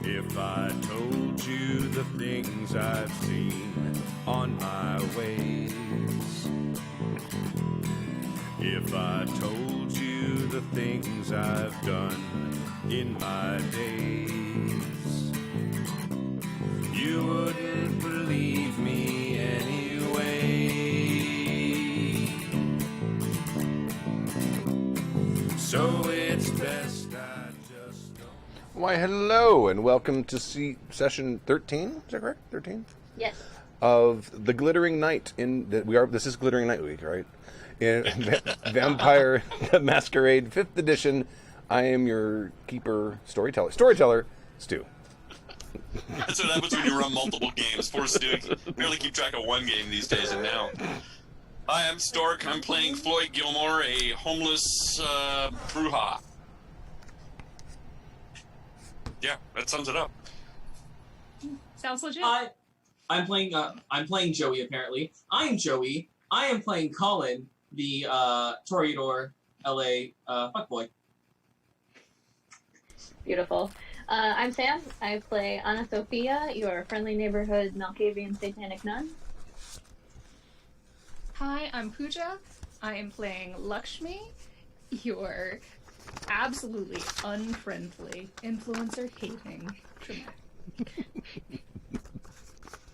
If I told you the things I've seen on my ways, if I told you the things I've done in my days, you wouldn't believe me anyway. So it's best I just don't. Why, hello, and welcome to session 13. Is that correct? 13? Yes. Of the Glittering Night. This is Glittering Night Week, right? In Vampire Masquerade 5th edition. I am your keeper storyteller, Stu. That's what happens when you run multiple games. Forced to barely keep track of one game these days, and now. Hi, I'm Stork. I'm playing Floyd Gilmore, a homeless Pooja. Yeah, that sums it up. Sounds legit. I'm playing Joey. Apparently, I'm Joey. I am playing Colin, the Toreador LA fuckboy. Beautiful. I'm Sam. I play Anna Sophia, your friendly neighborhood Malkavian satanic nun. Hi, I'm Pooja. I am playing Lakshmi, your absolutely unfriendly, influencer-hating dramatic.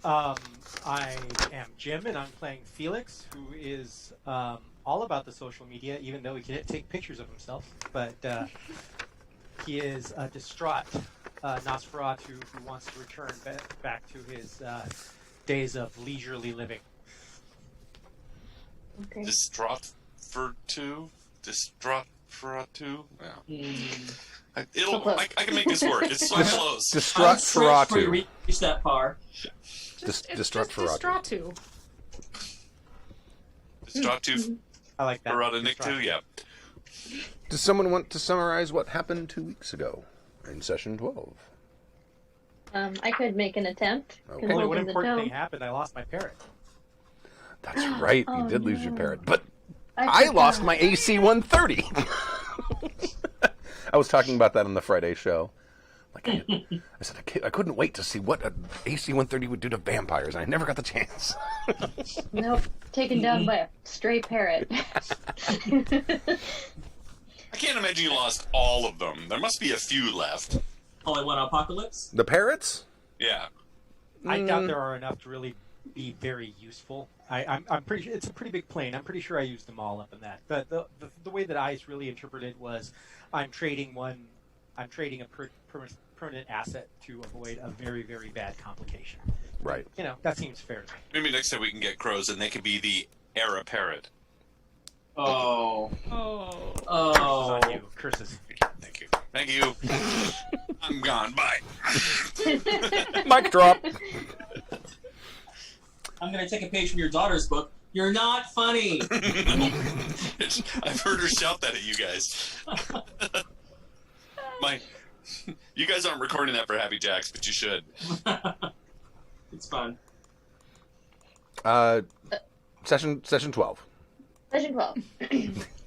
I am Jim, and I'm playing Felix, who is all about the social media, even though he can't take pictures of himself. But he is a distraught Nosferatu who wants to return back to his days of leisurely living. Okay. Distraught for two? Yeah. I can make this work. It's so close. Distraught Ferratu. Reach that far. Distraught Ferratu. Distraught I like that. Ferratu Nick too, yeah. Does someone want to summarize what happened 2 weeks ago in session 12? I could make an attempt. Okay. Only one important thing happened. I lost my parrot. That's right, you Oh, did lose your no. parrot. But I lost my AC 130. I was talking about that on the Friday show. I said I couldn't wait to see what an AC 130 would do to vampires, and I never got the chance. Nope. Taken down by a stray parrot. I can't imagine you lost all of them. There must be a few left. Only one apocalypse. The parrots? Yeah. I doubt there are enough to really be very useful. I'm pretty sure it's a pretty big plane. I'm pretty sure I used them all up in that. But the way that I really interpreted was I'm trading a permanent asset to avoid a very, very bad complication. Right. You know, that seems fair to me. Maybe next time we can get crows and they can be the Era Parrot. Oh. On you. Curses. Thank you. I'm gone. Bye. Mic drop. I'm gonna take a page from your daughter's book. You're not funny. I've heard her shout that at you guys. You guys aren't recording that for Happy Jacks, but you should. It's fun. Session 12. Session 12.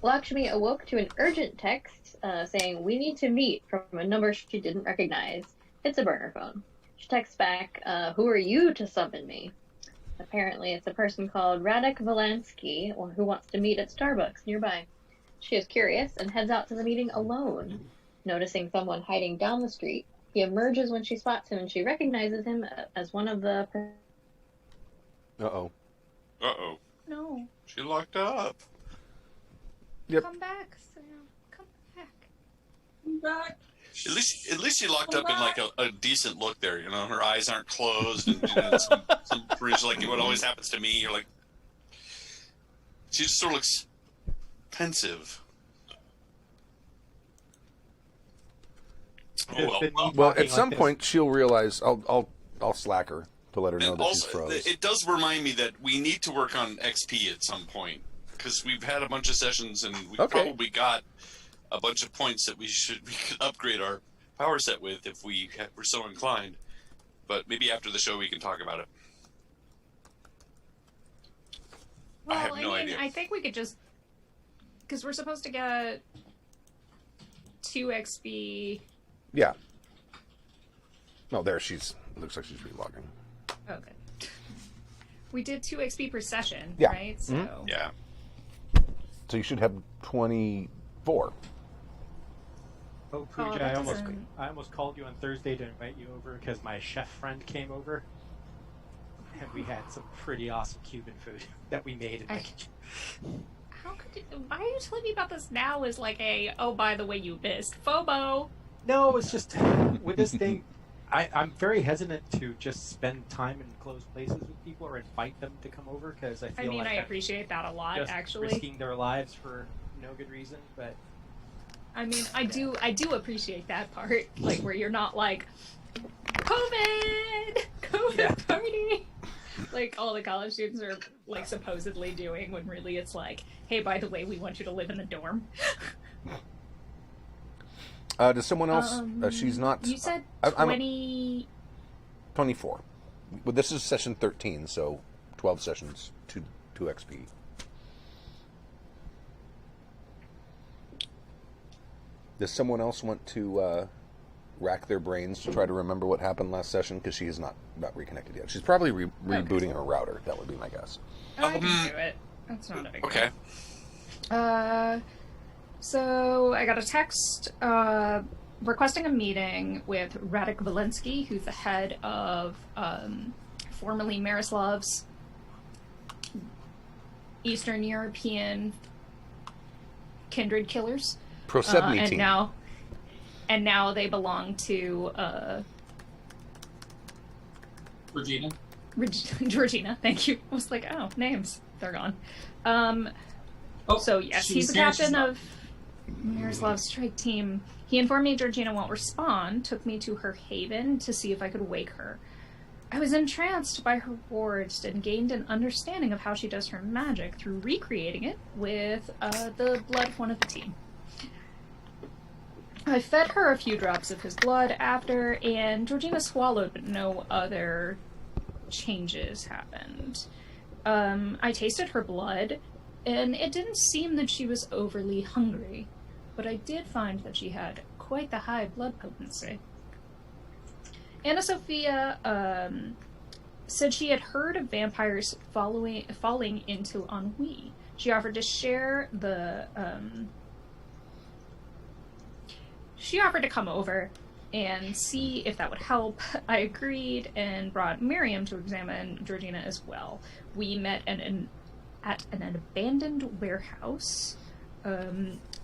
Lakshmi awoke to an urgent text saying, "We need to meet," from a number she didn't recognize. It's a burner phone. She texts back, "Who are you to summon me?" Apparently, it's a person called Radek Valansky who wants to meet at Starbucks nearby. She is curious and heads out to the meeting alone. Noticing someone hiding down the street, he emerges when she spots him, and she recognizes him as one of the... Uh-oh. Uh-oh. No. She locked up. Yep. Come back, Sam. Come back. I'm back. At least she locked up in like a decent look there. You know, her eyes aren't closed, and some fringe like what always happens to me. You're like, she just sort of looks pensive. Oh Well, at some point she'll realize. I'll slack her to let her know and that also, she's froze. it does remind me that we need to work on XP at some point because we've had a bunch of sessions and we probably got a bunch of points that we could upgrade our power set with if we're so inclined. But maybe after the show we can talk about it. Well, I have no idea. I think we could just Because we're supposed to get 2 XP. Yeah. No, there she's. Looks like she's relogging. Okay. We did 2 XP per session, Yeah. right? So Yeah. So you should have 24. Oh, Pooja, that I doesn't- almost called you on Thursday to invite you over because my chef friend came over. And we had some pretty awesome Cuban food that we made in the kitchen. How could you, why are you telling me about this now as like a, oh, by the way, you missed FOMO? No, it's just with this thing, I'm very hesitant to just spend time in closed places with people or invite them to come over because I feel I mean, like I I'm appreciate that a lot, just actually. risking their lives for no good reason. But I mean, I do appreciate that part, like where you're not like, COVID party, like all the college students are like supposedly doing, when really it's like, hey, by the way, we want you to live in the dorm. Does someone else? She's not. You said I'm 20. 24. Well, this is session 13, so 12 sessions, 2 XP. Does someone else want to rack their brains to try to remember what happened last session? Because she is not reconnected yet. She's probably rebooting her router. That would be my guess. Oh, I can do it. That's not a big Okay. deal. So I got a text requesting a meeting with Radek Valensky, who's the head of formerly Miroslav's Eastern European Kindred killers. Prosedney team. And now they belong to Regina. Georgina. Thank you. I was like, oh, names. They're gone. So yes, he's the captain of Miroslav's strike team. He informed me Georgina won't respond, took me to her haven to see if I could wake her. I was entranced by her words and gained an understanding of how she does her magic through recreating it with the blood of one of the team. I fed her a few drops of his blood after, and Georgina swallowed, but no other changes happened. I tasted her blood, and it didn't seem that she was overly hungry, but I did find that she had quite the high blood potency. Anna Sophia said she had heard of vampires falling into ennui. She offered to share the... She offered to come over and see if that would help. I agreed and brought Miriam to examine Georgina as well. We met at an abandoned warehouse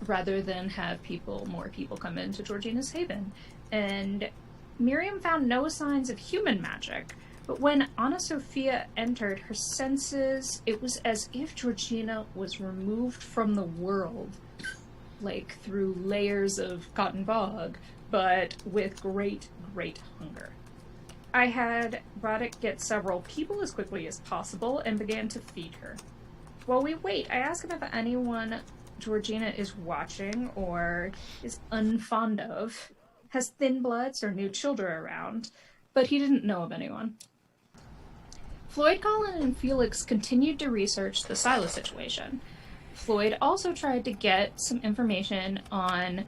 rather than have more people come into Georgina's haven. And Miriam found no signs of human magic, but when Anna Sophia entered her senses, it was as if Georgina was removed from the world, like through layers of cotton bog, but with great, great hunger. I had Radek get several people as quickly as possible and began to feed her. While we wait, I ask him if anyone Georgina is watching or is unfond of, has thin bloods or new children around, but he didn't know of anyone. Floyd, Colin, and Felix continued to research the Silas situation. Floyd also tried to get some information on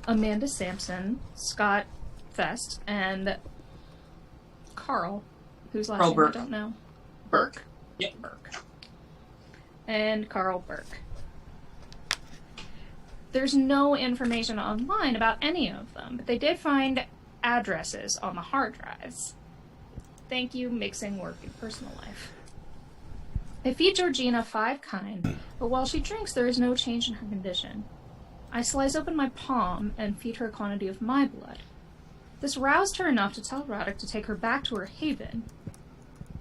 Amanda Sampson, Scott Fest, and Carl, whose last name I don't know. Burke? Yep. Burke. And Carl Burke. There's no information online about any of them, but they did find addresses on the hard drives. Thank you, mixing work and personal life. I feed Georgina 5 Kine, but while she drinks, there is no change in her condition. I slice open my palm and feed her a quantity of my blood. This roused her enough to tell Radek to take her back to her haven,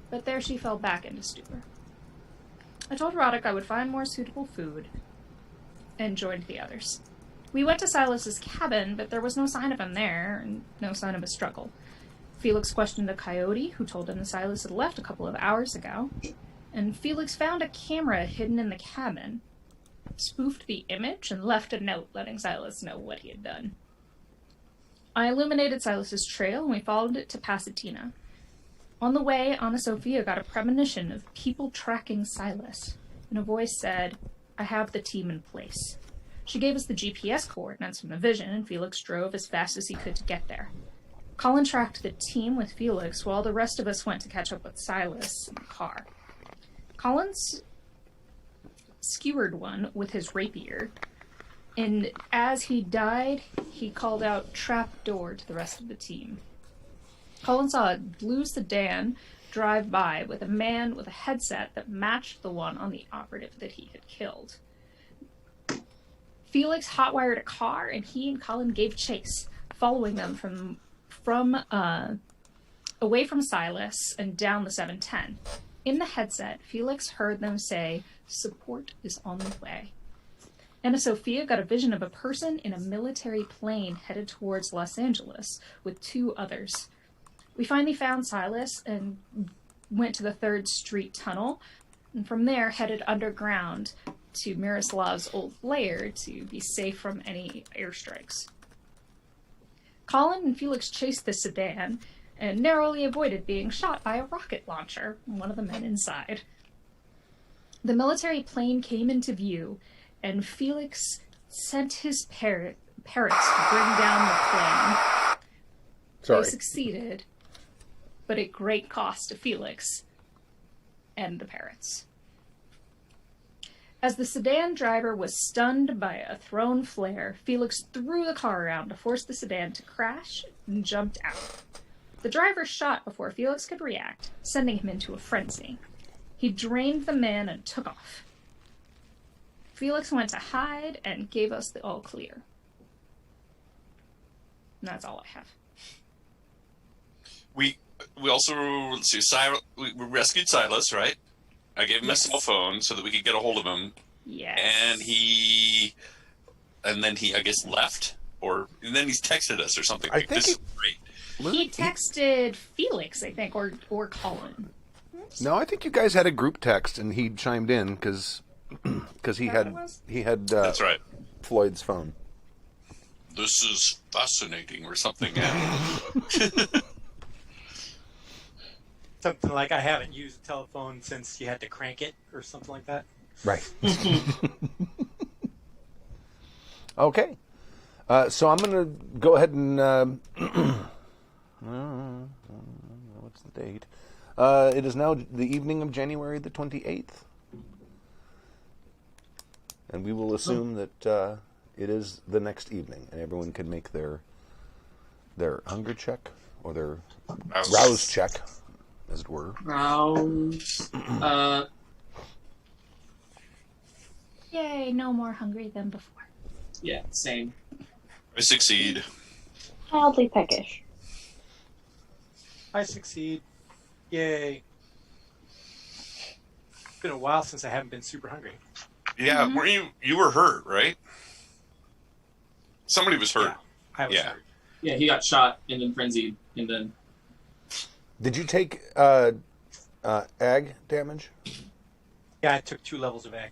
but there she fell back into stupor. I told Radek I would find more suitable food, and joined the others. We went to Silas's cabin, but there was no sign of him there, and no sign of a struggle. Felix questioned a coyote, who told him that Silas had left a couple of hours ago, and Felix found a camera hidden in the cabin, spoofed the image, and left a note letting Silas know what he had done. I illuminated Silas's trail, and we followed it to Pasadena. On the way, Anna Sophia got a premonition of people tracking Silas, and a voice said, I have the team in place. She gave us the GPS coordinates from the vision, and Felix drove as fast as he could to get there. Colin tracked the team with Felix while the rest of us went to catch up with Silas in the car. Colin's skewered one with his rapier, and as he died, he called out "trapdoor" to the rest of the team. Colin saw a blue sedan drive by with a man with a headset that matched the one on the operative that he had killed. Felix hotwired a car, and he and Colin gave chase, following them from away from Silas and down the 710. In the headset, Felix heard them say, "Support is on the way." Anna Sophia got a vision of a person in a military plane headed towards Los Angeles with 2 others. We finally found Silas and went to the 3rd Street tunnel, and from there headed underground to Miroslav's old lair to be safe from any airstrikes. Colin and Felix chased the sedan and narrowly avoided being shot by a rocket launcher, one of the men inside. The military plane came into view, and Felix sent his parrots to bring down the plane. Sorry. They succeeded, but at great cost to Felix and the parrots. As the sedan driver was stunned by a thrown flare, Felix threw the car around to force the sedan to crash and jumped out. The driver shot before Felix could react, sending him into a frenzy. He drained the man and took off. Felix went to hide and gave us the all clear. And that's all I have. We also, let's see, we rescued Silas, right? I gave him a cell phone so that we could get a hold of him. Yes. And then he, I guess, left, and then he's texted us or something. I think this is great. He texted Felix, I think, or Colin. No, I think you guys had a group text, and he chimed in because he had That's right. Floyd's phone. This is fascinating or something. Something like, I haven't used a telephone since you had to crank it, or something like that. Right. Okay. So I'm going to go ahead and... what's the date? It is now the evening of January the 28th. And we will assume that it is the next evening, and everyone can make their hunger check, or their rouse check, as it were. Rouse. Yay, no more hungry than before. Yeah, same. I succeed. Mildly peckish. I succeed. Yay. It's been a while since I haven't been super hungry. Yeah, were you were hurt, right? Somebody was hurt. Yeah, I was hurt. Yeah, he got shot and then frenzied, and then... Did you take ag damage? Yeah, I took 2 levels of ag.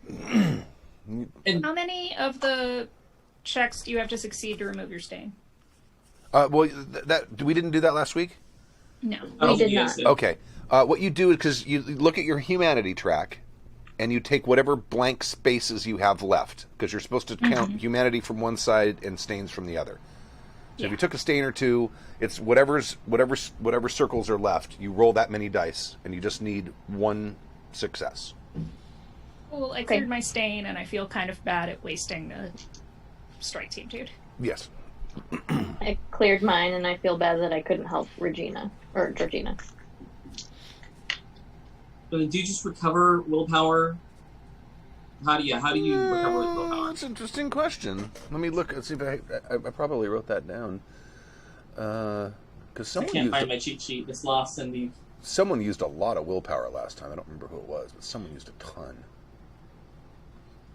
And How many of the checks do you have to succeed to remove your stain? Well, we didn't do that last week? No. We did yes, not. Okay. What you do is, because you look at your humanity track, and you take whatever blank spaces you have left, because you're supposed to count humanity from one side and stains from the other. So if you took a stain or 2, it's whatever circles are left. You roll that many dice, and you just need 1 success. Well, I cleared my stain, and I feel kind of bad at wasting the strike team, dude. Yes. I cleared mine, and I feel bad that I couldn't help Georgina. do you just recover willpower? How do you recover with willpower? That's an interesting question. Let me look. Let's see if I probably wrote that down. Because I someone can't find my cheat sheet. It's lost in the... Someone used a lot of willpower last time. I don't remember who it was, but someone used a ton.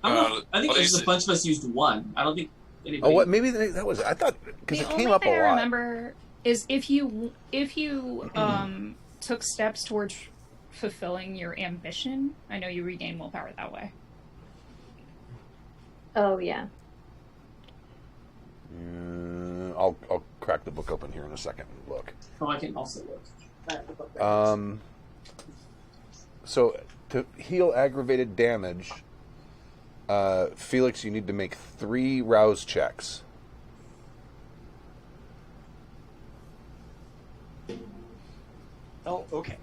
I think just a bunch of us used 1. I don't think anybody... Oh, what? Maybe that was. I thought because it came up a lot. The only thing I remember is if you took steps towards fulfilling your ambition, I know you regain willpower that way. Oh, yeah. I'll crack the book open here in a second and look. Oh, I can also look. So to heal aggravated damage, Felix, you need to make 3 rouse checks. Oh, okay.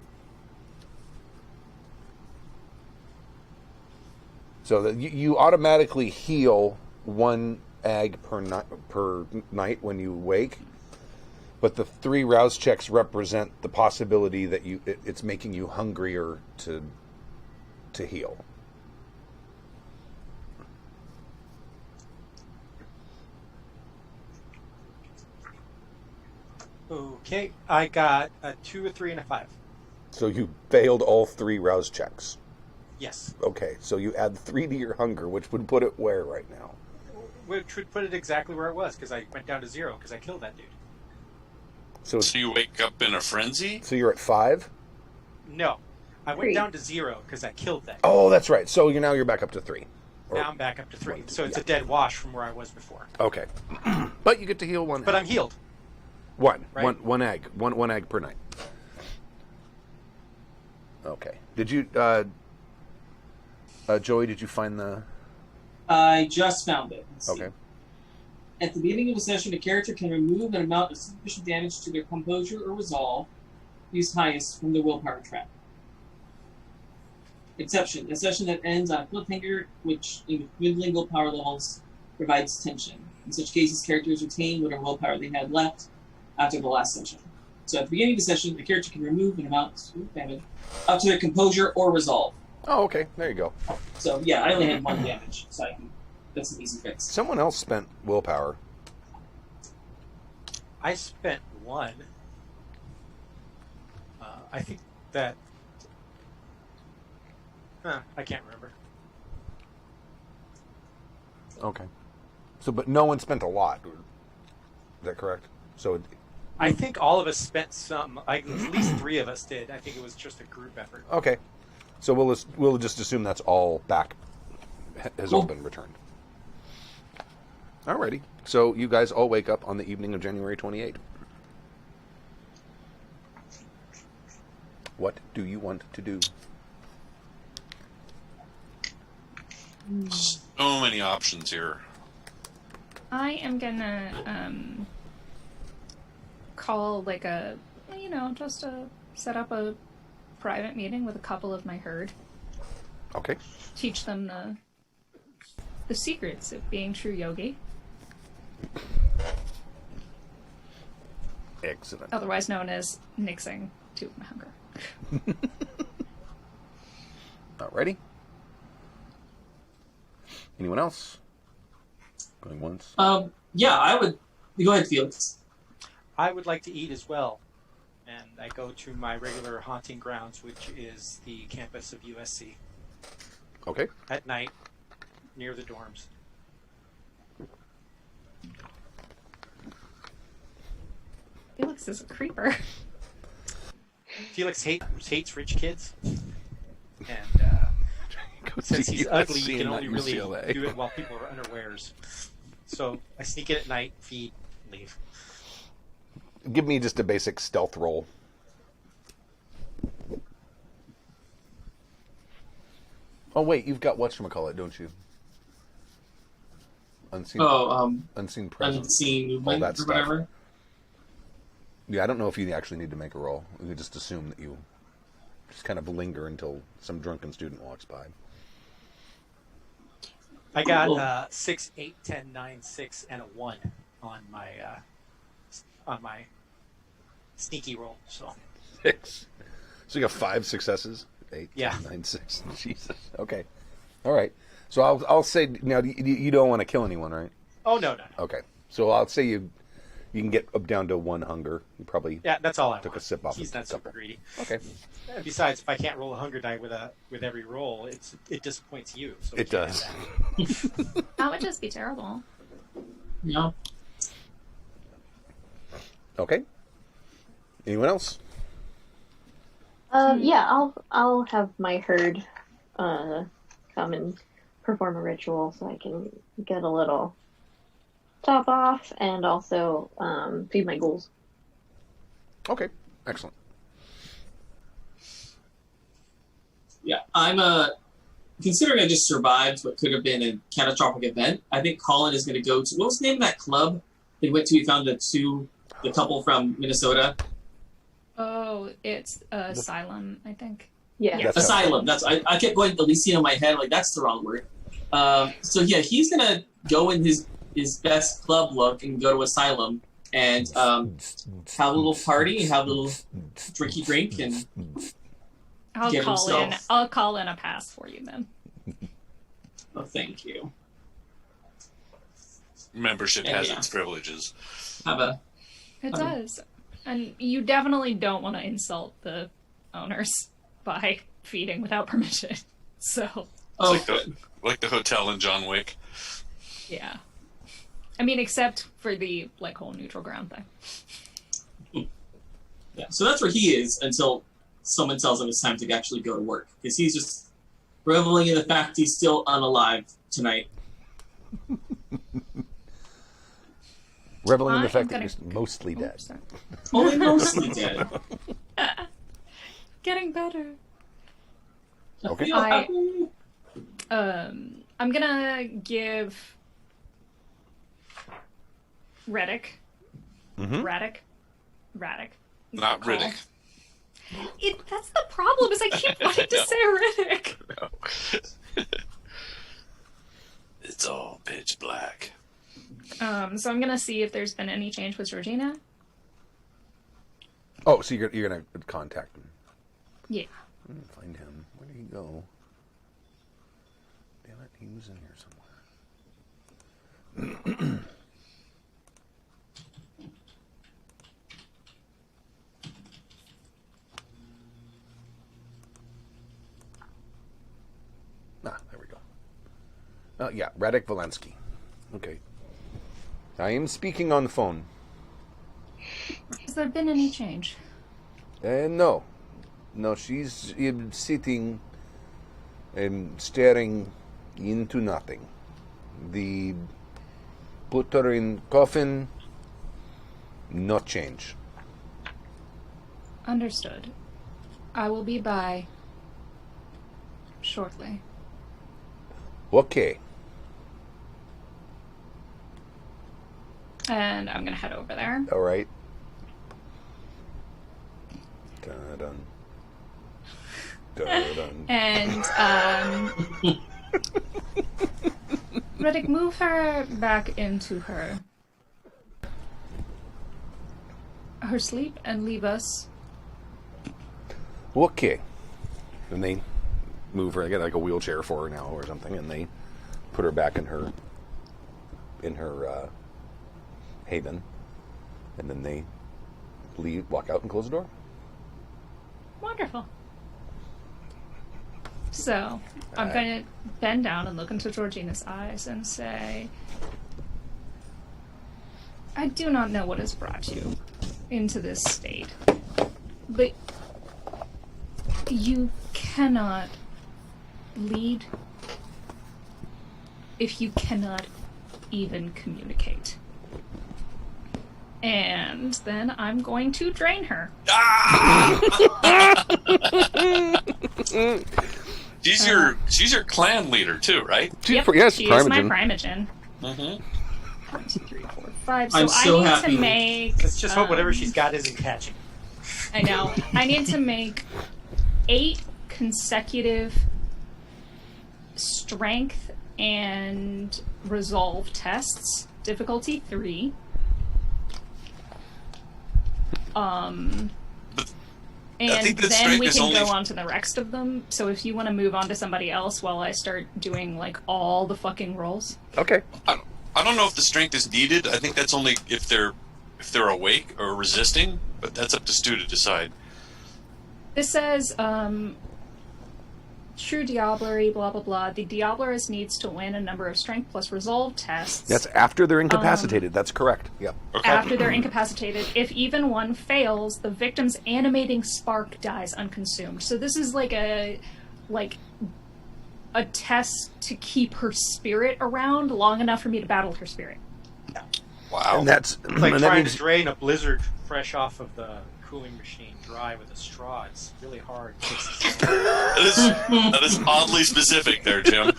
So that you automatically heal 1 ag per night when you wake, but the 3 rouse checks represent the possibility that it's making you hungrier to heal. Okay, I got a 2, a 3, and a 5. So you failed all 3 rouse checks. Yes. Okay, so you add 3 to your hunger, which would put it where right now? Which would put it exactly where it was, because I went down to 0 because I killed that dude. So you wake up in a frenzy? So you're at 5? No. I went 3. down to 0 because I killed that. Oh, that's right. So you're back up to 3. Now I'm back up to 3. So it's a dead wash from where I was before. Okay. But you get to heal 1 But egg. I'm healed. 1. Right? One egg. One egg per night. Okay. Did you, Joey, did you find the... I just found it. Let's see. Okay. At the beginning of a session, a character can remove an amount of sufficient damage to their composure or resolve, used highest from the willpower trap. Exception: a session that ends on a cliffhanger, which, with dwindling willpower levels, provides tension. In such cases, characters retain whatever willpower they had left after the last session. So at the beginning of the session, a character can remove an amount of damage up to their composure or resolve. Oh, okay. There you go. So yeah, I only had 1 damage, so that's an easy fix. Someone else spent willpower. I spent 1. I think that... I can't remember. Okay. So, but no one spent a lot. Is that correct? So, I think all of us spent some. At least 3 of us did. I think it was just a group effort. okay. So we'll just assume that's all back, has all been returned. Alrighty. So you guys all wake up on the evening of January 28th. What do you want to do? So many options here. I am gonna call like a, just to set up a private meeting with a couple of my herd. Okay. Teach them the secrets of being true yogi, Excellent. otherwise known as nixing to my hunger. Alrighty. Anyone else? Going once? Yeah, I would... Go ahead, Felix. I would like to eat as well. And I go to my regular haunting grounds, which is the campus of USC. Okay. At night, near the dorms. Felix is a creeper. Felix hates rich kids. And since he's ugly, you can only really do it while people are unawares. So I sneak in at night, feed, leave. Give me just a basic stealth roll. Oh wait, you've got whatchamacallit, don't you? Unseen. Unseen presence. Unseen movement that or stuff. whatever. Yeah, I don't know if you actually need to make a roll. We could just assume that you just kind of linger until some drunken student walks by. I got 6, 8, 10, 9, 6, and a 1 on my sneaky roll. So 6. So you got 5 successes. 8, Yeah. 10, 9, 6. Jesus. Okay. All right. So I'll say now you don't want to kill anyone, right? Oh no. Okay. So I'll say you can get up down to 1 hunger. You probably That's all I took want. a sip off. He's a not super couple. greedy. Okay. And besides, if I can't roll a hunger die with every roll, it disappoints you. So It we can't does. have that. That would just be terrible. Yeah. Okay. Anyone else? Yeah, I'll have my herd come and perform a ritual so I can get a little top off and also feed my ghouls. Okay. Excellent. Yeah, I'm considering I just survived what could have been a catastrophic event, I think Colin is going to go to, what was the name of that club they went to? He found the couple from Minnesota. Oh, it's Asylum, I think. Yeah. Asylum. I kept going Elysium in my head, like that's the wrong word. So yeah, he's gonna go in his best club look and go to Asylum and have a little party, have a little drinky drink, and I'll call in a pass for you then. Oh, thank you. Membership has its privileges. It does. And you definitely don't want to insult the owners by feeding without permission. So. Like the hotel in John Wick. Yeah. I mean, except for the whole neutral ground thing. Yeah. So that's where he is until someone tells him it's time to actually go to work, because he's just reveling in the fact he's still unalive tonight. Reveling in the fact that he's mostly dead. Only mostly dead. Getting better. Okay. I'm gonna give Radic. Radic. Not Riddick. That's the problem, is I keep wanting to say Riddick. No. It's all pitch black. So I'm gonna see if there's been any change with Georgina. Oh, so you're gonna contact him? Yeah. Find him. Where did he go? Damn it, he was in here somewhere. There we go. Yeah, Radek Valensky. Okay. I am speaking on the phone. Has there been any change? No. No, she's sitting and staring into nothing. Put her in coffin, no change. Understood. I will be by shortly. Okay. And I'm gonna head over there. All right. Dun-dun. Dun-dun. And Reddick, move her back into her sleep and leave us. Okay. And they move her. I get like a wheelchair for her now or something, and they put her back in her haven, and then they walk out and close the door. Wonderful. So I'm going to bend down and look into Georgina's eyes and say, I do not know what has brought you into this state, but you cannot lead if you cannot even communicate. And then I'm going to drain her. She's your clan leader too, right? Yep, yes, she is my Primogen. Mm-hmm. 1, 2, 3, 4, 5. I'm so I need happy. to make. Let's just hope whatever she's got isn't catching. I know. I need to make 8 consecutive strength and resolve tests. Difficulty 3. And then we can go on to the rest of them. So if you want to move on to somebody else while I start doing like all the fucking rolls. Okay. I don't know if the strength is needed. I think that's only if they're awake or resisting, but that's up to Stu to decide. This says, true Diablerie, blah, blah, blah. The Diablerist needs to win a number of strength plus resolve tests. That's after they're incapacitated. That's correct. Yep. Okay. After they're incapacitated. If even one fails, the victim's animating spark dies unconsumed. So this is like a test to keep her spirit around long enough for me to battle her spirit. Wow. And that's It's like and that trying means, to drain a blizzard fresh off of the cooling machine dry with a straw. It's really hard. That is oddly specific there, Jim.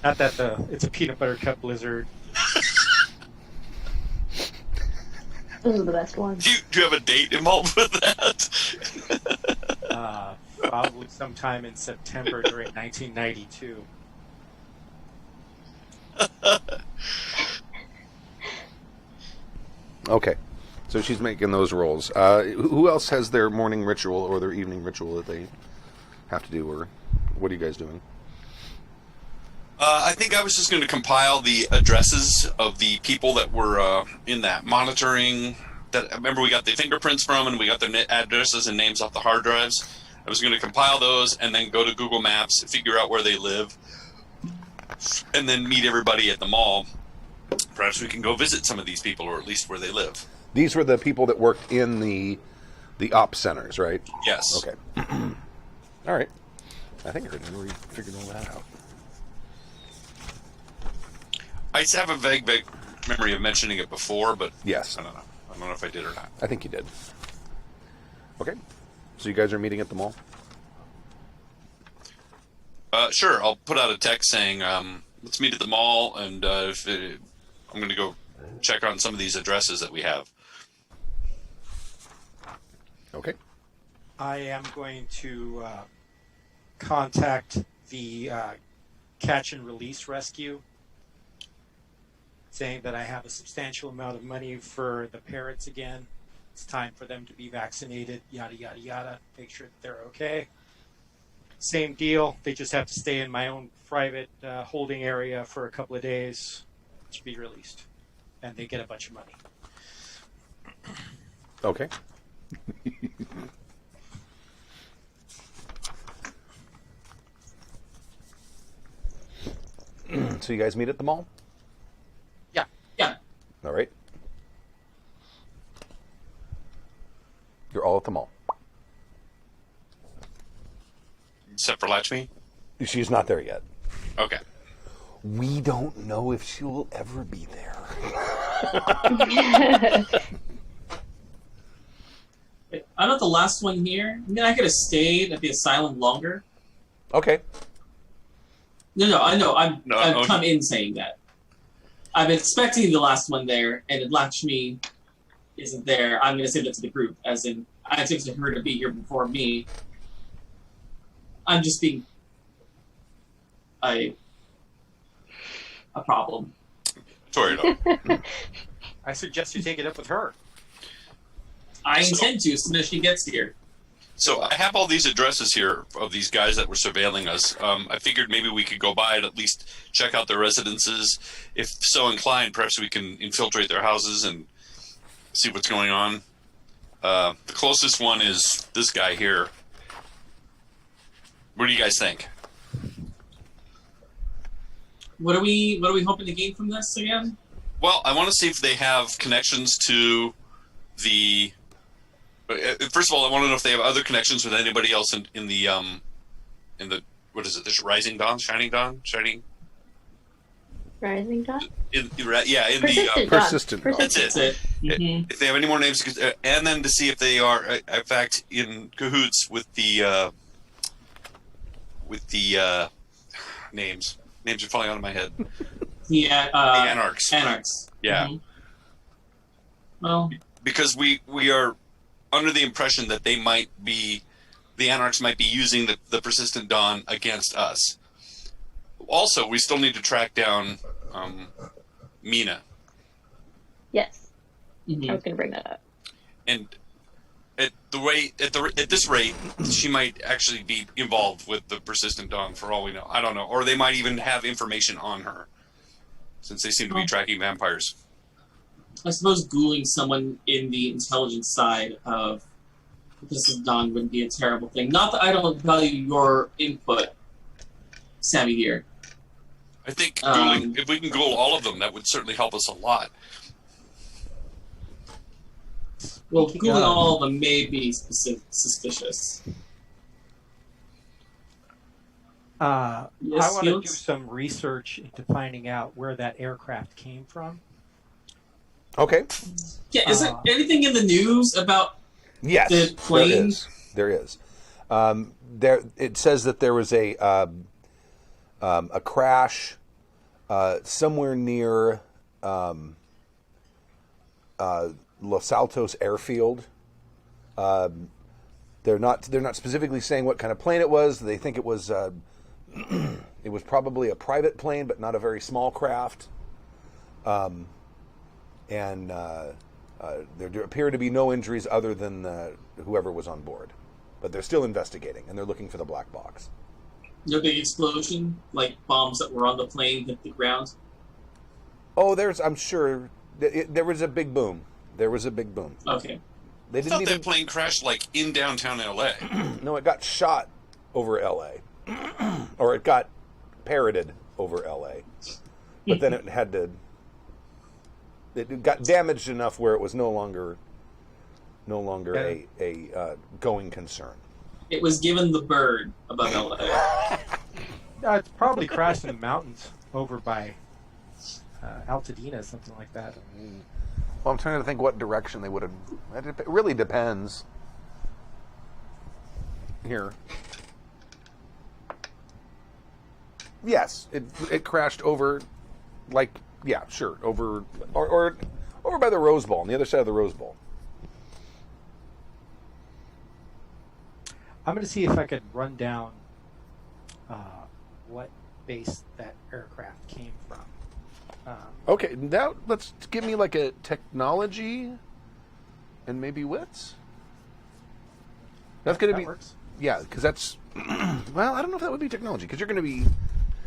Not that it's a peanut butter cup blizzard. Those are the best ones. Do you have a date involved with that? Probably sometime in September during 1992. Okay, so she's making those rolls. Who else has their morning ritual or their evening ritual that they have to do, or what are you guys doing? I think I was just going to compile the addresses of the people that were in that monitoring. That remember we got the fingerprints from, and we got their addresses and names off the hard drives. I was going to compile those and then go to Google Maps, figure out where they live, and then meet everybody at the mall. Perhaps we can go visit some of these people, or at least where they live. These were the people that worked in the ops centers, right? Yes. Okay. All right. I think I already figured all that out. I have a vague memory of mentioning it before, but Yes. I don't know. I don't know if I did or not. I think you did. Okay. So you guys are meeting at the mall? Sure. I'll put out a text saying, let's meet at the mall, and I'm going to go check on some of these addresses that we have. Okay. I am going to contact the catch and release rescue, saying that I have a substantial amount of money for the parrots again. It's time for them to be vaccinated, yada, yada, yada. Make sure that they're okay. Same deal. They just have to stay in my own private holding area for a couple of days to be released. And they get a bunch of money. Okay. So you guys meet at the mall? Yeah. Yeah. All right. You're all at the mall. Except for Latchme? She's not there yet. Okay. We don't know if she will ever be there. I'm not the last one here. I mean, I could have stayed at the asylum longer. Okay. No, I know. I've No. come in saying that. I'm expecting the last one there, and if Lakshmi isn't there, I'm going to say that to the group, as in, I expected her to be here before me. I'm just being a problem. Torito. I suggest you take it up with her. I intend to as soon as she gets here. So I have all these addresses here of these guys that were surveilling us. I figured maybe we could go by and at least check out their residences. If so inclined, perhaps we can infiltrate their houses and see what's going on. The closest one is this guy here. What do you guys think? What are we hoping to gain from this again? Well, I want to see if they have connections to the... First of all, I want to know if they have other connections with anybody else in the what is it? This Rising Dawn, Shining Dawn, Shining. Rising Dawn? In Persistent Dawn. That's it. That's it. Mm-hmm. If they have any more names, and then to see if they are, in fact, in cahoots with the names. Names are falling out of my head. The Anarchs. Anarchs. Yeah. Mm-hmm. Well, Because we are under the impression that the Anarchs might be using the Persistent Dawn against us. Also, we still need to track down Mina. Yes. mhm. I was going to bring that up. And at this rate, she might actually be involved with the Persistent Dawn for all we know. I don't know. Or they might even have information on her, since they seem to be tracking vampires. I suppose ghouling someone in the intelligence side of this is Dawn wouldn't be a terrible thing. Not that I don't value your input, Sammy here. I think ghouling, if we can ghoul all of them, that would certainly help us a lot. Well, ghouling all of them may be suspicious. Yes, I want to do Felix? some research into finding out where that aircraft came from. Okay. Yeah, is there anything in the news about Yes, the plane? There is. It says that there was a crash somewhere near Los Altos airfield. They're not specifically saying what kind of plane it was. They think it was it was probably a private plane, but not a very small craft. And there appear to be no injuries other than whoever was on board. But they're still investigating, and they're looking for the black box. No big explosion, like bombs that were on the plane hit the ground? Oh, I'm sure, there was a big boom. There was a big boom. Okay. They I didn't thought even... that plane crashed, like, in downtown L.A. No, it got shot over L.A. Or it got parroted over L.A. But then it had to... It got damaged enough where it was no longer a going concern. It was given the bird above LA. It's probably crashed in the mountains over by Altadena, something like that. Well, I'm trying to think what direction they would have... It really depends. Here. Yes, it crashed over, like, yeah, sure, over or over by the Rose Bowl, on the other side of the Rose Bowl. I'm going to see if I could run down what base that aircraft came from. Okay, now let's give me like a technology and maybe wits. That's going to be... Works. Yeah, because that's... Well, I don't know if that would be technology, because you're going to be...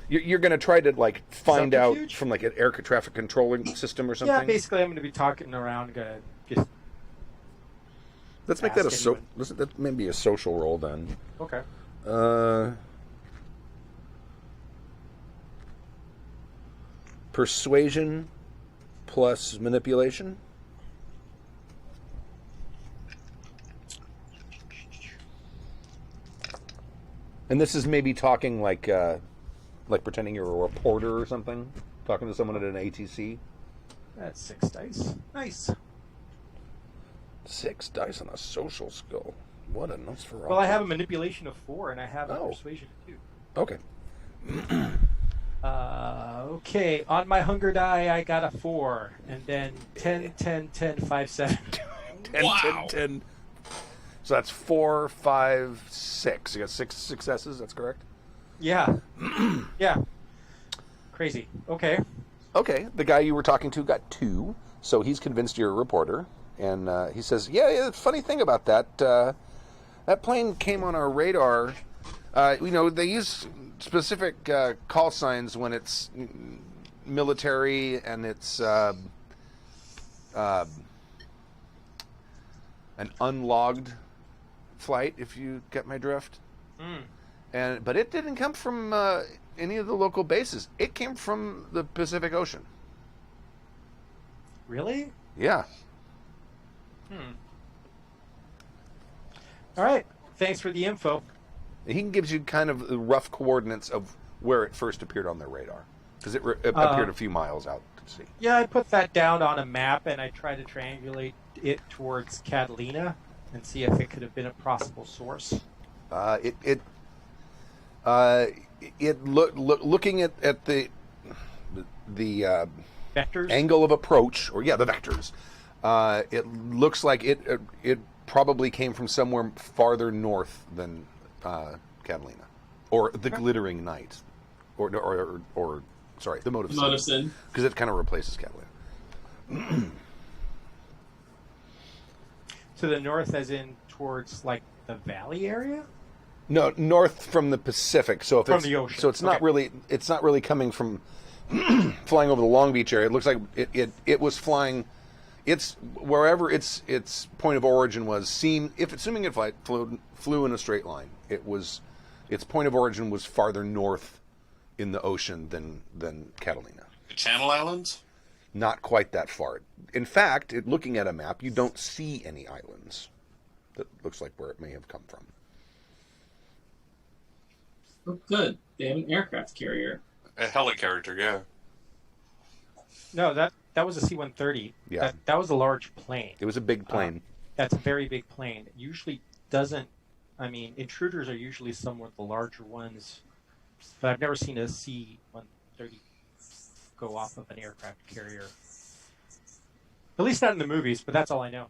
You're going to try to, like, find Subterfuge? out from, like, an air traffic controlling system or something? Yeah, basically I'm going to be talking around, just... Let's make that anyone. that may be a social role, then. Okay. Persuasion plus manipulation. And this is maybe talking like pretending you're a reporter or something, talking to someone at an ATC. That's 6 dice. Nice. 6 dice on a social skill. What a Nosferatu. Well, I have a manipulation of 4, and I have a persuasion of 2. Okay. Okay, on my hunger die, I got a 4, and then 10, 10, 10, 5, 7. 10, Wow. 10, 10. So that's 4, 5, 6. You got 6 successes, that's correct? Yeah. Yeah. Crazy. Okay. Okay, the guy you were talking to got 2, so he's convinced you're a reporter. And he says, yeah, the funny thing about that, that plane came on our radar. They use specific call signs when it's military and it's an unlogged flight, if you get my drift. But it didn't come from any of the local bases. It came from the Pacific Ocean. Really? Yeah. All right. Thanks for the info. He gives you kind of the rough coordinates of where it first appeared on their radar, because it appeared a few miles out to sea. Yeah, I put that down on a map, and I tried to triangulate it towards Catalina and see if it could have been a possible source. Looking at the Vectors? angle of approach, or the vectors, it looks like it probably came from somewhere farther north than Catalina, or the Glittering Night, or sorry, the Mote of Sin, because it kind of replaces Catalina. To the north, as in towards like the valley area. No, north from the Pacific. So if From it's, the ocean. So it's not really coming from flying over the Long Beach area. It looks like it was flying. It's wherever its point of origin was. Assuming it flew in a straight line, its point of origin was farther north in the ocean than Catalina. The Channel Islands? Not quite that far. In fact, looking at a map, you don't see any islands. That looks like where it may have come from. Oh, good. They have an aircraft carrier. A helicarrier, yeah. No, that was a C-130. Yeah. That was a large plane. It was a big plane. That's a very big plane. It usually doesn't. I mean, intruders are usually somewhat the larger ones, but I've never seen a C-130 go off of an aircraft carrier. At least not in the movies, but that's all I know.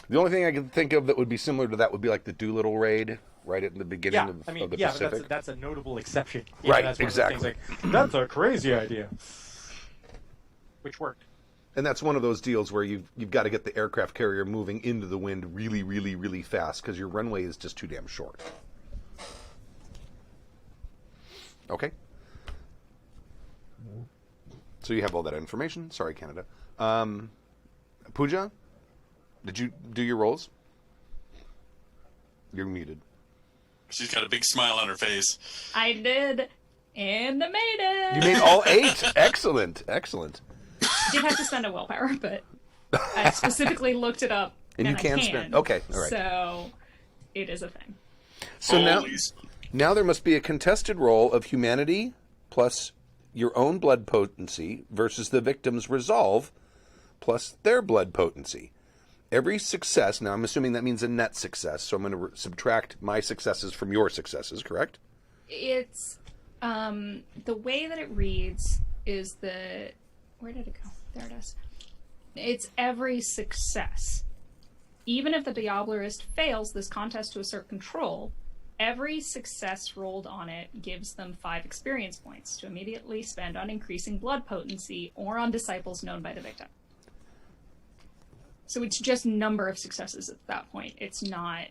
The only thing I can think of that would be similar to that would be like the Doolittle raid, right at the beginning of the Pacific. But that's a notable exception. Right, that's exactly. That's a crazy idea. Which worked. And that's one of those deals where you've got to get the aircraft carrier moving into the wind really, really, really fast because your runway is just too damn short. Okay. So you have all that information. Sorry, Canada. Pooja, did you do your rolls? You're muted. She's got a big smile on her face. I did, and I made it. You made all 8. Excellent, excellent. Did have to spend a willpower, but I specifically looked it up. And you can spend. Okay, all right. So it is a thing. So now there must be a contested roll of humanity plus your own blood potency versus the victim's resolve plus their blood potency. Every success, now I'm assuming that means a net success, so I'm going to subtract my successes from your successes, correct? It's, the way that it reads is the, where did it go? There it is. It's every success. Even if the Diablerist fails this contest to assert control, every success rolled on it gives them 5 experience points to immediately spend on increasing blood potency or on disciples known by the victim. So it's just number of successes at that point. It's not.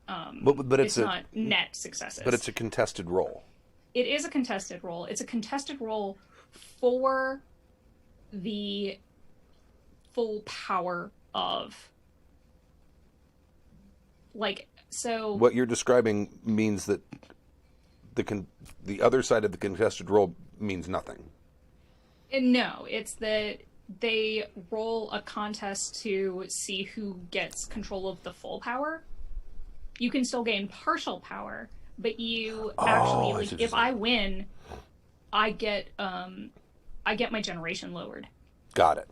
But it's not net successes. But it's a contested roll. It is a contested roll. It's a contested roll for the full power of. So. What you're describing means that the other side of the contested roll means nothing. No, it's that they roll a contest to see who gets control of the full power. You can still gain partial power, but you actually, if I win, I get my generation lowered. Got it.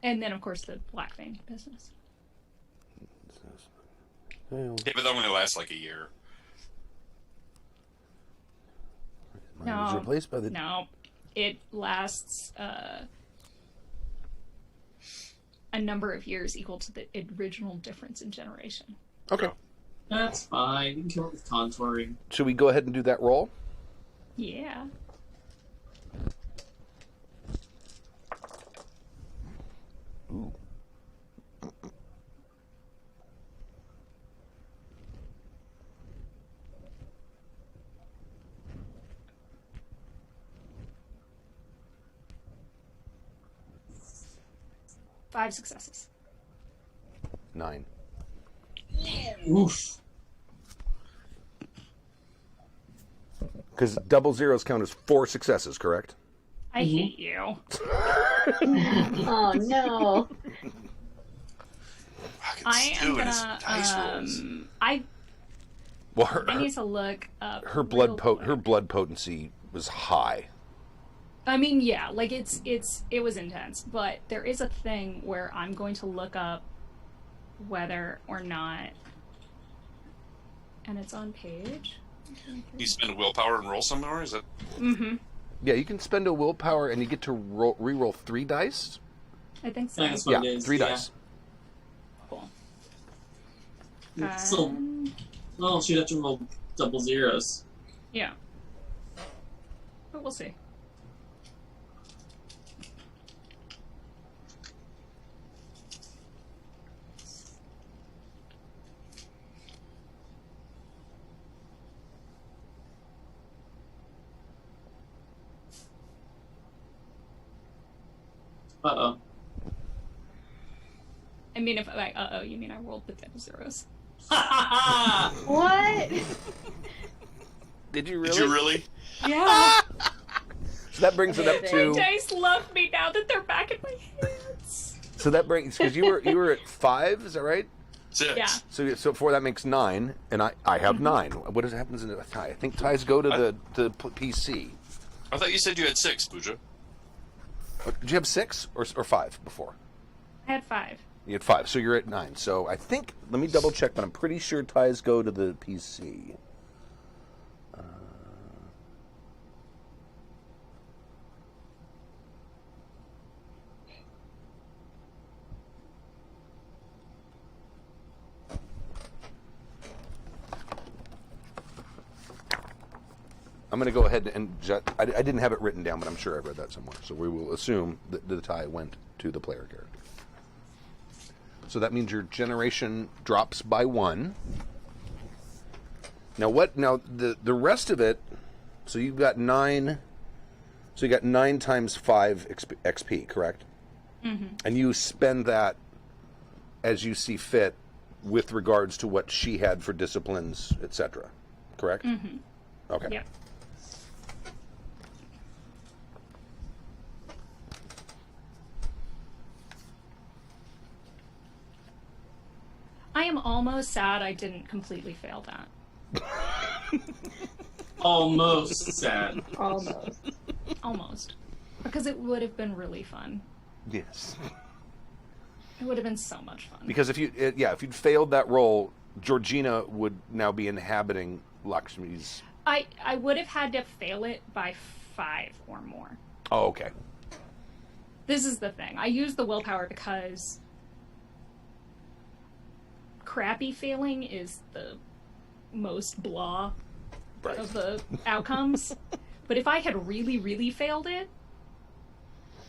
And then, of course, the Black Vein business. Yeah, but that only lasts like a year. Mine was replaced by the... No. It lasts a number of years equal to the original difference in generation. Okay. That's fine. We can kill it with contouring. Should we go ahead and do that roll? Yeah. Ooh. Five successes. 9. Oof. Because double zeros count as 4 successes, correct? I hate you. Oh no. I am gonna. Well, I need to look up. her blood potency was high. I mean, yeah, like it was intense, but there is a thing where I'm going to look up whether or not, and it's on page. You spend willpower and roll somewhere, is that? Mm-hmm. Yeah, you can spend a willpower and you get to re-roll 3 dice. I think so. Yeah, that's what it is. 3 dice. Cool. So, well, she'd have to roll double zeros. Yeah. But we'll see. Uh-oh. I mean, if like, you mean I rolled with double zeros? What? Did you really? Did you really? Yeah. So that brings it up My to... dice love me now that they're back in my hands. So that brings... Because you were at 5, is that right? 6. Yeah. So 4, that makes 9, and I have 9. What happens in a tie? I think ties go to the PC. I thought you said you had 6, Pooja. Did you have 6 or 5 before? I had 5. You had 5, so you're at 9. So I think, let me double check, but I'm pretty sure ties go to the PC. I'm going to go ahead and I didn't have it written down, but I'm sure I read that somewhere. So we will assume that the tie went to the player character. So that means your generation drops by 1. Now the rest of it, so you've got 9, so you got 9 times 5 XP, correct? Mm-hmm. And you spend that as you see fit with regards to what she had for disciplines, etc. Correct? Mm-hmm. Okay. Yep. I am almost sad I didn't completely fail that. Almost sad. Almost. Because it would have been really fun. Yes. It would have been so much fun. Because if you'd failed that roll, Georgina would now be inhabiting Lakshmi's. I would have had to fail it by 5 or more. Oh, okay. This is the thing. I use the willpower because crappy failing is the most blah of the outcomes. But if I had really, really failed it,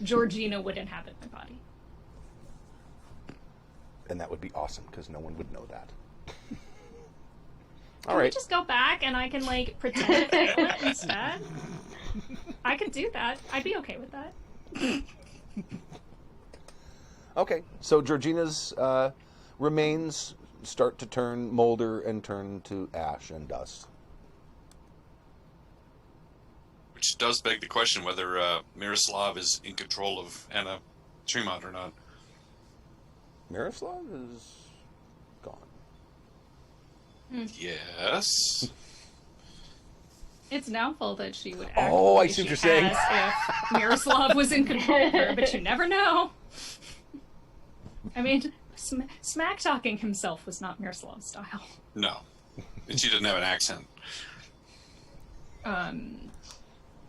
Georgina would inhabit my body. And that would be awesome, because no one would know that. Can we just go back and I can, pretend to fail it instead? I could do that. I'd be okay with that. Okay, so Georgina's remains start to turn molder and turn to ash and dust. Which does beg the question whether Miroslav is in control of Anna Tremont or not. Miroslav is gone. Yes. It's doubtful that she would act I see what you're saying. if Miroslav was in control of her, but you never know. I mean, smack-talking himself was not Miroslav's style. No. And she didn't have an accent.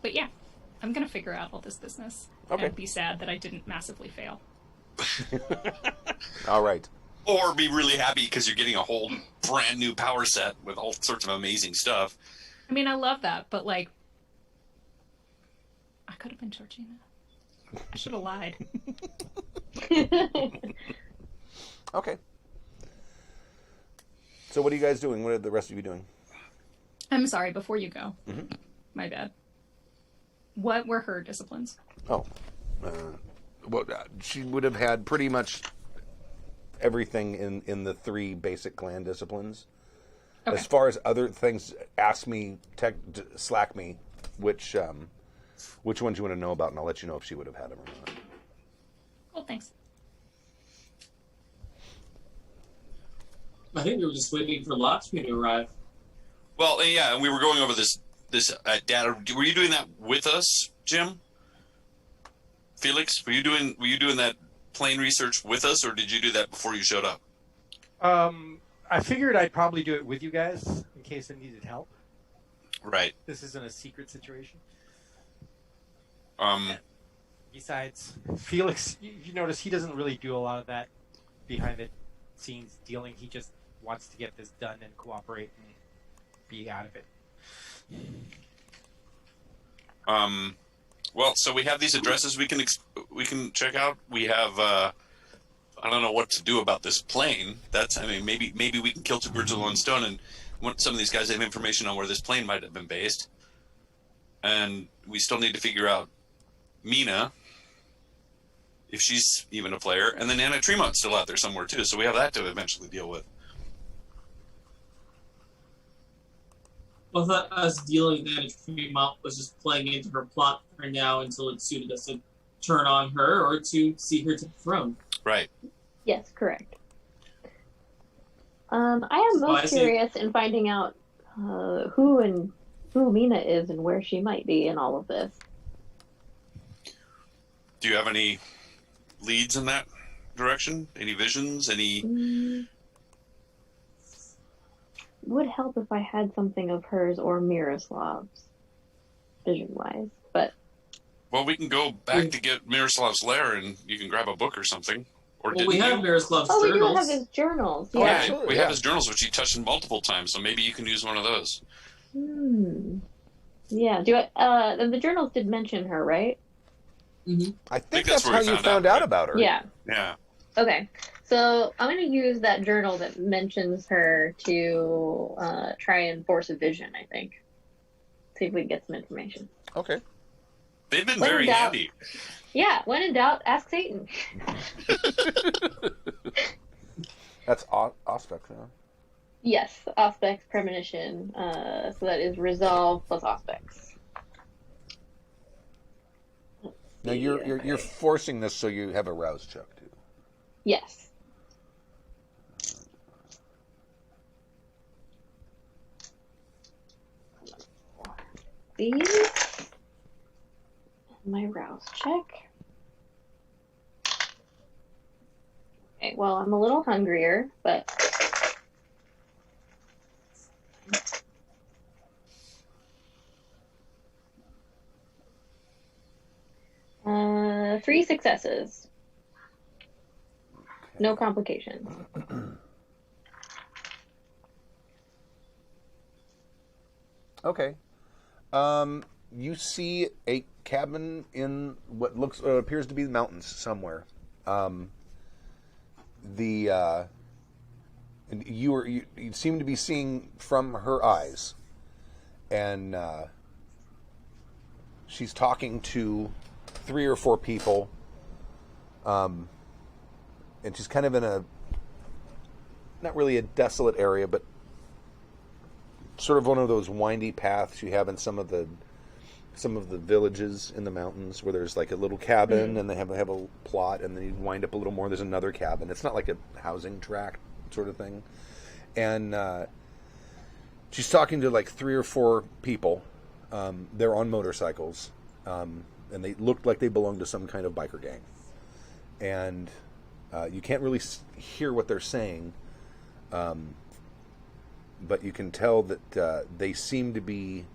But yeah, I'm going to figure out all this business. Okay. And be sad that I didn't massively fail. All right. Or be really happy because you're getting a whole brand new power set with all sorts of amazing stuff. I mean, I love that, but I could have been Georgina. I should have lied. Okay. So what are you guys doing? What are the rest of you doing? I'm sorry, before you go. Mm-hmm. My bad. What were her disciplines? Oh. She would have had pretty much everything in the 3 basic clan disciplines. Okay. As far as other things, ask me, slack me, which ones you want to know about, and I'll let you know if she would have had them or not. Cool, thanks. I think we were just waiting for Lakshmi to arrive. Well, yeah, and we were going over this data. Were you doing that with us, Jim? Felix, were you doing that plane research with us, or did you do that before you showed up? I figured I'd probably do it with you guys in case I needed help. Right. This isn't a secret situation. Besides, Felix, you notice he doesn't really do a lot of that behind the scenes dealing. He just wants to get this done and cooperate and be out of it. Well, so we have these addresses we can check out. We have I don't know what to do about this plane. Maybe we can kill 2 birds with 1 stone, and some of these guys have information on where this plane might have been based. And we still need to figure out Mina, if she's even a player, and then Anna Tremont's still out there somewhere too, so we have that to eventually deal with. I thought us dealing with Anna Tremont was just playing into her plot for now until it suited us to turn on her or to see her to the throne. Right. Yes, correct. I am most curious in finding out who Mina is and where she might be in all of this. Do you have any leads in that direction? Any visions? Any? Would help if I had something of hers or Miroslav's, vision-wise, but... Well, we can go back to get Miroslav's lair, and you can grab a book or something. Or Well, we have Miroslav's journals. we do have his journals. Yeah, absolutely, we have his journals, which he touched multiple times, so maybe you can use one of those. Yeah. The journals did mention her, right? Mm-hmm. I think that's how you found out about her. Yeah. Yeah. Okay. So I'm going to use that journal that mentions her to try and force a vision, I think. See if we can get some information. Okay. They've been When very in doubt- handy. Yeah, when in doubt, ask Satan. That's Auspex now. Yes, Auspex premonition. So that is resolve plus Auspex. Now you're forcing this so you have a rouse check too. Yes. These. My rouse check. Okay, well, I'm a little hungrier, but... 3 successes. No complications. Okay. You see a cabin in what appears to be the mountains somewhere. You seem to be seeing from her eyes, and she's talking to 3 or 4 people, and she's kind of in not really a desolate area, but sort of one of those windy paths you have in some of the villages in the mountains where there's like a little cabin and they have a plot, and then you wind up a little more, there's another cabin. It's not like a housing tract sort of thing. And she's talking to like 3 or 4 people. They're on motorcycles, and they look like they belong to some kind of biker gang. And you can't really hear what they're saying, but you can tell that they seem to be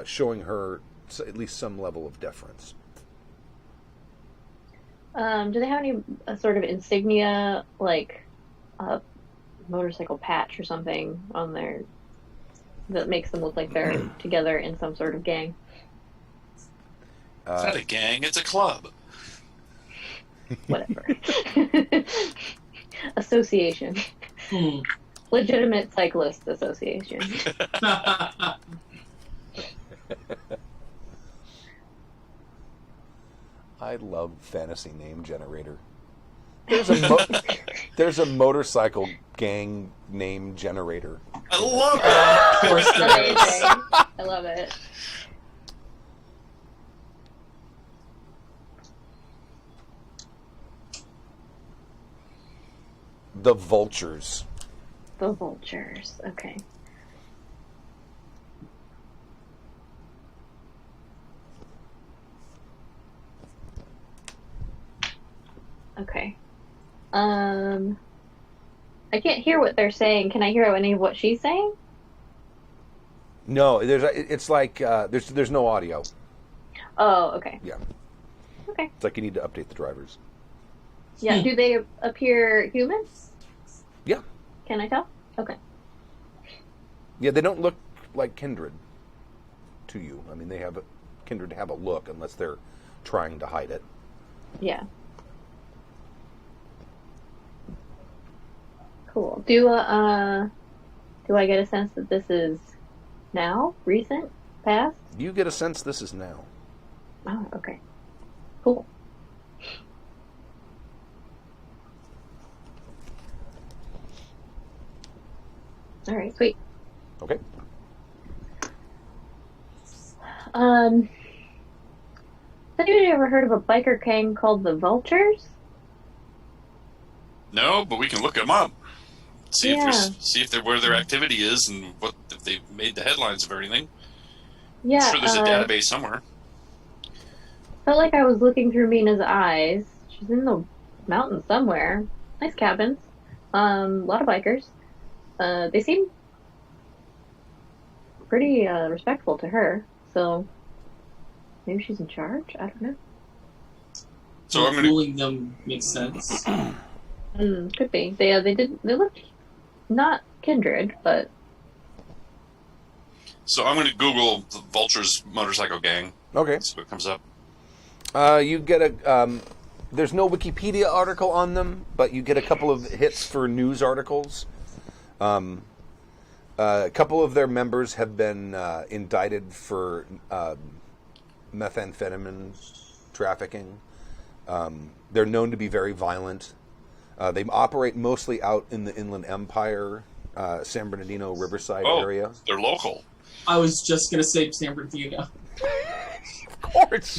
showing her at least some level of deference. Do they have any sort of insignia, like a motorcycle patch or something on there that makes them look like they're together in some sort of gang? It's not a gang, it's a club. Whatever. Association. Legitimate Cyclists Association. I love fantasy name generator. There's a motorcycle gang name generator. I love it. Of course there is. Amazing. I love it. The Vultures. The Vultures. Okay. Okay. I can't hear what they're saying. Can I hear any of what she's saying? No, it's like there's no audio. Oh, okay. Yeah. Okay. It's like you need to update the drivers. Yeah. Do they appear human? Yeah. Can I tell? Okay. Yeah, they don't look like Kindred to you. I mean, Kindred have a look unless they're trying to hide it. Yeah. Cool. Do I get a sense that this is now, recent, past? You get a sense this is now. Oh, okay. Cool. All right, sweet. Okay. Has anybody ever heard of a biker gang called the Vultures? No, but we can look them up. See Yeah. if where their activity is and if they've made the headlines of everything. Yeah. I'm sure there's a database somewhere. Felt like I was looking through Mina's eyes. She's in the mountains somewhere. Nice cabins. A lot of bikers. They seem pretty respectful to her. So maybe she's in charge. I don't know. So I'm fooling them makes sense. Could be. They looked not kindred, but. So I'm going to Google the Vulture's motorcycle gang. Okay. See what comes up. You get a. There's no Wikipedia article on them, but you get a couple of hits for news articles. A couple of their members have been indicted for methamphetamine trafficking. They're known to be very violent. They operate mostly out in the Inland Empire, San Bernardino Riverside area. They're local. I was just gonna say San Bernardino. Of course,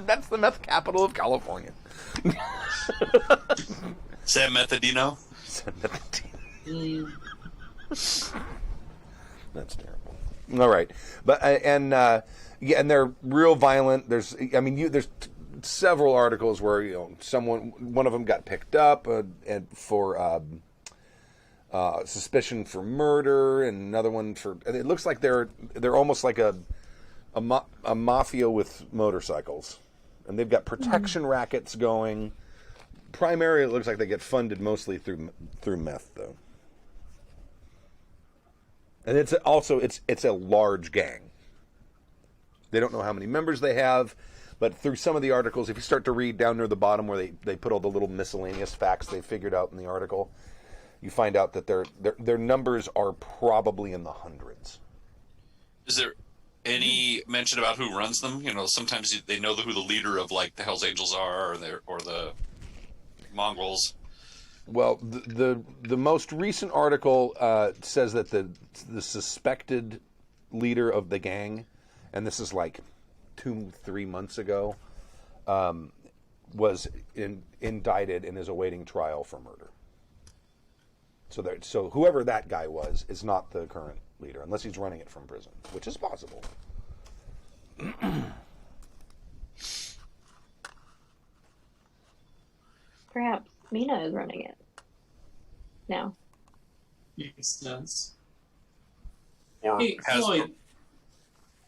that's the meth capital of California. San Methadino? San Methadino. That's terrible. All right, but and they're real violent. There's several articles where one of them got picked up and for suspicion for murder, and another one for. It looks like they're almost like a mafia with motorcycles, and they've got protection rackets going. Primarily, it looks like they get funded mostly through meth, though. And it's a large gang. They don't know how many members they have, but through some of the articles, if you start to read down near the bottom where they put all the little miscellaneous facts they figured out in the article, you find out that their numbers are probably in the hundreds. Is there any mention about who runs them? Sometimes they know who the leader of like the Hells Angels are, or the Mongols. Well, the most recent article says that the suspected leader of the gang, and this is like 2-3 months ago, was indicted and is awaiting trial for murder. So whoever that guy was is not the current leader, unless he's running it from prison, which is possible. Perhaps Mina is running it now. Makes sense. Yeah. Hey, Floyd,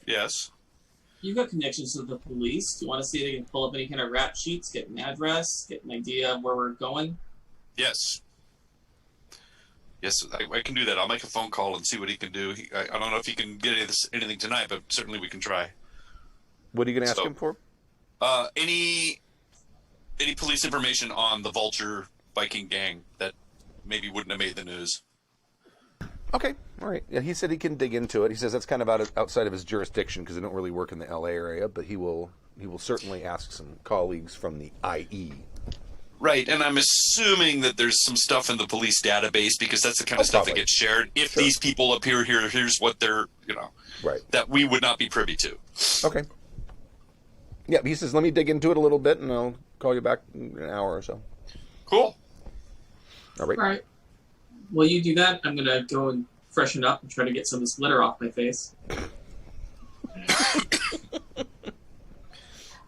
Yes. you've got connections to the police. Do you want to see if they can pull up any kind of rap sheets, get an address, get an idea of where we're going? Yes. Yes, I can do that. I'll make a phone call and see what he can do. I don't know if he can get anything tonight, but certainly we can try. What are you going to ask him for? Any police information on the Vulture biking gang that maybe wouldn't have made the news? Okay, all right. Yeah, he said he can dig into it. He says that's kind of outside of his jurisdiction because they don't really work in the LA area, but he will certainly ask some colleagues from the IE. Right, and I'm assuming that there's some stuff in the police database because that's the kind of stuff that gets shared. If these people appear here, here's what they're, right, that we would not be privy to. Okay. Yeah, he says, let me dig into it a little bit, and I'll call you back in an hour or so. Cool. All right. All right. While you do that, I'm going to go and freshen up and try to get some of this glitter off my face.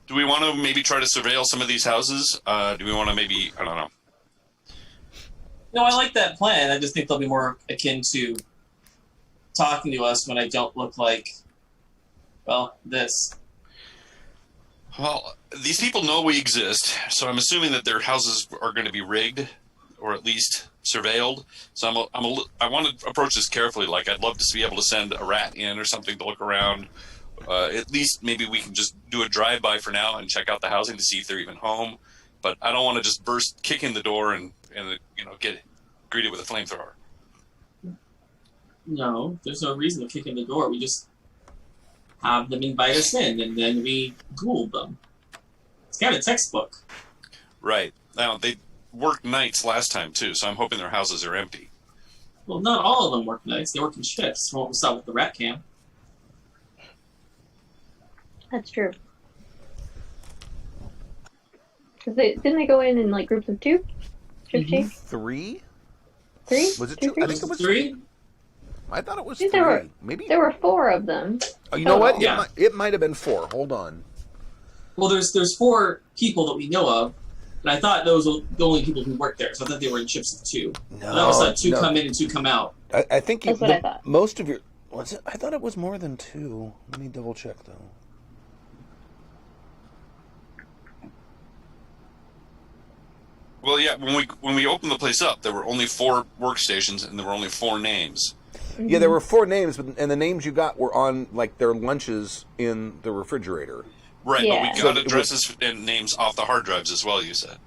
Do we want to maybe try to surveil some of these houses? Do we want to maybe, I don't know. No, I like that plan. I just think they'll be more akin to talking to us when I don't look like, this. Well, these people know we exist, so I'm assuming that their houses are going to be rigged, or at least surveilled. So I want to approach this carefully. Like, I'd love to be able to send a rat in or something to look around. At least maybe we can just do a drive-by for now and check out the housing to see if they're even home. But I don't want to just kick in the door and get greeted with a flamethrower. No, there's no reason to kick in the door. We just have them invite us in, and then we ghoul them. It's kind of textbook. Right. Now, they worked nights last time, too, so I'm hoping their houses are empty. Well, not all of them work nights. They work in shifts, from what we saw with the rat cam. That's true. Cause didn't they go in like groups of 2? Mm-hmm. 3? 3? Was it 2? I think it was 3. I thought it was 3. Maybe there were 4 of them. Oh, you know what? Yeah. It might have been 4. Hold on. Well, there's 4 people that we know of, and I thought those were the only people who worked there, so I thought they were in shifts of 2. No, and I was like 2 come in and 2 come out. I think That's what I thought. Most of your... Was it? I thought it was more than 2. Let me double check, though. Well, yeah, when we opened the place up, there were only 4 workstations, and there were only 4 names. Yeah, there were 4 names, and the names you got were on, like, their lunches in the refrigerator. Right, Yeah. but we got addresses and names off the hard drives as well, you said.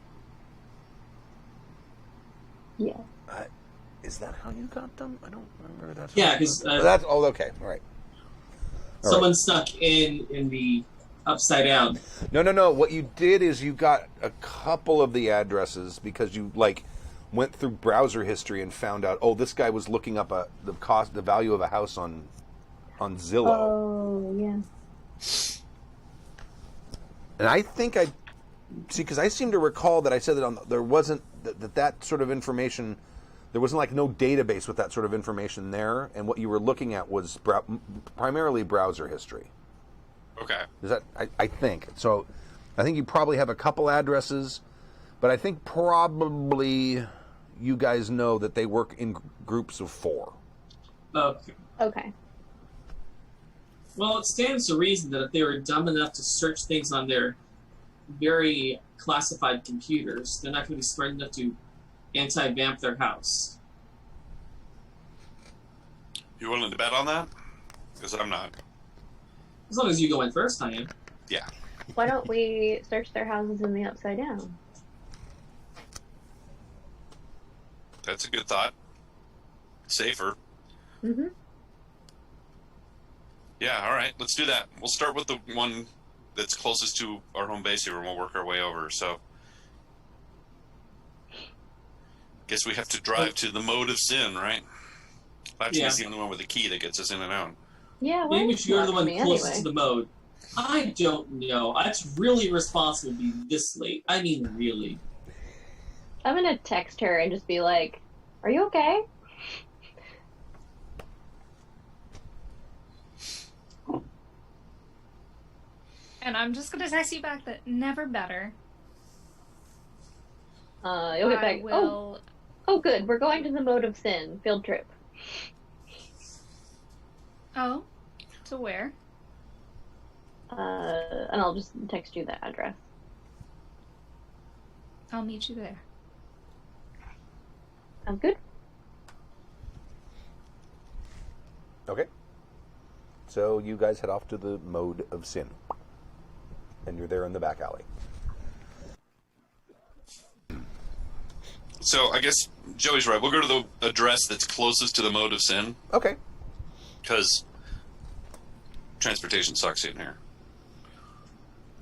Yeah. Is that how you got them? I don't remember that. Yeah, because that's okay. All right. Someone snuck in the upside down. No. What you did is you got a couple of the addresses because you went through browser history and found out. Oh, this guy was looking up the value of a house on Zillow. Oh, yeah. And I think because I seem to recall that I said that there wasn't that sort of information. There wasn't no database with that sort of information there, and what you were looking at was primarily browser history. Okay. Is that I think so? I think you probably have a couple addresses, but I think probably you guys know that they work in groups of 4. Okay. Okay. Well, it stands to reason that if they were dumb enough to search things on their very classified computers, they're not going to be smart enough to anti-vamp their house. You willing to bet on that? Because I'm not. As long as you go in first, I am. Yeah. Why don't we search their houses in the upside down? That's a good thought. Safer. Mm-hmm. Yeah, all right. Let's do that. We'll start with the one that's closest to our home base here, and we'll work our way over. So, guess we have to drive to the Mote of Sin, right? Actually, it's the only one with a key that gets us in and out. Yeah, Maybe we should go to the one closest anyway. to the mode. I don't know. That's really irresponsible to be this late. I mean, really. I'm gonna text her and just be like, "Are you okay?" And I'm just gonna text you back that never better. You'll get back. I will. Oh, good. We're going to the Mote of Sin field trip. Oh, to where? And I'll just text you the address. I'll meet you there. Sounds good. Okay. So you guys head off to the Mote of Sin, and you're there in the back alley. So I guess Joey's right. We'll go to the address that's closest to the Mote of Sin, Okay. because transportation sucks in here.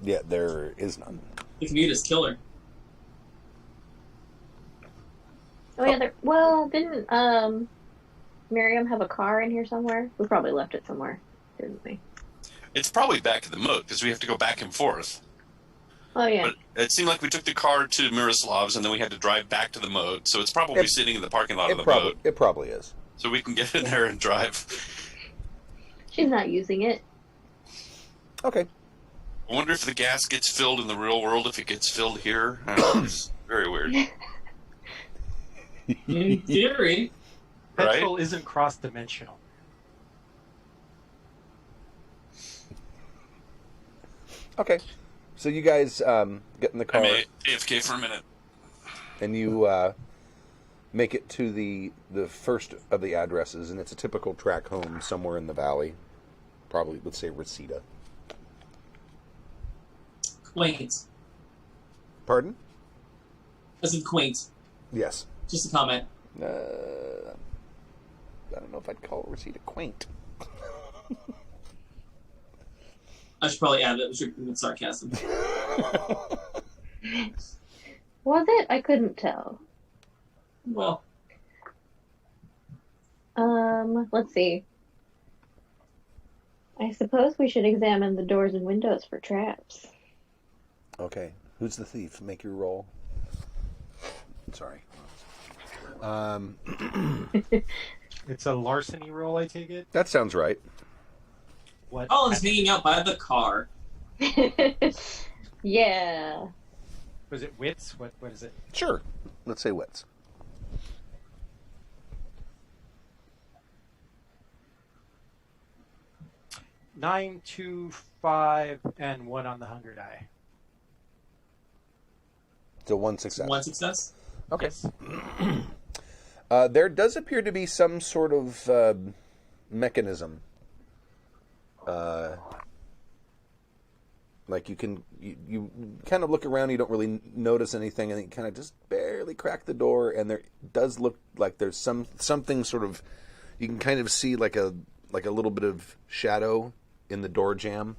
Yeah, there is none. The commute is killer. Oh yeah. Well, didn't Miriam have a car in here somewhere? We probably left it somewhere, didn't we? It's probably back at the Mote, because we have to go back and forth. Oh yeah. But it seemed like we took the car to Miroslav's, and then we had to drive back to the Mote, so it's probably sitting in the parking lot of the Mote. It probably is. So we can get in there and drive. She's not using it. Okay. I wonder if the gas gets filled in the real world, if it gets filled here. I don't know. It's very weird. In theory. Right? Petrol isn't cross-dimensional. Okay. So you guys get in the car. I made AFK for a minute. And you make it to the first of the addresses, and it's a typical track home somewhere in the valley. Probably, let's say, Reseda. Quaint. Pardon? As in quaint. Yes. Just a comment. I don't know if I'd call Reseda quaint. I should probably add that with sarcasm. Was it? I couldn't tell. Well, Let's see. I suppose we should examine the doors and windows for traps. Okay. Who's the thief? Make your roll. Sorry. It's a larceny roll, I take it? That sounds right. What? Colin's hanging out by the car. Yeah. Was it wits? What is it? Sure. Let's say wits. Nine, 2, 5, and 1 on the hunger die. So one success. One success. Okay. Yes. There does appear to be some sort of mechanism. Like you kind of look around, you don't really notice anything, and you kind of just barely crack the door, and there does look like there's something sort of, you can kind of see like a little bit of shadow in the door jamb.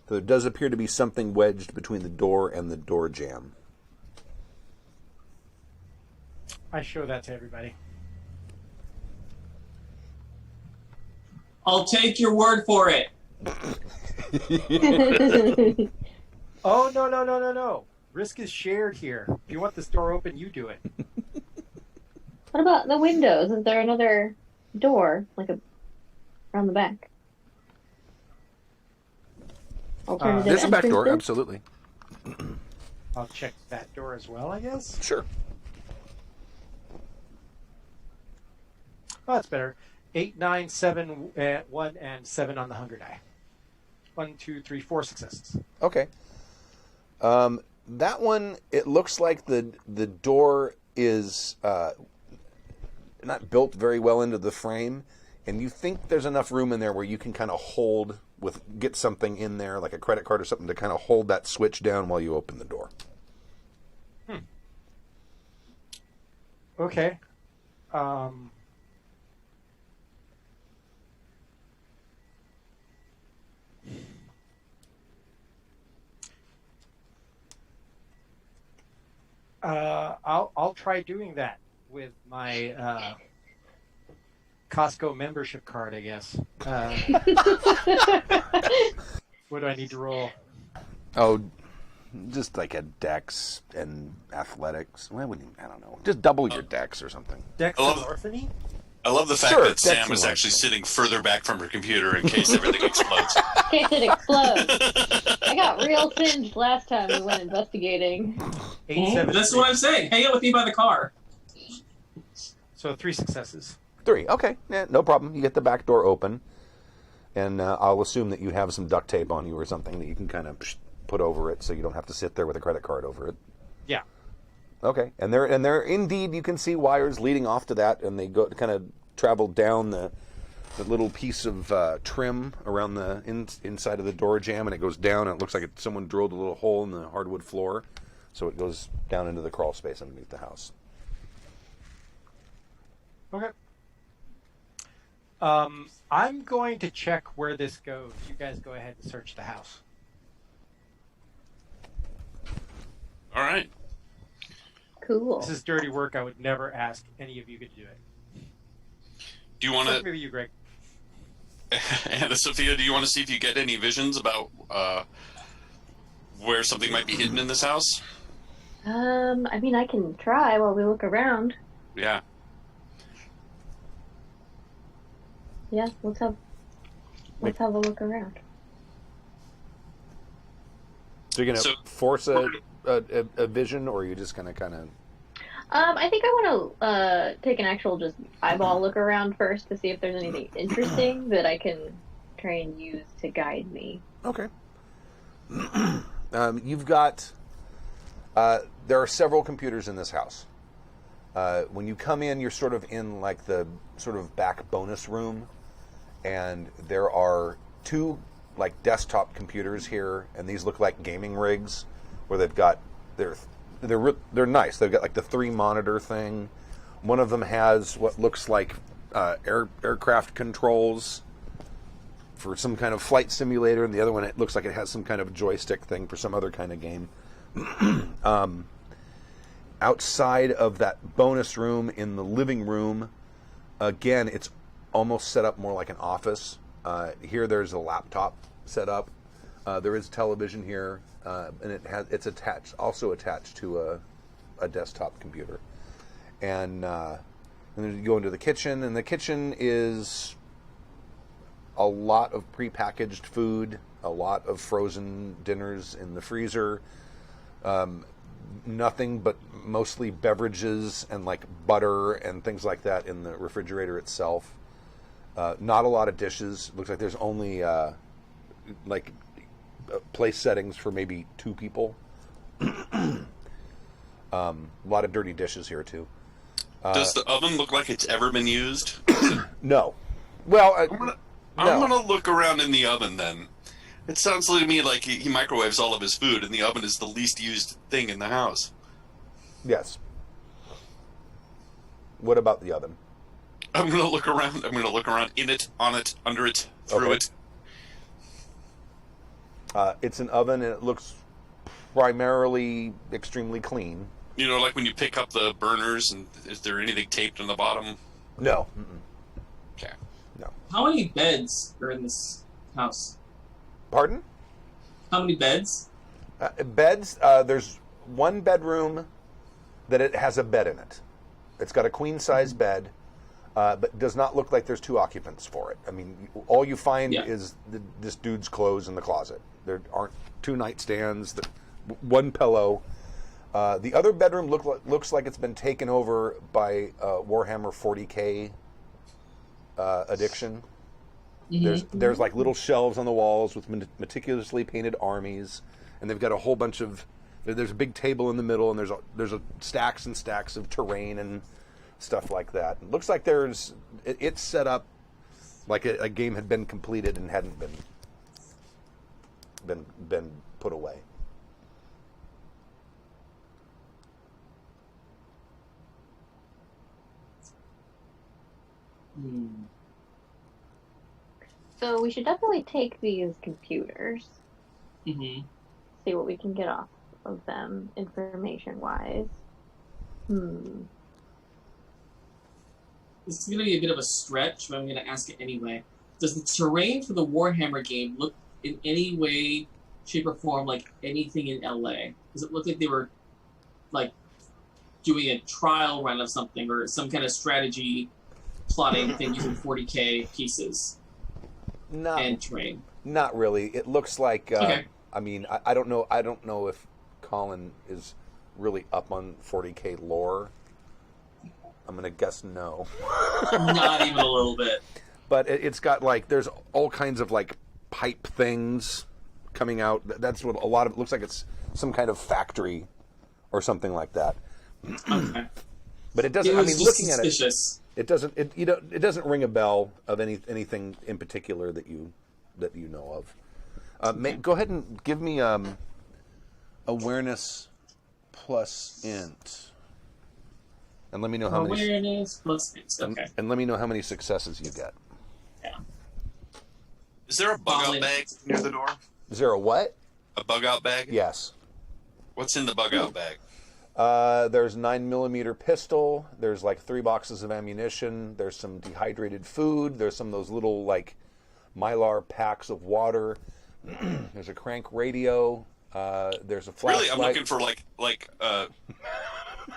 So there does appear to be something wedged between the door and the door jamb. I show that to everybody. I'll take your word for it. Oh, no. Risk is shared here. If you want this door open, you do it. What about the windows? Is there another door, around the back? Alternative There's a back door, entrances? absolutely. I'll check that door as well, I guess. Sure. Oh, that's better. 8, 9, 7, 1, and 7 on the hunger die. 1, 2, 3, 4 successes. Okay. That one, it looks like the door is not built very well into the frame, and you think there's enough room in there where you can kind of get something in there, like a credit card or something, to kind of hold that switch down while you open the door. Okay. I'll try doing that with my Costco membership card, I guess. What do I need to roll? Oh, just like a dex and athletics. Well, I don't know. Just double your dex or something. Dex and Orphany? I love the fact Sure, that Sam Dex is and actually sitting further back from her computer in case everything explodes. In case it explodes. I got real singed last time we went investigating. 8, 7, That's 3. what I'm saying. Hang out with me by the car. So 3 successes. 3. Okay. Yeah, no problem. You get the back door open, and I'll assume that you have some duct tape on you or something that you can kind of put over it so you don't have to sit there with a credit card over it. Yeah. Okay, and there indeed you can see wires leading off to that, and they go kind of travel down the little piece of trim around the inside of the door jamb, and it goes down, and it looks like someone drilled a little hole in the hardwood floor, so it goes down into the crawl space underneath the house. Okay. I'm going to check where this goes. You guys go ahead and search the house. All right. Cool. This is dirty work. I would never ask any of you to do it. Do you want to, Maybe you, Greg. Anna Sophia, do you want to see if you get any visions about where something might be hidden in this house? I mean, I can try while we look around. Yeah. Yeah, let's have a look around. So you're going to force a vision, or are you just going to kind of... I think I want to take an actual just eyeball look around first to see if there's anything interesting that I can try and use to guide me. Okay. You've got... there are several computers in this house. When you come in, you're sort of in like the sort of back bonus room, and there are 2 like desktop computers here, and these look like gaming rigs, where they've got they're nice. They've got like the 3 monitor thing. One of them has what looks like aircraft controls for some kind of flight simulator, and the other one, it looks like it has some kind of joystick thing for some other kind of game. Outside of that bonus room in the living room, again, it's almost set up more like an office. Here there's a laptop set up. There is television here, and it's also attached to a desktop computer. And then you go into the kitchen, and the kitchen is a lot of prepackaged food, a lot of frozen dinners in the freezer. Nothing but mostly beverages and like butter and things like that in the refrigerator itself. Not a lot of dishes. Looks like there's only like place settings for maybe 2 people. A lot of dirty dishes here too. Does the oven look like it's ever been used? No. Well, I'm gonna look around in the oven then. It sounds to me like he microwaves all of his food, and the oven is the least used thing in the house. Yes. What about the oven? I'm gonna look around. I'm gonna look around in it, on it, under it, through it. It's an oven, and it looks primarily extremely clean. You know, like when you pick up the burners, and is there anything taped on the bottom? No. Okay. No. How many beds are in this house? Pardon? How many beds? Beds, there's one bedroom that it has a bed in it. It's got a queen-size bed, but does not look like there's 2 occupants for it. I mean, all you find is this dude's clothes in the closet. There aren't 2 nightstands, 1 pillow. The other bedroom looks like it's been taken over by Warhammer 40K addiction. There's like little shelves on the walls with meticulously painted armies, and they've got a whole bunch of. There's a big table in the middle, and there's stacks and stacks of terrain and stuff like that. It looks like it's set up like a game had been completed and hadn't been put away. So we should definitely take these computers. Mm-hmm. See what we can get off of them information-wise. This is going to be a bit of a stretch, but I'm going to ask it anyway. Does the terrain for the Warhammer game look in any way, shape, or form like anything in LA? Does it look like they were like doing a trial run of something or some kind of strategy plotting thing using 40K pieces and terrain? Not really. It looks like. Okay. I mean, I don't know. I don't know if Colin is really up on 40K lore. I'm gonna guess no. Not even a little bit. But it's got like there's all kinds of like pipe things coming out. That's what a lot of it looks like. It's some kind of factory or something like that. Okay. But it doesn't. It I was mean, just looking suspicious. at it, it doesn't. It doesn't ring a bell of anything in particular that you know of. Go ahead and give me awareness plus int, and let me know how many. Awareness plus int. Okay. And let me know how many successes you get. Yeah. Is there a bug-out bag near the door? Is there a what? A bug-out bag? Yes. What's in the bug-out bag? There's 9mm pistol. There's like 3 boxes of ammunition. There's some dehydrated food. There's some of those little like Mylar packs of water. There's a crank radio. There's a flashlight. Really, I'm looking for like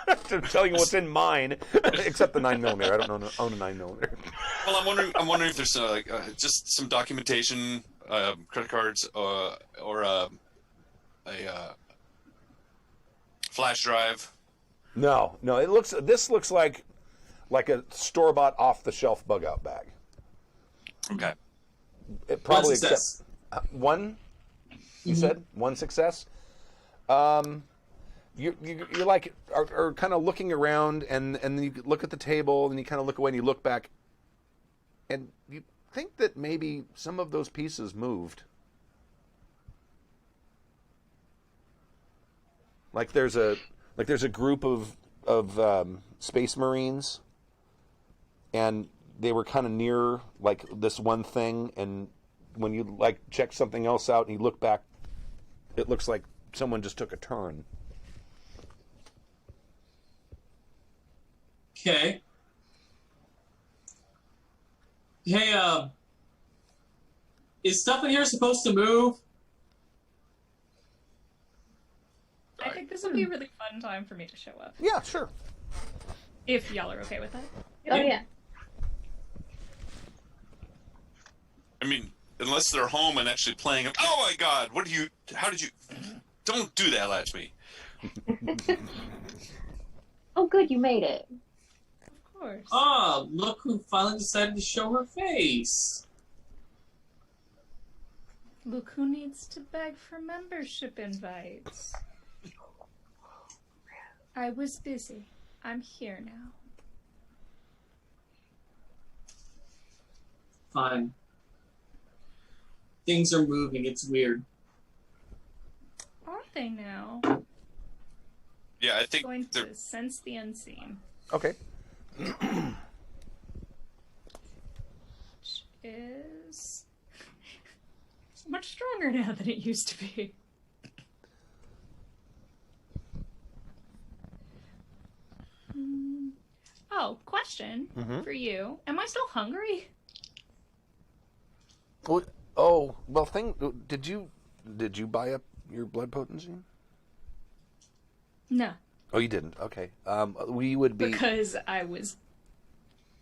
I'm telling you what's in mine, except the 9mm. I don't own a 9mm. Well, I'm wondering if there's just some documentation, credit cards, or a flash drive. No. This looks like a store-bought, off-the-shelf bug-out bag. Okay. It probably One success. One. You said 1 success. You're like are kind of looking around, and then you look at the table, and you kind of look away, and you look back, and you think that maybe some of those pieces moved. Like there's a group of Space Marines, and they were kind of near like this one thing, and when you like check something else out and you look back, it looks like someone just took a turn. Okay. Hey, is stuff in here supposed to move? I think this would be a really fun time for me to show up. Yeah, sure. If y'all are okay with that. Oh yeah. I mean, unless they're home and actually playing them. Oh my God! How did you? Don't do that, Latchme. Oh, good, you made it. Of course. Oh, look who finally decided to show her face. Look who needs to beg for membership invites. I was busy. I'm here now. Fine. Things are moving. It's weird. Are they now? Yeah, I think Going they're. to sense the unseen. Okay. Which is much stronger now than it used to be. Oh, question for you. Am I still hungry? Well, did you buy up your blood potency? No. Oh, you didn't. Okay. We would be Because I was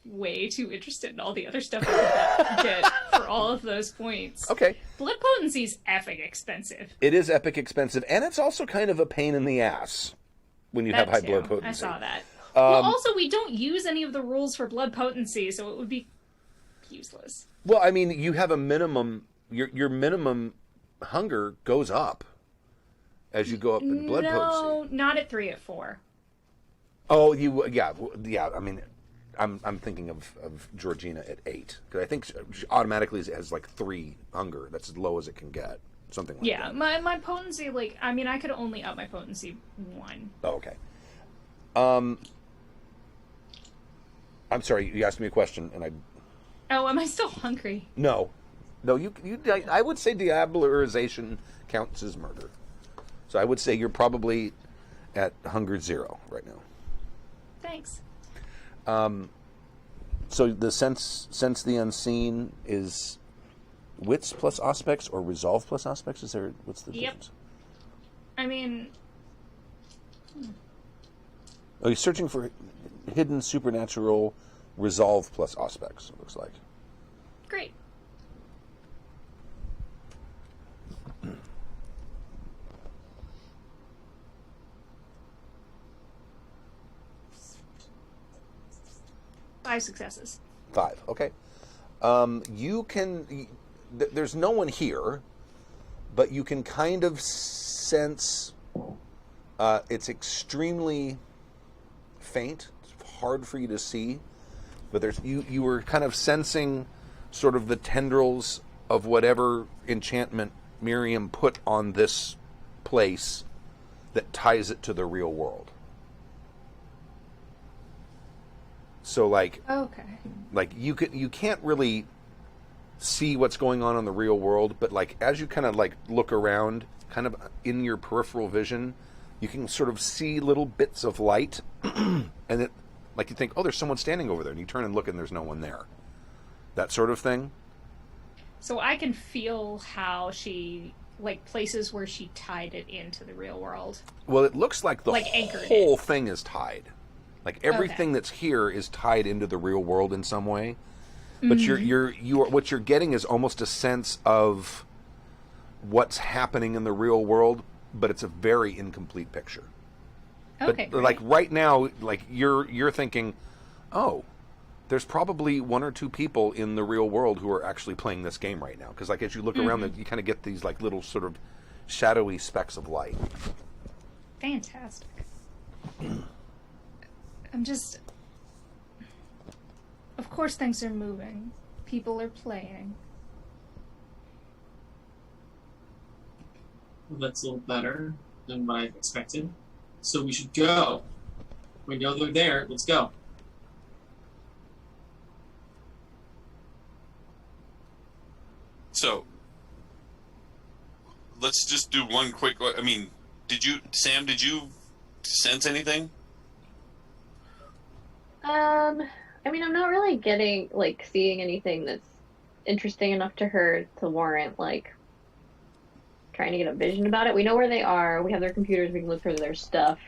way too interested in all the other stuff I could get for all of those points. okay. Blood potency's effing expensive. It is epic expensive, and it's also kind of a pain in the ass when you have high That blood too. potency. I saw that. Well, also, we don't use any of the rules for blood potency, so it would be useless. Well, I mean, you have a minimum. Your minimum hunger goes up as you go up in blood potency. No, not at 3 at 4. Oh, yeah. I mean, I'm thinking of Georgina at 8 because I think she automatically has like 3 hunger. That's as low as it can get. Something like Yeah, that. my potency, like, I mean, I could only up my potency 1. Oh, okay. I'm sorry. You asked me a question, and I. Oh, am I still hungry? No. You. I would say diablerization counts as murder. So I would say you're probably at hunger 0 right now. Thanks. So the sense the unseen is wits plus aspects or resolve plus aspects? What's the difference? I mean, Oh, you're searching for hidden supernatural resolve plus aspects, it looks like. great. Five successes. 5, okay. You can... There's no one here, but you can kind of sense... it's extremely faint. It's hard for you to see. But you were kind of sensing sort of the tendrils of whatever enchantment Miriam put on this place that ties it to the real world. So like you can't really see what's going on in the real world, but like as you kind of like look around, kind of in your peripheral vision, you can sort of see little bits of light, and it like you think, oh, there's someone standing over there, and you turn and look, and there's no one there. That sort of thing. So I can feel how she, like, places where she tied it into the real world. Well, it looks like the Like anchored whole thing is tied. Like everything that's here is tied into the real world in some way. But what you're getting is almost a sense of what's happening in the real world, but it's a very incomplete picture. Okay. But like right now, like you're thinking, oh, there's probably 1 or 2 people in the real world who are actually playing this game right now. Because like as you look around, you kind of get these like little sort of shadowy specks of light. Fantastic. I'm just... Of course things are moving. People are playing. Well, that's a little better than what I expected. So we should go. We know they're there. Let's go. So, let's just do one quick. I mean, Sam, did you sense anything? I mean, I'm not really seeing anything that's interesting enough to her to warrant, like, trying to get a vision about it. We know where they are. We have their computers. We can look through their stuff.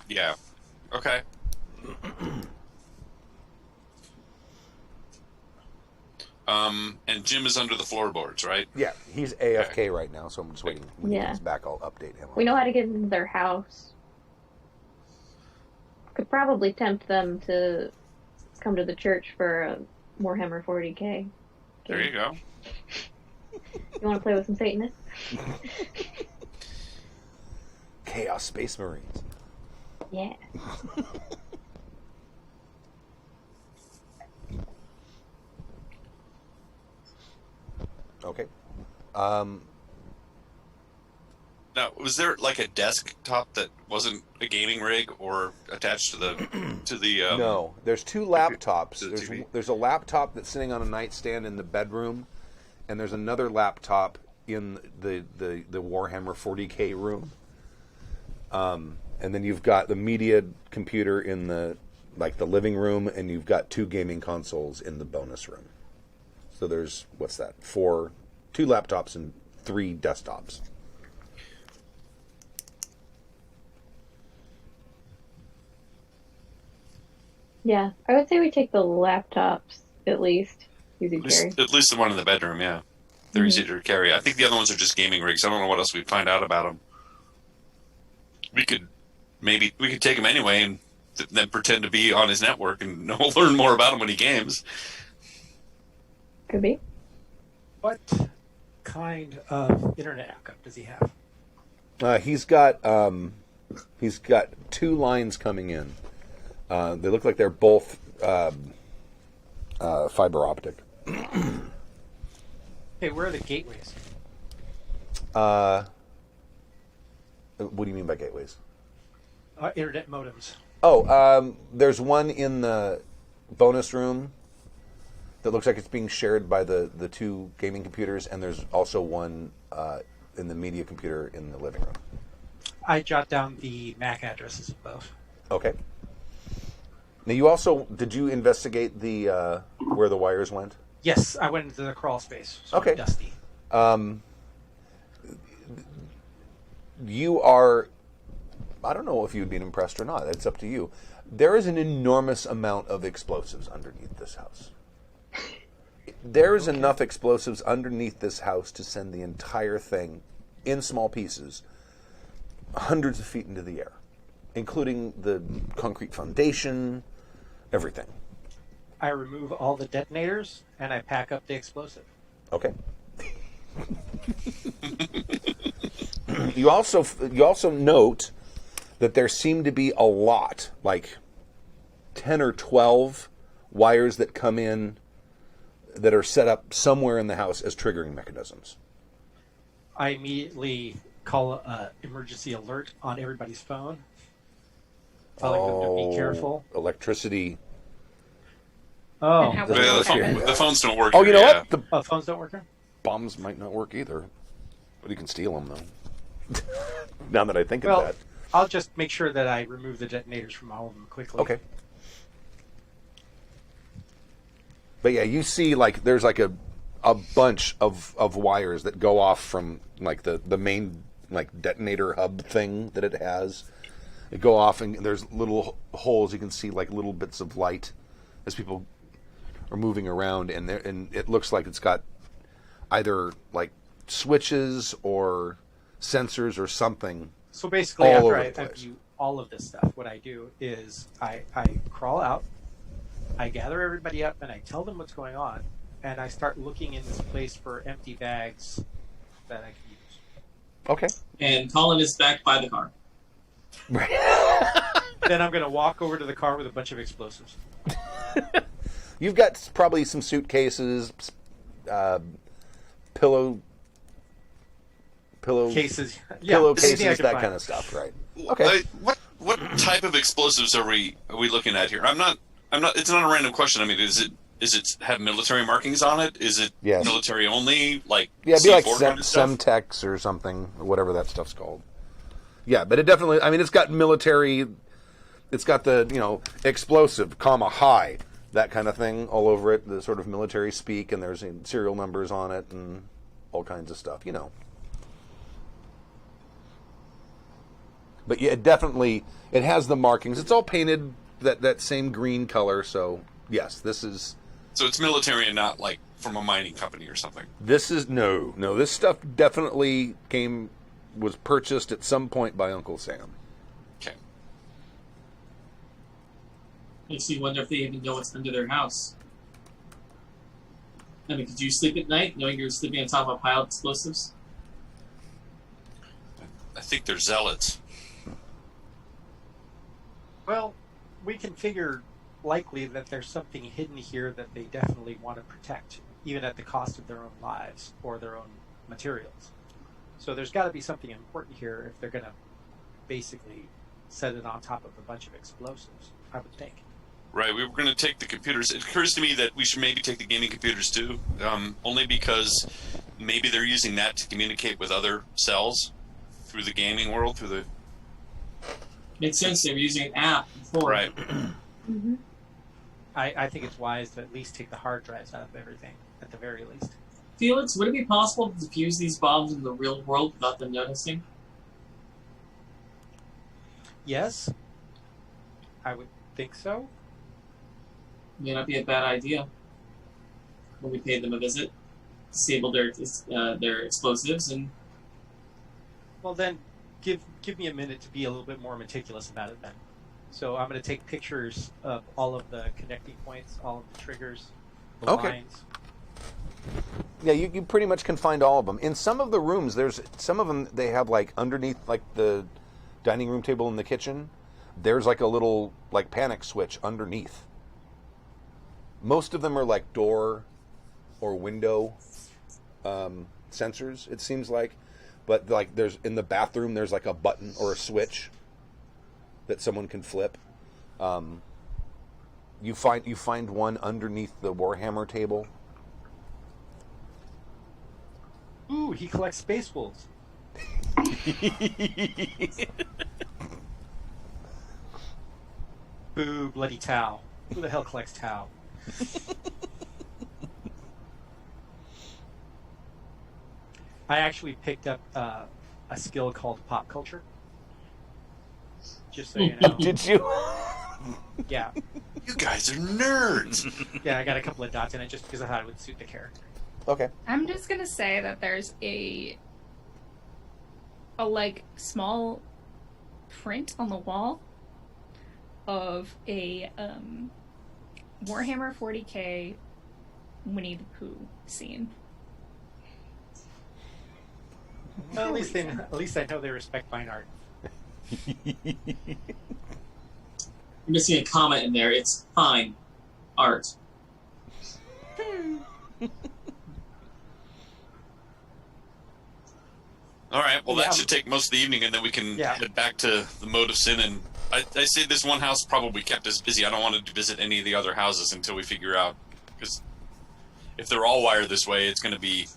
Yeah. Okay. And Jim is under the floorboards, right? Yeah, he's AFK right now, so I'm just waiting. When he comes back, I'll update him. We know how to get into their house. Could probably tempt them to come to the church for a Warhammer 40k. There you go. You want to play with some Satanists? Chaos Space Marines. Yeah. Okay. Now, was there like a desktop that wasn't a gaming rig or attached to the No, there's two laptops. To the TV. There's a laptop that's sitting on a nightstand in the bedroom, and there's another laptop in the Warhammer 40k room. And then you've got the media computer in the living room, and you've got two gaming consoles in the bonus room. So there's, what's that? 2 laptops and 3 desktops. Yeah, I would say we take the laptops at least. Easy to carry. At least the one in the bedroom, yeah. They're easy to carry. I think the other ones are just gaming rigs. I don't know what else we'd find out about them. We could take him anyway and then pretend to be on his network, and we'll learn more about him when he games. Could be. What kind of internet backup does he have? He's got 2 lines coming in. They look like they're both fiber optic. Hey, where are the gateways? What do you mean by gateways? Internet modems. Oh, there's one in the bonus room that looks like it's being shared by the 2 gaming computers, and there's also one in the media computer in the living room. I jot down the MAC addresses of both. Okay. Now, you also, did you investigate the where the wires went? Yes, I went into the crawl space. So Okay. Dusty. You are, I don't know if you'd be impressed or not. It's up to you. There is an enormous amount of explosives underneath this house. There is enough explosives underneath this house to send the entire thing, in small pieces, hundreds of feet into the air, including the concrete foundation, everything. I remove all the detonators and I pack up the explosive. Okay. You also note that there seem to be a lot, like 10 or 12 wires that come in that are set up somewhere in the house as triggering mechanisms. I immediately call emergency alert on everybody's phone, telling them to be careful. Electricity. Oh, And how Yeah, we the phones don't work. Oh, here, you know yeah. what? The phones don't work here? bombs might not work either. But you can steal them, though. Now that I think Well, of that. I'll just make sure that I remove the detonators from all of them quickly. Okay. But yeah, you see, like, there's like a bunch of wires that go off from like the main like detonator hub thing that it has. They go off, and there's little holes. You can see like little bits of light as people are moving around, and it looks like it's got either like switches or sensors or something. So basically, all after over I the place. view all of this stuff, what I do is I crawl out, I gather everybody up, and I tell them what's going on, and I start looking in this place for empty bags that I can use. Okay. And Colin is back by the car. Then I'm going to walk over to the car with a bunch of explosives. You've got probably some suitcases, pillow Cases. Yeah, pillowcases, anything I can that find. kind of stuff, right? Okay. What type of explosives are we looking at here? I'm not. It's not a random question. I mean, is it have military markings on it? Is it Yes. military only? Like Yeah, it'd be like C4 kind of stuff? Semtex or something, or whatever that stuff's called. Yeah, but it definitely, I mean, it's got military, it's got the, explosive, high, that kind of thing all over it, the sort of military speak, and there's serial numbers on it and all kinds of stuff, But yeah, it has the markings. It's all painted that same green color, so yes, this is So it's military and not like from a mining company or something. This is no. This stuff definitely was purchased at some point by Uncle Sam. Okay. Makes you wonder if they even know what's under their house. I mean, could you sleep at night knowing you're sleeping on top of a pile of explosives? I think they're zealots. Well, we can figure likely that there's something hidden here that they definitely want to protect, even at the cost of their own lives or their own materials. So there's got to be something important here if they're going to basically set it on top of a bunch of explosives, I would think. Right, we were going to take the computers. It occurs to me that we should maybe take the gaming computers too, only because maybe they're using that to communicate with other cells through the gaming world, through the... Makes sense, they were using an app before. Right. Mm-hmm. I think it's wise to at least take the hard drives out of everything, at the very least. Felix, would it be possible to defuse these bombs in the real world without them noticing? Yes, I would think so. May not be a bad idea. When we paid them a visit, disable their explosives, and Well then, give me a minute to be a little bit more meticulous about it then. So I'm going to take pictures of all of the connecting points, all of the triggers, the Okay. lines. Yeah, you pretty much can find all of them. In some of the rooms, there's some of them they have like underneath like the dining room table in the kitchen. There's like a little like panic switch underneath. Most of them are like door or window sensors, it seems like. But like there's in the bathroom there's like a button or a switch that someone can flip. You find one underneath the Warhammer table. Ooh, he collects space wolves. Boo, bloody Tau. Who the hell collects Tau? I actually picked up a skill called pop culture. Just so you know. Did you? Yeah. You guys are nerds! Yeah, I got a couple of dots in it just because I thought it would suit the character. Okay. I'm just gonna say that there's a like small print on the wall of a Warhammer 40k Winnie the Pooh scene. Well, at least I know they respect fine art. you're missing a comment in there. It's fine art. All right, well, Yeah. that should take most of the evening, and then we can Yeah. head back to the Mote of Sin. And I say this one house probably kept us busy. I don't want to visit any of the other houses until we figure out, because if they're all wired this way, it's going to be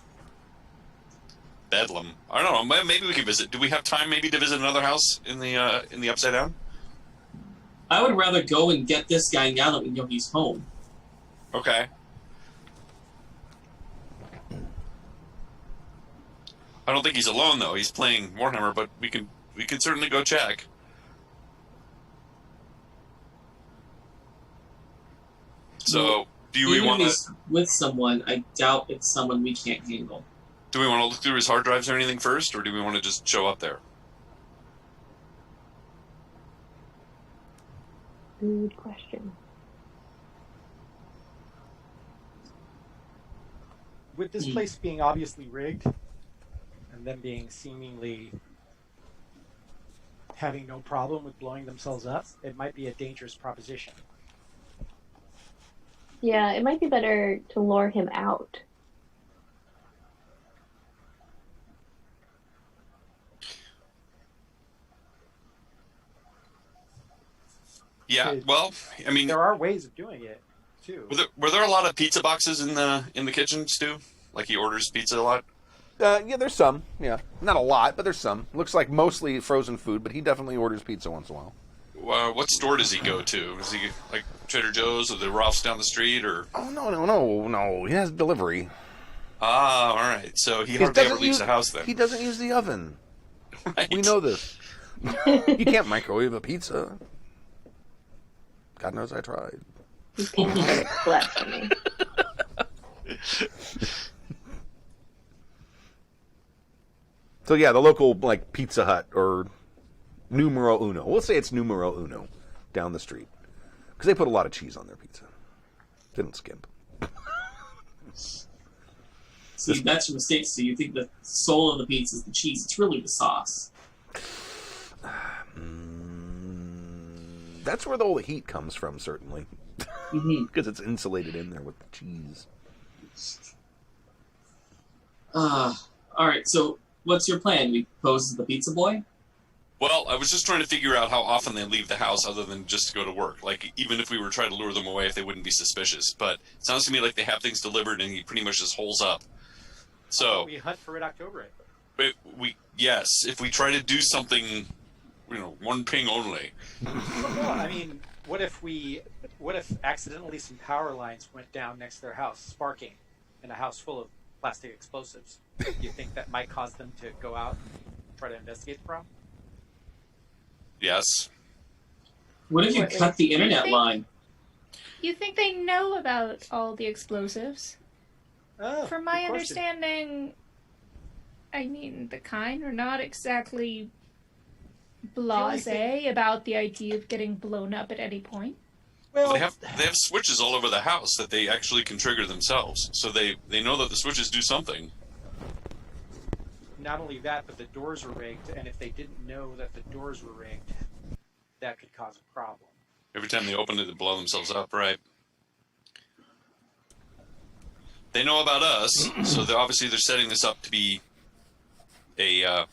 bedlam. I don't know. Maybe we can visit. Do we have time maybe to visit another house in the Upside Down? I would rather go and get this guy now that we know he's home. Okay. I don't think he's alone though. He's playing Warhammer, but we can certainly go check. So, do we Even want if to he's with someone, I doubt it's someone we can't handle. look through his hard drives or anything first, or do we want to just show up there? Good question. With this place being obviously rigged, and them being seemingly having no problem with blowing themselves up, it might be a dangerous proposition. Yeah, it might be better to lure him out. Yeah. Well, I mean, There are ways of doing it, too. were there a lot of pizza boxes in the kitchen, Stu? Like he orders pizza a lot? Yeah, there's some. Yeah, not a lot, but there's some. Looks like mostly frozen food, but he definitely orders pizza once in a while. What store does he go to? Is he like Trader Joe's or the Ralph's down the street, or? Oh no! He has delivery. Ah, all right. So he hardly ever leaves the house then. He doesn't use the oven. Right. We know this. You can't microwave a pizza. God knows I tried. Blasphemy. So yeah, the local like Pizza Hut or Numero Uno. We'll say it's Numero Uno down the street because they put a lot of cheese on their pizza. They don't skimp. See, that's your mistake. So you think the soul of the pizza is the cheese. It's really the sauce. That's where all the heat comes from, certainly. Because it's insulated in there with the cheese. All right, so what's your plan? We pose as the pizza boy? Well, I was just trying to figure out how often they leave the house other than just to go to work. Like, even if we were trying to lure them away, if they wouldn't be suspicious. But it sounds to me like they have things delivered and he pretty much just holes up. So we hunt for Red October. Yes, if we try to do something, one ping only. Well, I mean, what if accidentally some power lines went down next to their house, sparking, in a house full of plastic explosives? Do you think that might cause them to go out and try to investigate the problem? Yes. What if you cut the internet line? You think they know about all the explosives? Oh, From my understanding, I mean, the Kine are not exactly blasé about the idea of getting blown up at any point. Well, they have switches all over the house that they actually can trigger themselves, so they know that the switches do something. Not only that, but the doors are rigged, and if they didn't know that the doors were rigged, that could cause a problem. Every time they open it, they blow themselves up, right? They know about us, so they're setting this up to be a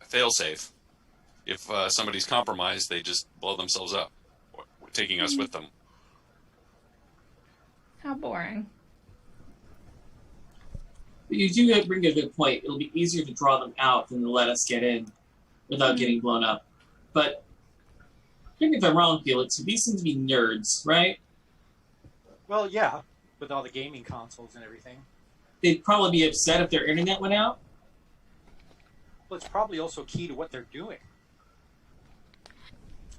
failsafe. If somebody's compromised, they just blow themselves up, taking us with them. How boring. But you do bring a good point. It'll be easier to draw them out than to let us get in without getting blown up. But, correct me if I'm wrong, Felix, these seem to be nerds, right? Well, yeah, with all the gaming consoles and everything. They'd probably be upset if their internet went out. Well, it's probably also key to what they're doing.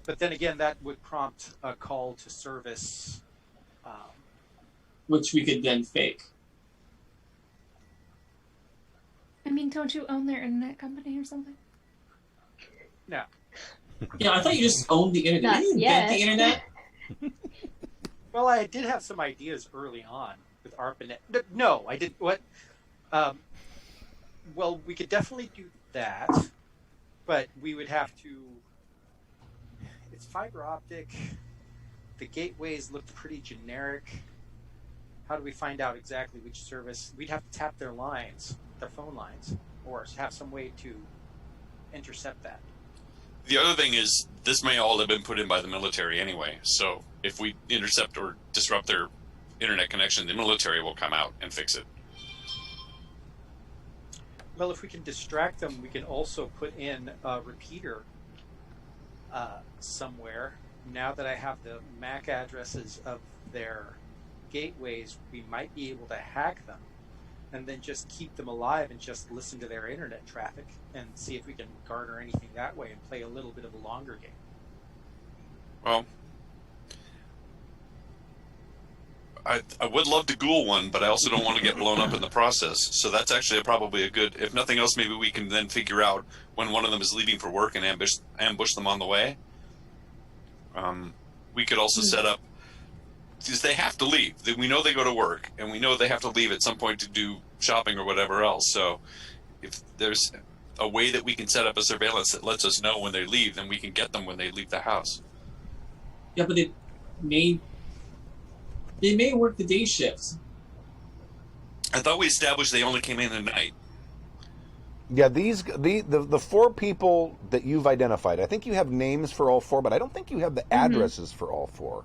But then again, that would prompt a call to service. Which we could then fake. I mean, don't you own their internet company or something? No. Yeah, I thought you just owned the internet. Did you invent the internet? Well, I did have some ideas early on with ARPANET. No, I didn't. What? Well, we could definitely do that, but we would have to. It's fiber optic. The gateways looked pretty generic. How do we find out exactly which service? We'd have to tap their lines, their phone lines, or have some way to intercept that. The other thing is, this may all have been put in by the military anyway, so if we intercept or disrupt their internet connection, the military will come out and fix it. Well, if we can distract them, we can also put in a repeater somewhere. Now that I have the MAC addresses of their gateways, we might be able to hack them and then just keep them alive and just listen to their internet traffic and see if we can garner anything that way and play a little bit of a longer game. Well, I would love to ghoul one, but I also don't want to get blown up in the process. So that's actually probably a good, if nothing else, maybe we can then figure out when one of them is leaving for work and ambush them on the way. We could also set up, because they have to leave. We know they go to work, and we know they have to leave at some point to do shopping or whatever else. So if there's a way that we can set up a surveillance that lets us know when they leave, then we can get them when they leave the house. Yeah, but they may work the day shift. I thought we established they only came in at night. Yeah, the four people that you've identified, I think you have names for all four, but I don't think you have the addresses for all four.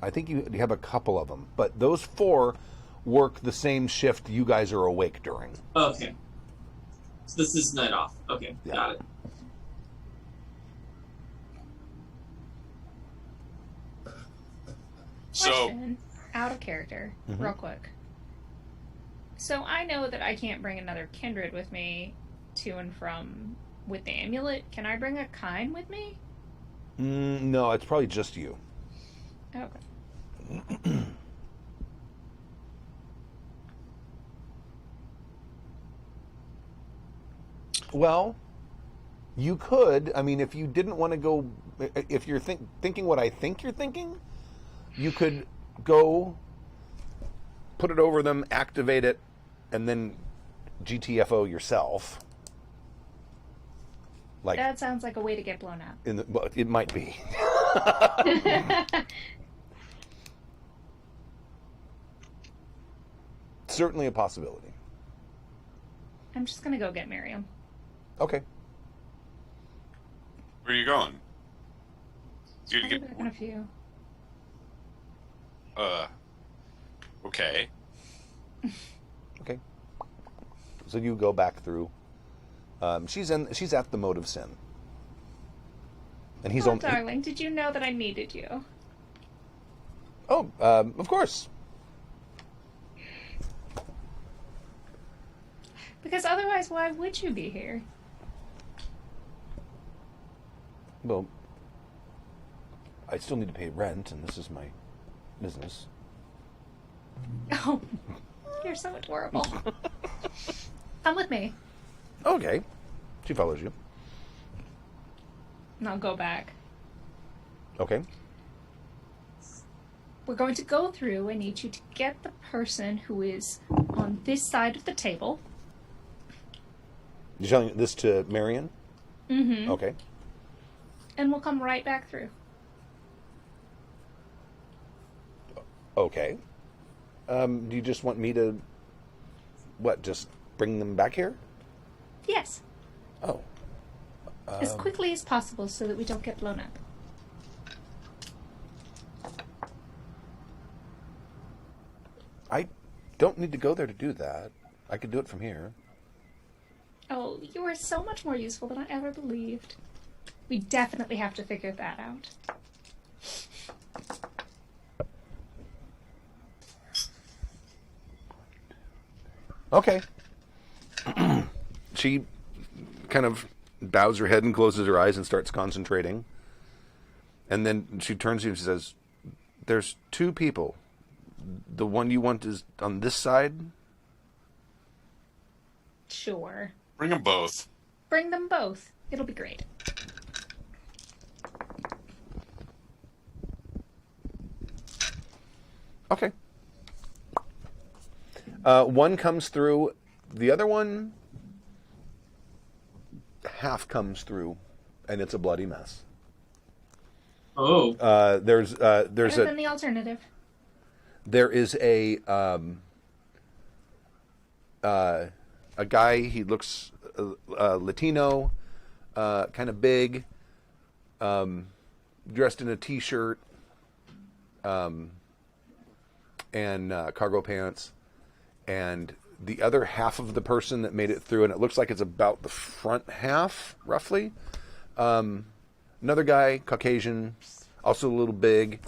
I think you have a couple of them, but those four work the same shift you guys are awake during. Okay. So this is night off. Okay, Yeah. Got it. Question, out of character, real quick. So I know that I can't bring another Kindred with me to and from with the amulet. Can I bring a Kine with me? No, it's probably just you. Okay. Well, you could. I mean, if you didn't want to go, if you're thinking what I think you're thinking, you could go put it over them, activate it, and then GTFO yourself. Like That sounds like a way to get blown up. well, it might be. Certainly a possibility. I'm just gonna go get Miriam. Okay. Where are you going? You're I'll to be back in a few. Okay. Okay. So you go back through. She's at the Mote of Sin, and he's Oh, on. darling, did you know that I needed you? Oh, of course. Because otherwise, why would you be here? Well, I still need to pay rent, and this is my business. Oh, you're so adorable. Come with me. Okay. She follows you. And I'll go back. Okay. We're going to go through. I need you to get the person who is on this side of the table. You're telling this to Marion? Mm-hmm. Okay. And we'll come right back through. Okay. Do you just want me to, just bring them back here? Yes. Oh. As quickly as possible so that we don't get blown up. I don't need to go there to do that. I could do it from here. Oh, you are so much more useful than I ever believed. We definitely have to figure that out. Okay. She kind of bows her head and closes her eyes and starts concentrating. And then she turns to you and she says, "There's two people. The one you want is on this side?" Sure. Bring them both. Bring them both. It'll be great. Okay. One comes through. The other one half comes through, and it's a bloody mess. Oh. There's Better than the alternative. There is a guy. He looks Latino, kind of big, dressed in a t-shirt and cargo pants, and the other half of the person that made it through, and it looks like it's about the front half, roughly. Another guy, Caucasian, also a little big,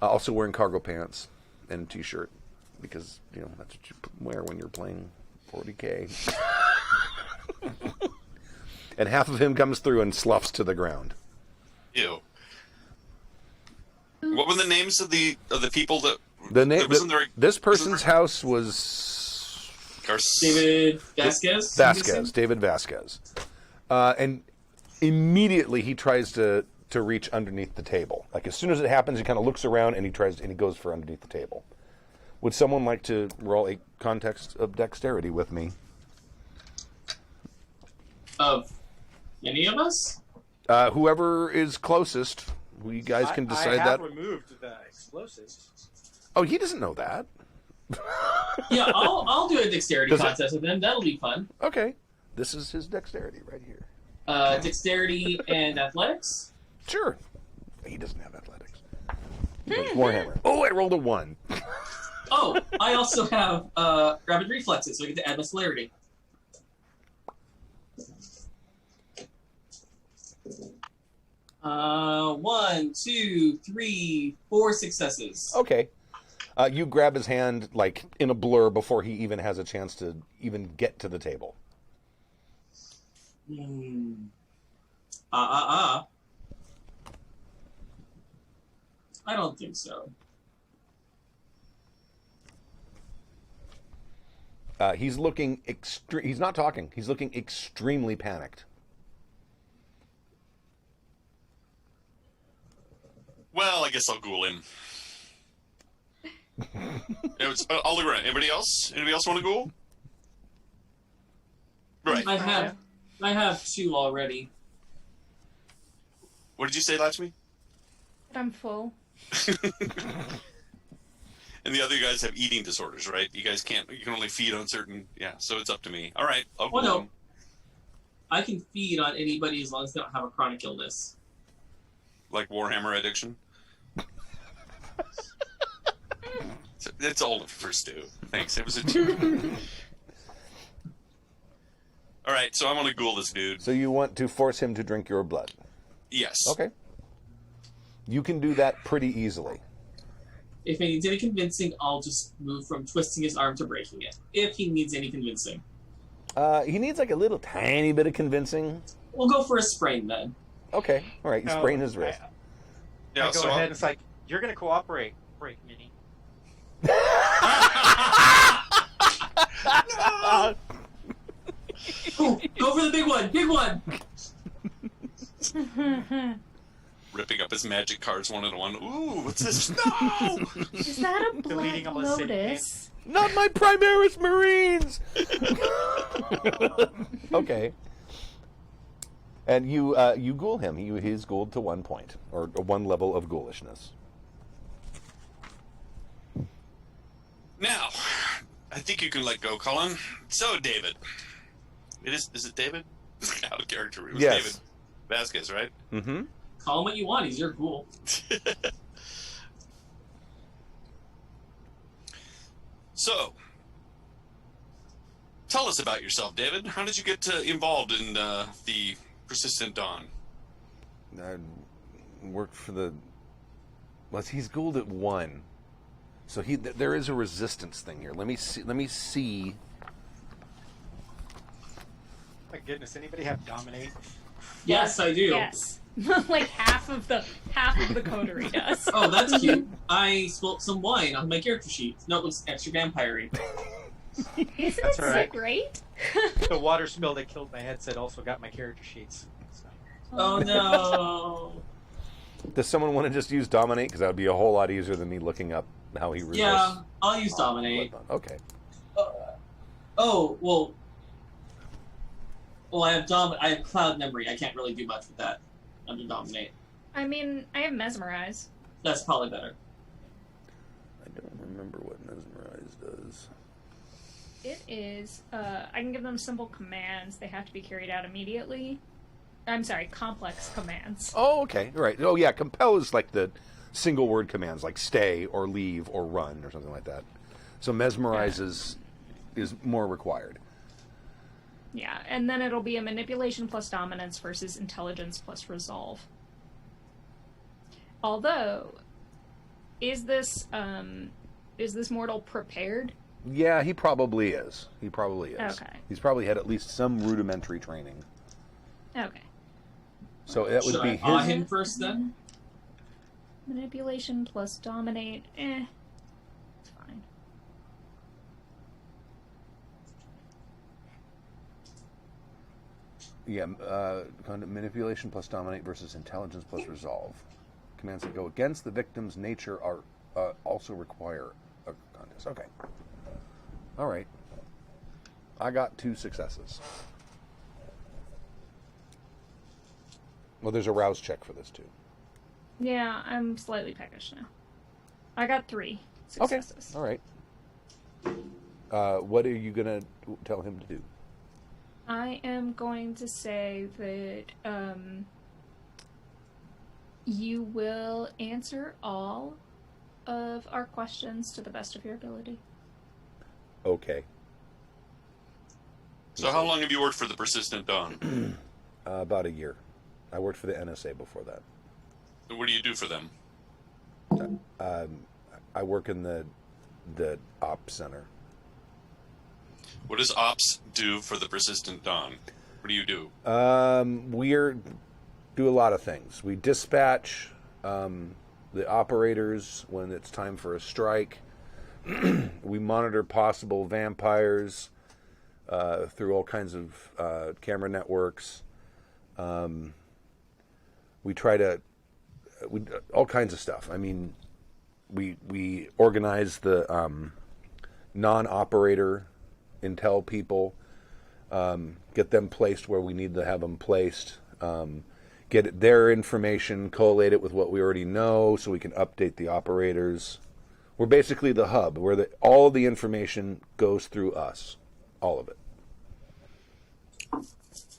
also wearing cargo pants and a t-shirt, because that's what you wear when you're playing 40K. And half of him comes through and sloughs to the ground. Ew. What were the names of the people that This person's house was David Vasquez? David Vasquez. And immediately he tries to reach underneath the table. Like, as soon as it happens, he kind of looks around and he goes for underneath the table. Would someone like to roll a context of dexterity with me? Of any of us? Whoever is closest. You guys can decide I have that. removed the explosives. Oh, he doesn't know that. Yeah, I'll do a dexterity contest with them. That'll be fun. Okay. This is his dexterity right here. Dexterity and athletics? Sure. He doesn't have athletics. Warhammer. Oh, I rolled a 1. Oh, I also have rapid reflexes, so I get to add my celerity. One, two, three, 4 successes. Okay. You grab his hand, like, in a blur before he even has a chance to even get to the table. I don't think so. He's looking he's not talking. He's looking extremely panicked. Well, I guess I'll ghoul him. I'll look around. Anybody else? Anybody else want to ghoul? Right. I have 2 already. What did you say, Latchme? I'm full. And the other guys have eating disorders, right? You guys can't. You can only feed on certain. Yeah. So it's up to me. All right. I'll ghoul him. I can feed on anybody as long as they don't have a chronic illness. Like Warhammer addiction. It's old for Stu. Thanks. It was a 2. All right, so I'm gonna ghoul this dude. So you want to force him to drink your blood? Yes. Okay. You can do that pretty easily. If he needs any convincing, I'll just move from twisting his arm to breaking it. If he needs any convincing. He needs like a little tiny bit of convincing. We'll go for a sprain then. Okay. All right. You sprain his wrist. I go ahead and it's like, you're going to cooperate. Break, Mini. Oh, go for the big one! Big one! Ripping up his magic cards one at one. Ooh, what's this? No! Is that a Deleting Black all the Lotus? Not my Primaris Marines! Okay. And you ghoul him. He's ghouled to 1 point, or 1 level of ghoulishness. Now, I think you can let go, Colin. So, David. Is it David? Out of character. It was Yes. David Vasquez, right? Mm-hmm. Call him what you want, he's your ghoul. So, tell us about yourself, David. How did you get involved in the Persistent Dawn? I worked for the... Well, he's ghouled at 1. So there is a resistance thing here. Let me see. My goodness, anybody have Dominate? Yes, I do. Yes. Like half of the coterie does. Oh, that's cute. I spilt some wine on my character sheet. No, it was extra vampire-y. Isn't That's it so right. great? The water spill that killed my headset also got my character sheets. So. Oh no. Does someone want to just use Dominate? Because that would be a whole lot easier than me looking up how he reverses. Yeah, I'll use Dominate. Okay. Oh, well, I have I have Cloud Memory. I can't really do much with that under Dominate. I mean, I have Mesmerize. That's probably better. I don't remember what Mesmerize does. It is, I can give them simple commands. They have to be carried out immediately. I'm sorry, complex commands. Oh, okay. Right. Oh, yeah. Compel is like the single word commands, like stay or leave or run or something like that. So Mesmerize is more required. Yeah, and then it'll be a manipulation plus dominance versus intelligence plus resolve. Although, is this mortal prepared? Yeah, he probably is. Okay. He's probably had at least some rudimentary training. Okay. So that would Should be I awe his. him first then? Manipulation plus dominate. It's fine. Yeah, manipulation plus dominate versus intelligence plus resolve. Commands that go against the victim's nature are also require a contest. Okay. All right. I got 2 successes. Well, there's a rouse check for this too. Yeah, I'm slightly peckish now. I got 3 successes. Okay. All right. What are you gonna tell him to do? I am going to say that you will answer all of our questions to the best of your ability. Okay. So how long have you worked for the Persistent Dawn? About a year. I worked for the NSA before that. What do you do for them? I work in the ops center. What does Ops do for the Persistent Dawn? What do you do? We do a lot of things. We dispatch the operators when it's time for a strike. we monitor possible vampires through all kinds of camera networks. We try to all kinds of stuff. I mean, we organize the non-operator intel people, get them placed where we need to have them placed, get their information, collate it with what we already know so we can update the operators. We're basically the hub where all of the information goes through us, all of it.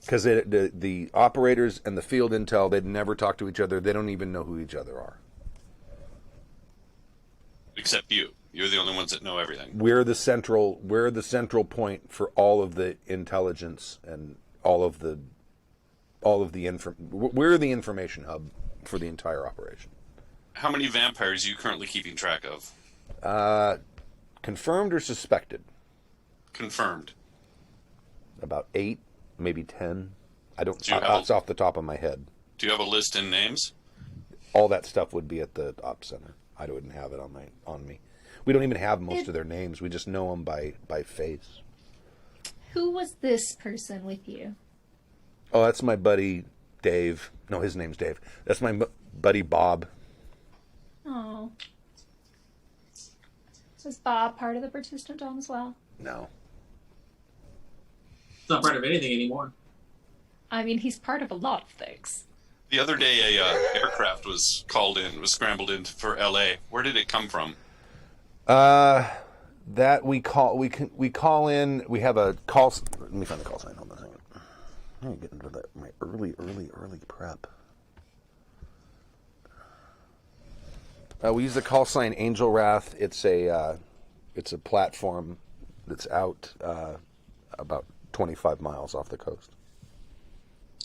Because the operators and the field intel, they'd never talk to each other. They don't even know who each other are. Except you. You're the only ones that know everything. We're the central point for all of the intelligence and all of the we're the information hub for the entire operation. How many vampires are you currently keeping track of? Confirmed or suspected? Confirmed. About 8, maybe 10. I don't. It's off the top of my head. Do you have a list and names? All that stuff would be at the ops center. I wouldn't have it on me. We don't even have most of their names. We just know them by face. Who was this person with you? Oh, that's my buddy Dave. No, his name's Dave. That's my buddy Bob. Oh. Was Bob part of the Persistent Dawn as well? No. It's not part of anything anymore. I mean, he's part of a lot of things. The other day, a aircraft was scrambled in for L.A. Where did it come from? That we call in. We have a call. Let me find the call sign. Hold on a second. Let me get into my early prep. We use the call sign Angel Wrath. It's a platform that's out about 25 miles off the coast.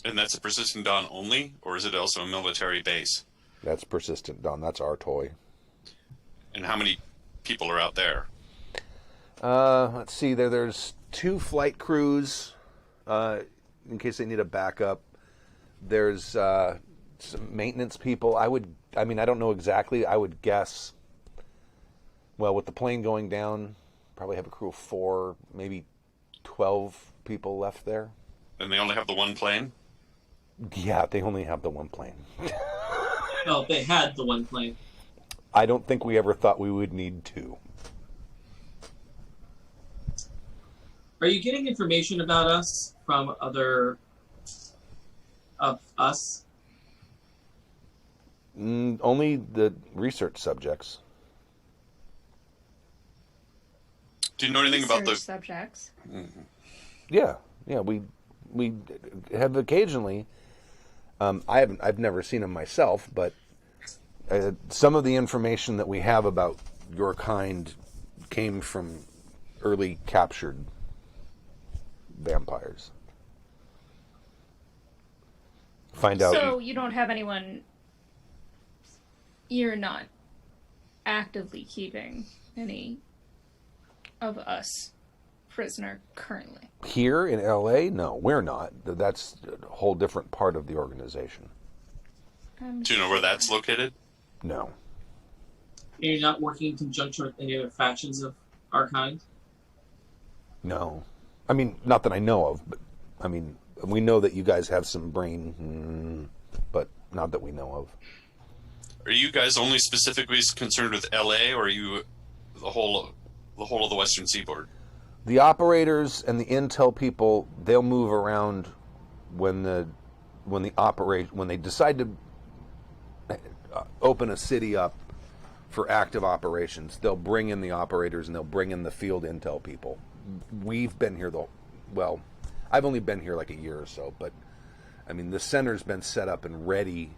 And that's a Persistent Dawn only, or is it also a military base? That's Persistent Dawn. That's our toy. And how many people are out there? Let's see. There's 2 flight crews in case they need a backup. There's some maintenance people. I don't know exactly. I would guess. Well, with the plane going down, probably have a crew of 4, maybe 12 people left there. And they only have the one plane? Yeah, they only have the one plane. No, they had the one plane. I don't think we ever thought we would need 2. Are you getting information about us from other of us? Only the research subjects. Do you know anything about the subjects? Mm-hmm. Yeah. We have occasionally. I've never seen them myself, but some of the information that we have about your kind came from early captured vampires. Find out. So you don't have anyone. You're not actively keeping any of us prisoner currently. Here in LA? No, we're not. That's a whole different part of the organization. Do you know where that's located? No. You're not working in conjunction with any other factions of our kind? No. I mean, not that I know of, but I mean, we know that you guys have some brain, but not that we know of. Are you guys only specifically concerned with LA, or are you the whole of the Western Seaboard? The operators and the intel people, they'll move around when they decide to open a city up for active operations. They'll bring in the operators and they'll bring in the field intel people. We've been here I've only been here like a year or so, but I mean the center's been set up and ready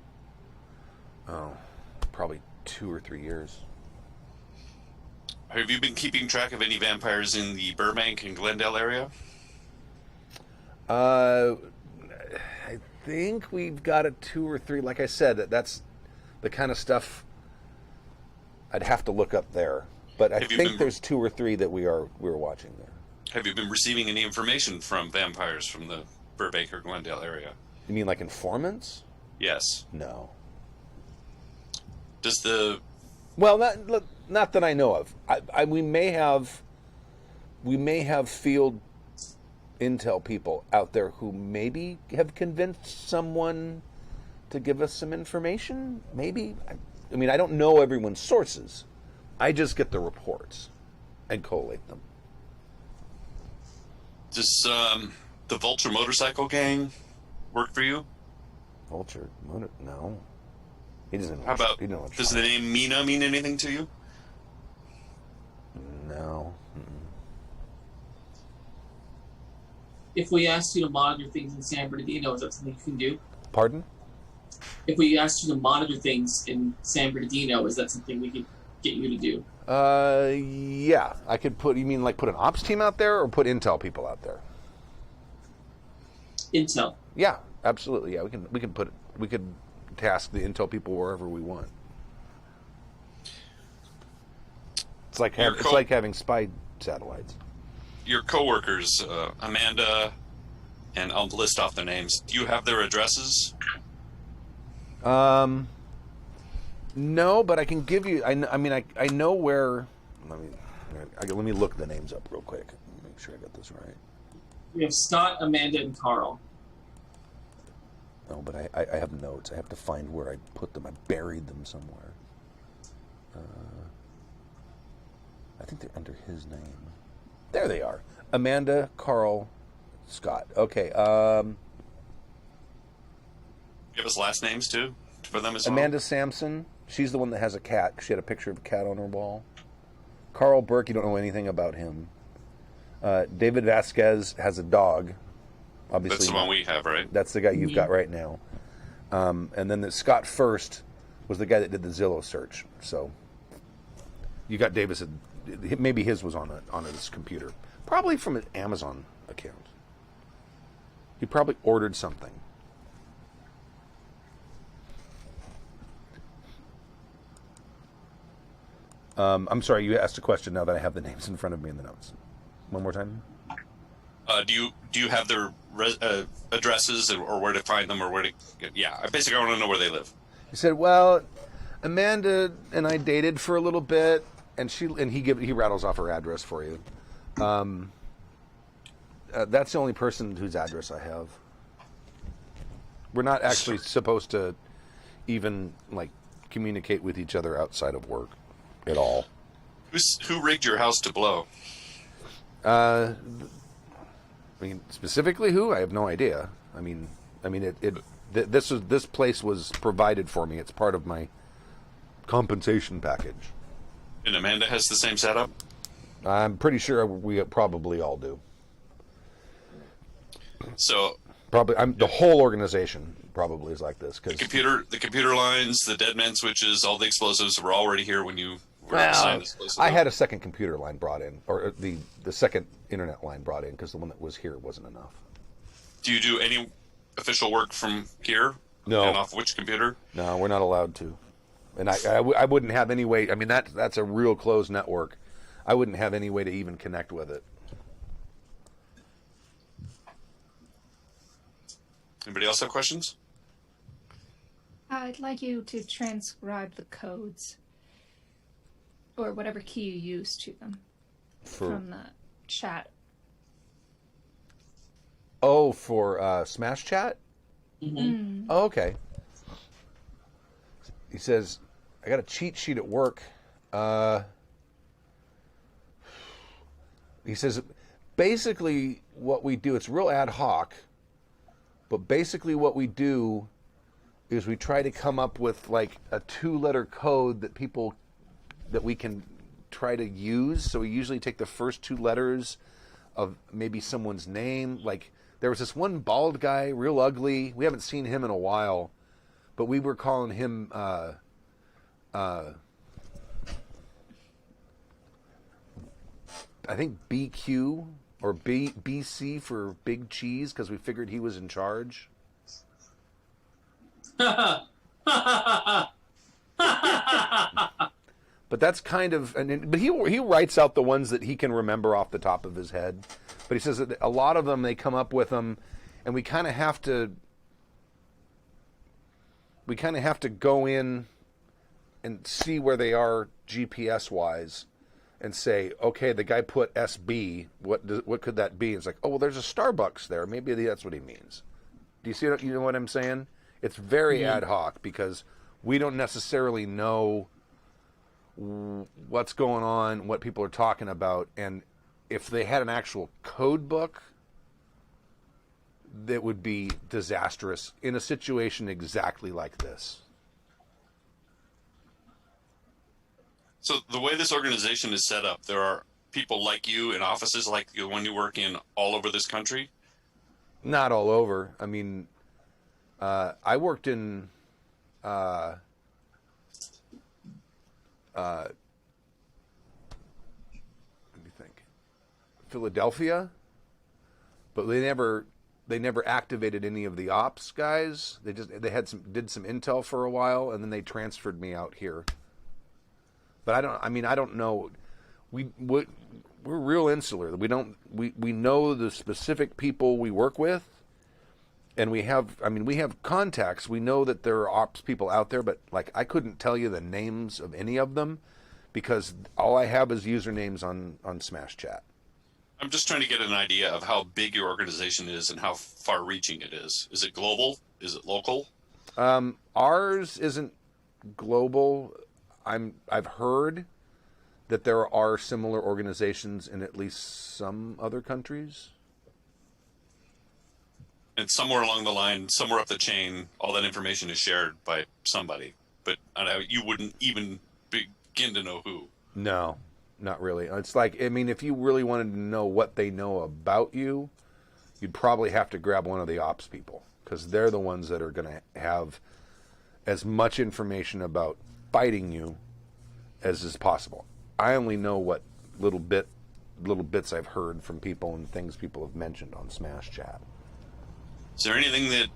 probably 2 or 3 years. Have you been keeping track of any vampires in the Burbank and Glendale area? I think we've got a 2 or 3. Like I said, that's the kind of stuff I'd have to look up there. But I think there's 2 or 3 that we're watching there. Have you been receiving any information from vampires from the Burbank or Glendale area? You mean like informants? Yes. No. Does the... Well, Not that I know of. We may have field intel people out there who maybe have convinced someone to give us some information. Maybe. I mean, I don't know everyone's sources. I just get the reports and collate them. Does the Vulture motorcycle gang work for you? Vulture? No. He doesn't know. How about, he knows does the name Mina mean anything to you? No. If we asked you to monitor things in San Bernardino, is that something you can do? Pardon? If we asked you to monitor things in San Bernardino, is that something we could get you to do? Yeah. I could put, you mean like put an ops team out there or put intel people out there? Intel. Yeah, absolutely. Yeah, we could task the intel people wherever we want. It's like having spy satellites. Your coworkers, Amanda, and I'll list off their names. Do you have their addresses? No, but I can give you. I know where. Let me look the names up real quick. Make sure I got this right. We have Scott, Amanda, and Carl. No, but I have notes. I have to find where I put them. I buried them somewhere. I think they're under his name. There they are. Amanda, Carl, Scott. Okay. Give us last names too for them as well. Amanda Sampson. She's the one that has a cat. She had a picture of a cat on her wall. Carl Burke. You don't know anything about him. David Vasquez has a dog. Obviously, that's the one we have, right? That's the guy you've got right now. And then Scott First was the guy that did the Zillow search. So you got Davis. Maybe his was on his computer. Probably from an Amazon account. He probably ordered something. I'm sorry, you asked a question now that I have the names in front of me in the notes. One more time. Do you have their addresses or where to find them or where to? Yeah, I basically want to know where they live. He said, "Well, Amanda and I dated for a little bit, and he rattles off her address for you. That's the only person whose address I have. We're not actually supposed to even communicate with each other outside of work at all." Who rigged your house to blow? Specifically who? I have no idea. This place was provided for me. It's part of my compensation package. And Amanda has the same setup? I'm pretty sure we probably all do. So probably, the whole organization probably is like this. Cause the computer lines, the dead man switches, all the explosives were already here when you were assigned explosives. I had a second computer line brought in, or the second internet line brought in, because the one that was here wasn't enough. Do you do any official work from here? No. And off which computer? No, we're not allowed to. And I wouldn't have any way. That's a real closed network. I wouldn't have any way to even connect with it. Anybody else have questions? I'd like you to transcribe the codes, or whatever key you use to them, from the chat. Oh, for Smash Chat? Mm-hmm. Oh, okay. He says, I got a cheat sheet at work. He says, basically what we do, it's real ad hoc, but basically what we do is we try to come up with a 2-letter code that we can try to use. So we usually take the first 2 letters of maybe someone's name. There was this one bald guy, real ugly. We haven't seen him in a while, but we were calling him I think BQ or BC for Big Cheese, because we figured he was in charge. But that's kind of, but he writes out the ones that he can remember off the top of his head. But he says that a lot of them, they come up with them, and we kind of have to go in and see where they are GPS wise, and say, okay, the guy put SB. What could that be? It's like, oh well, there's a Starbucks there. Maybe that's what he means. Do you see? You know what I'm saying? It's very ad hoc because we don't necessarily know what's going on, what people are talking about, and if they had an actual code book, that would be disastrous in a situation exactly like this. So the way this organization is set up, there are people like you in offices like the one you work in all over this country? Not all over. I mean, I worked in let me think, Philadelphia, but they never activated any of the ops guys. They did some intel for a while, and then they transferred me out here. But I don't know. We're real insular. We know the specific people we work with, and we have contacts. We know that there are ops people out there, but like I couldn't tell you the names of any of them because all I have is usernames on Smash Chat. I'm just trying to get an idea of how big your organization is and how far-reaching it is. Is it global? Is it local? Ours isn't global. I've heard that there are similar organizations in at least some other countries. And somewhere along the line, somewhere up the chain, all that information is shared by somebody. But you wouldn't even begin to know who. No, not really. It's like, I mean, if you really wanted to know what they know about you, you'd probably have to grab one of the ops people because they're the ones that are going to have as much information about fighting you as is possible. I only know what little bits I've heard from people and things people have mentioned on Smash Chat. Is there anything that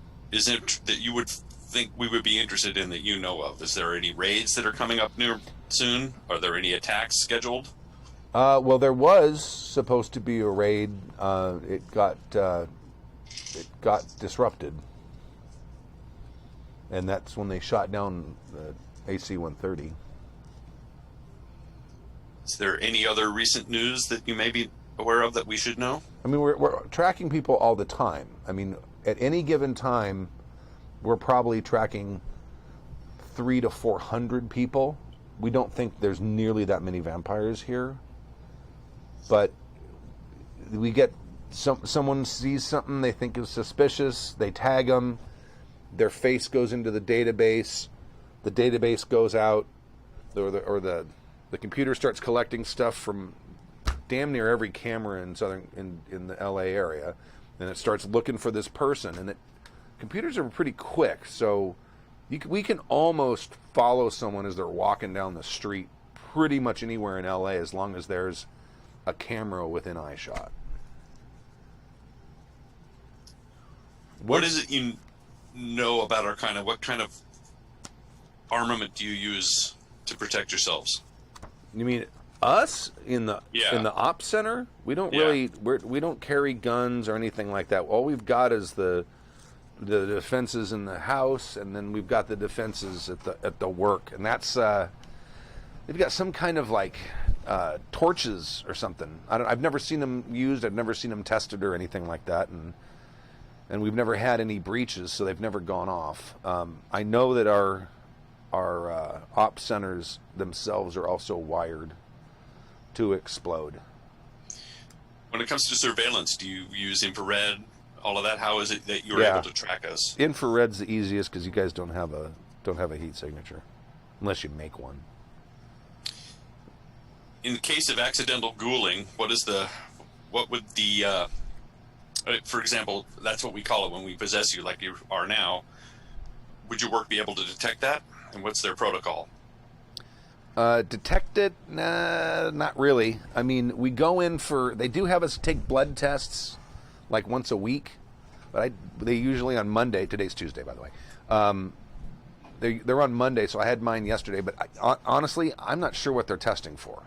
that you would think we would be interested in that you know of? Is there any raids that are coming up near soon? Are there any attacks scheduled? Well, there was supposed to be a raid. It got disrupted, and that's when they shot down the AC-130. Is there any other recent news that you may be aware of that we should know? I mean, we're tracking people all the time. I mean, at any given time, we're probably tracking 300 to 400 people. We don't think there's nearly that many vampires here, but we get someone sees something they think is suspicious, they tag them, their face goes into the database goes out, or the computer starts collecting stuff from damn near every camera in the LA area, and it starts looking for this person. And computers are pretty quick, so we can almost follow someone as they're walking down the street pretty much anywhere in LA as long as there's a camera within eyeshot. What is it you know about Arcana? What kind of armament do you use to protect yourselves? You mean us in the ops center? We don't really we don't carry guns or anything like that. All we've got is the defenses in the house, and then we've got the defenses at the work, and that's they've got some kind of like torches or something. I've never seen them used. I've never seen them tested or anything like that, and we've never had any breaches, so they've never gone off. I know that our ops centers themselves are also wired to explode. When it comes to surveillance, do you use infrared, all of that? How is it that you're able to track us? Infrared's the easiest because you guys don't have a heat signature, unless you make one. In the case of accidental ghouling, what would the for example, that's what we call it when we possess you like you are now. Would your work be able to detect that? And what's their protocol? Detect it? Nah, not really. I mean, we go in they do have us take blood tests like once a week, but they usually on Monday. Today's Tuesday, by the way. They're on Monday, so I had mine yesterday, but honestly, I'm not sure what they're testing for.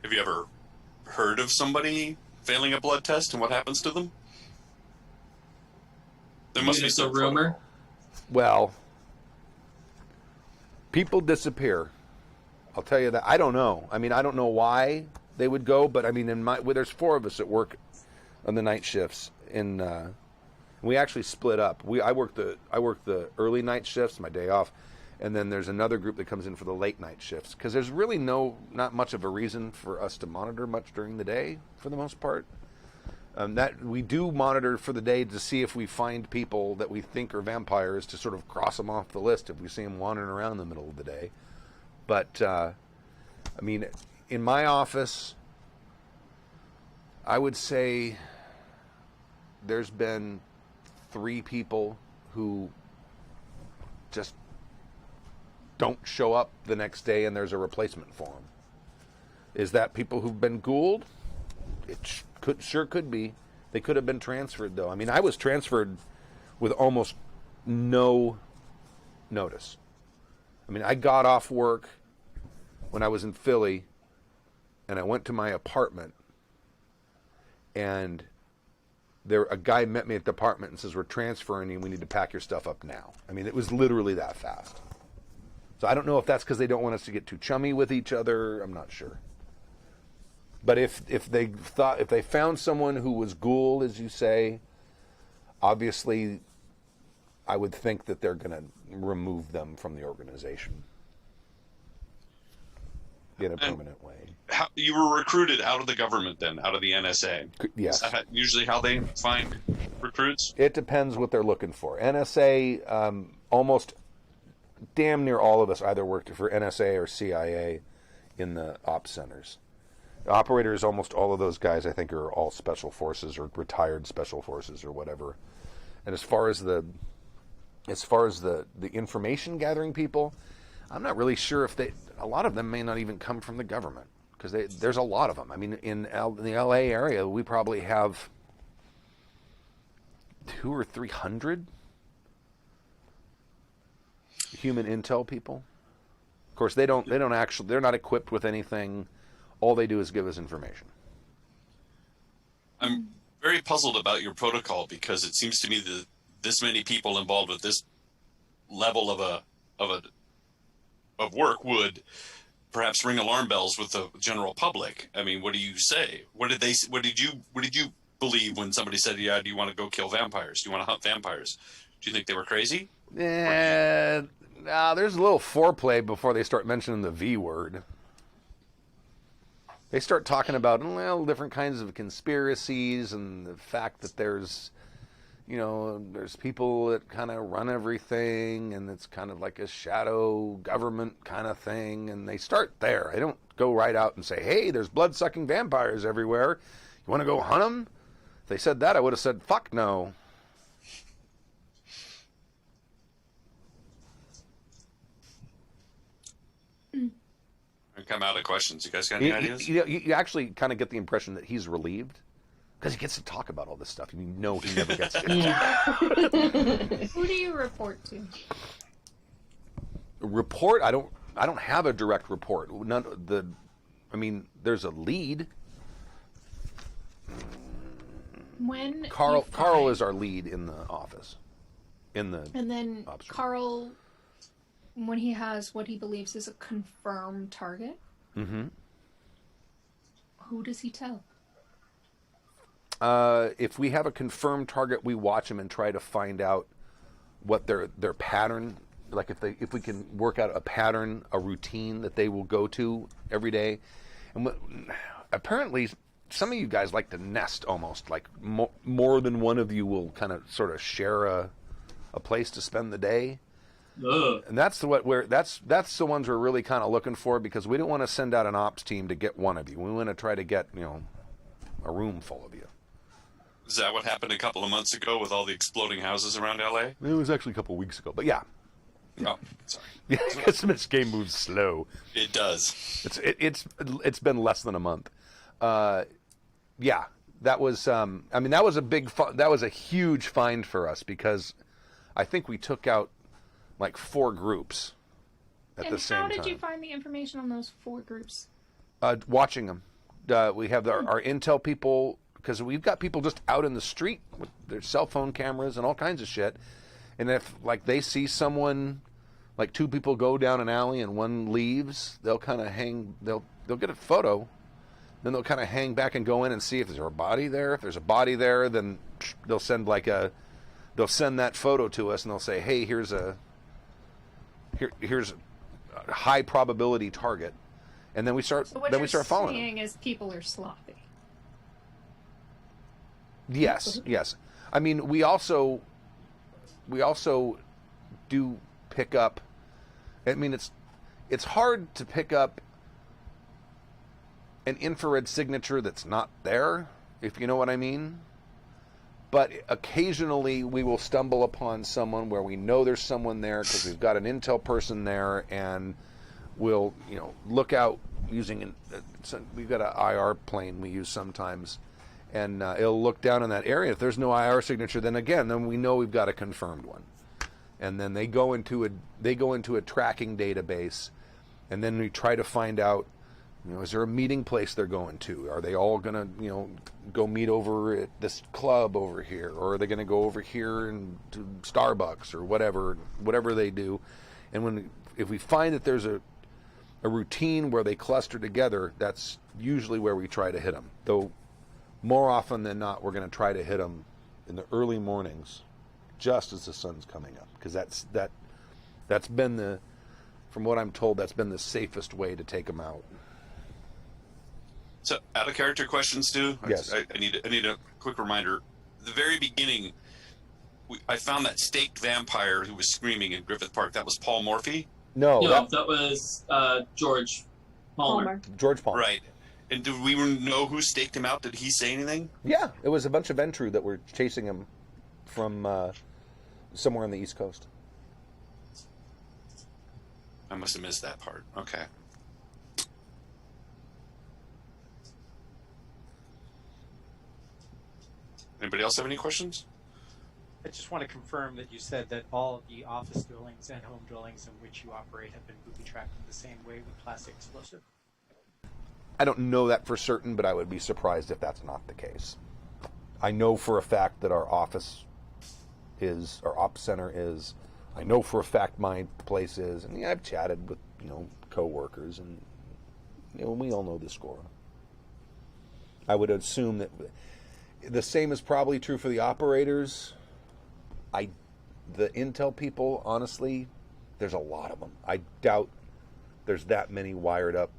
Have you ever heard of somebody failing a blood test and what happens to them? There must be It's a some rumor. protocol. Well, people disappear. I'll tell you that. I don't know. I mean, I don't know why they would go, but I mean, there's 4 of us that work on the night shifts. We actually split up. I work the early night shifts, my day off, and then there's another group that comes in for the late night shifts because there's really not much of a reason for us to monitor much during the day for the most part. That we do monitor for the day to see if we find people that we think are vampires to sort of cross them off the list if we see them wandering around in the middle of the day. But I mean, in my office, I would say there's been 3 people who just don't show up the next day and there's a replacement for them. Is that people who've been ghouled? It sure could be. They could have been transferred, though. I mean, I was transferred with almost no notice. I mean, I got off work when I was in Philly, and I went to my apartment, and a guy met me at the apartment and says, "We're transferring you. We need to pack your stuff up now." I mean, it was literally that fast. So I don't know if that's because they don't want us to get too chummy with each other. I'm not sure. But if they found someone who was ghoul, as you say, obviously, I would think that they're going to remove them from the organization in a permanent way. You were recruited out of the government then, out of the NSA. Yes. Is that usually how they find recruits? It depends what they're looking for. NSA, almost damn near all of us either worked for NSA or CIA in the ops centers. The operators, almost all of those guys, I think, are all special forces or retired special forces or whatever. And as far as the information gathering people, I'm not really sure if a lot of them may not even come from the government because there's a lot of them. I mean, in the LA area, we probably have 200 or 300 human intel people. Of course, they're not equipped with anything. All they do is give us information. I'm very puzzled about your protocol because it seems to me that this many people involved with this level of work would perhaps ring alarm bells with the general public. I mean, what do you say? What did you believe when somebody said, "Yeah, do you want to go kill vampires? Do you want to hunt vampires?" Do you think they were crazy? There's a little foreplay before they start mentioning the V word. They start talking about, well, different kinds of conspiracies and the fact that there's people that kind of run everything and it's kind of like a shadow government kind of thing. And they start there. They don't go right out and say, "Hey, there's blood-sucking vampires everywhere. You want to go hunt them?" If they said that, I would have said, "Fuck no." Come out of questions. You guys got any ideas? You actually kind of get the impression that he's relieved because he gets to talk about all this stuff. You know he never gets to. Who do you report to? Report? I don't have a direct report. There's a lead. When Carl is our lead in the office. And then Carl, when he has what he believes is a confirmed target, who does he tell? If we have a confirmed target, we watch them and try to find out what their pattern, like if we can work out a pattern, a routine that they will go to every day. And apparently, some of you guys like to nest almost, like more than one of you will kind of sort of share a place to spend the day. And that's the ones we're really kind of looking for because we don't want to send out an ops team to get one of you. We want to try to get a room full of you. Is that what happened a couple of months ago with all the exploding houses around LA? It was actually a couple of weeks ago, but yeah. Oh, sorry. Yeah, because this game moves slow. It does. It's been less than a month. Yeah, that was. That was that was a huge find for us because I think we took out like 4 groups at the same time. And how did you find the information on those 4 groups? Watching them. We have our intel people because we've got people just out in the street with their cell phone cameras and all kinds of shit. And if like they see someone, like two people go down an alley and one leaves, they'll kind of hang. They'll get a photo, then they'll kind of hang back and go in and see if there's a body there. If there's a body there, then they'll send that photo to us and they'll say, hey, here's a high probability target, and then we start. So what then we start you're following saying them. is people are sloppy. Yes. I mean, we also do pick up. I mean, it's hard to pick up an infrared signature that's not there, if you know what I mean. But occasionally we will stumble upon someone where we know there's someone there because we've got an intel person there, and we'll look out using we've got an IR plane we use sometimes, and it'll look down in that area. If there's no IR signature, then we know we've got a confirmed one, and then they go into a tracking database, and then we try to find out. Is there a meeting place they're going to? Are they all going to, go meet over at this club over here? Or are they going to go over here and to Starbucks or whatever they do? And if we find that there's a routine where they cluster together, that's usually where we try to hit them. Though more often than not, we're going to try to hit them in the early mornings, just as the sun's coming up. Because that's been from what I'm told, that's been the safest way to take them out. So, out of character question, Stu. Yes. I need a quick reminder. The very beginning, I found that staked vampire who was screaming in Griffith Park. That was Paul Morphy. No, that was George Palmer. George Palmer. Right. And do we know who staked him out? Did he say anything? Yeah, it was a bunch of Ventru that were chasing him from somewhere on the East Coast. I must have missed that part. Okay. Anybody else have any questions? I just want to confirm that you said that all of the office dwellings and home dwellings in which you operate have been booby-trapped in the same way with plastic explosive. I don't know that for certain, but I would be surprised if that's not the case. I know for a fact that our office is, our ops center is. I know for a fact my place is, and I've chatted with co-workers, and we all know the score. I would assume that the same is probably true for the operators. The intel people, honestly, there's a lot of them. I doubt there's that many wired up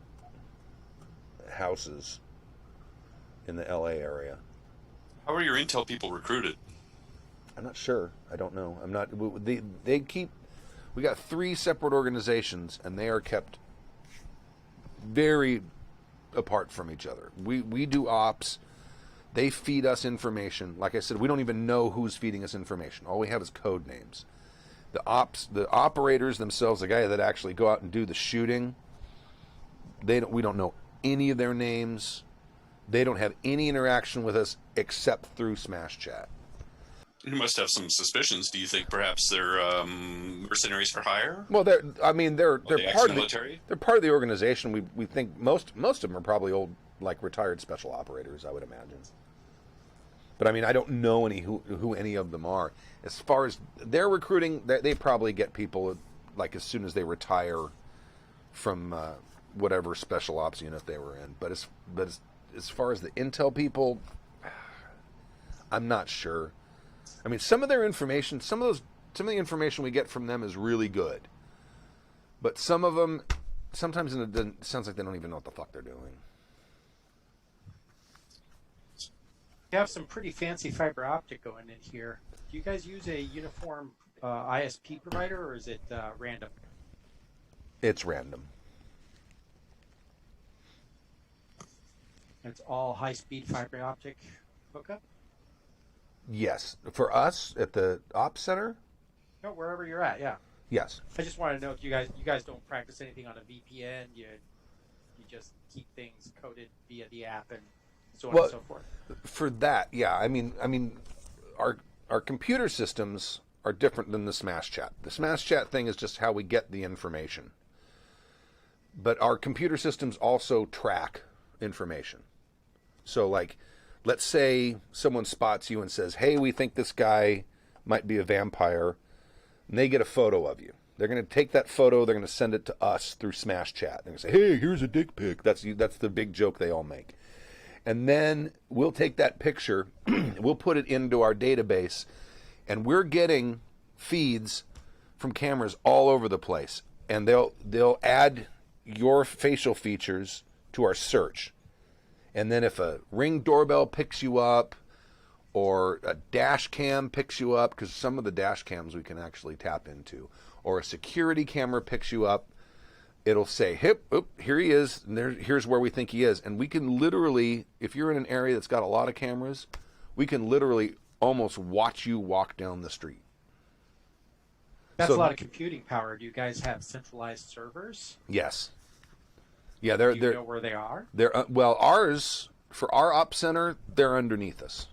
houses in the LA area. How are your intel people recruited? I'm not sure. I don't know. I'm not. They keep. We got 3 separate organizations, and they are kept very apart from each other. We do ops. They feed us information. Like I said, we don't even know who's feeding us information. All we have is code names. The operators themselves, the guy that actually go out and do the shooting, we don't know any of their names. They don't have any interaction with us except through Smash Chat. You must have some suspicions. Do you think perhaps they're mercenaries for hire? Well, they're part of military? They're part of the organization. We think most of them are probably old, like retired special operators, I would imagine. But I mean, I don't know who any of them are. As far as their recruiting, they probably get people like as soon as they retire from whatever special ops unit they were in. But as far as the intel people, I'm not sure. I mean, some of their information, some of the information we get from them is really good. But some of them, sometimes it sounds like they don't even know what the fuck they're doing. You have some pretty fancy fiber optic going in here. Do you guys use a uniform ISP provider, or is it random? It's random. It's all high-speed fiber optic hookup? Yes. For us at the ops center? No, wherever you're at, yeah. Yes. I just want to know if you guys don't practice anything on a VPN. You just keep things coded via the app and so on and so forth. For that, yeah. I mean, our computer systems are different than the Smash Chat. The Smash Chat thing is just how we get the information. But our computer systems also track information. So, like, let's say someone spots you and says, hey, we think this guy might be a vampire, and they get a photo of you. They're going to take that photo, they're going to send it to us through Smash Chat. They're going to say, hey, here's a dick pic. That's the big joke they all make. And then we'll take that picture, we'll put it into our database, and we're getting feeds from cameras all over the place. And they'll add your facial features to our search. And then if a Ring doorbell picks you up, or a dash cam picks you up, because some of the dash cams we can actually tap into, or a security camera picks you up, it'll say, here he is, and here's where we think he is. And we can literally, if you're in an area that's got a lot of cameras, we can literally almost watch you walk down the street. That's a lot of computing power. Do you guys have centralized servers? Yes. Yeah, Do you know where they are? Well, ours, for our op center, they're underneath us.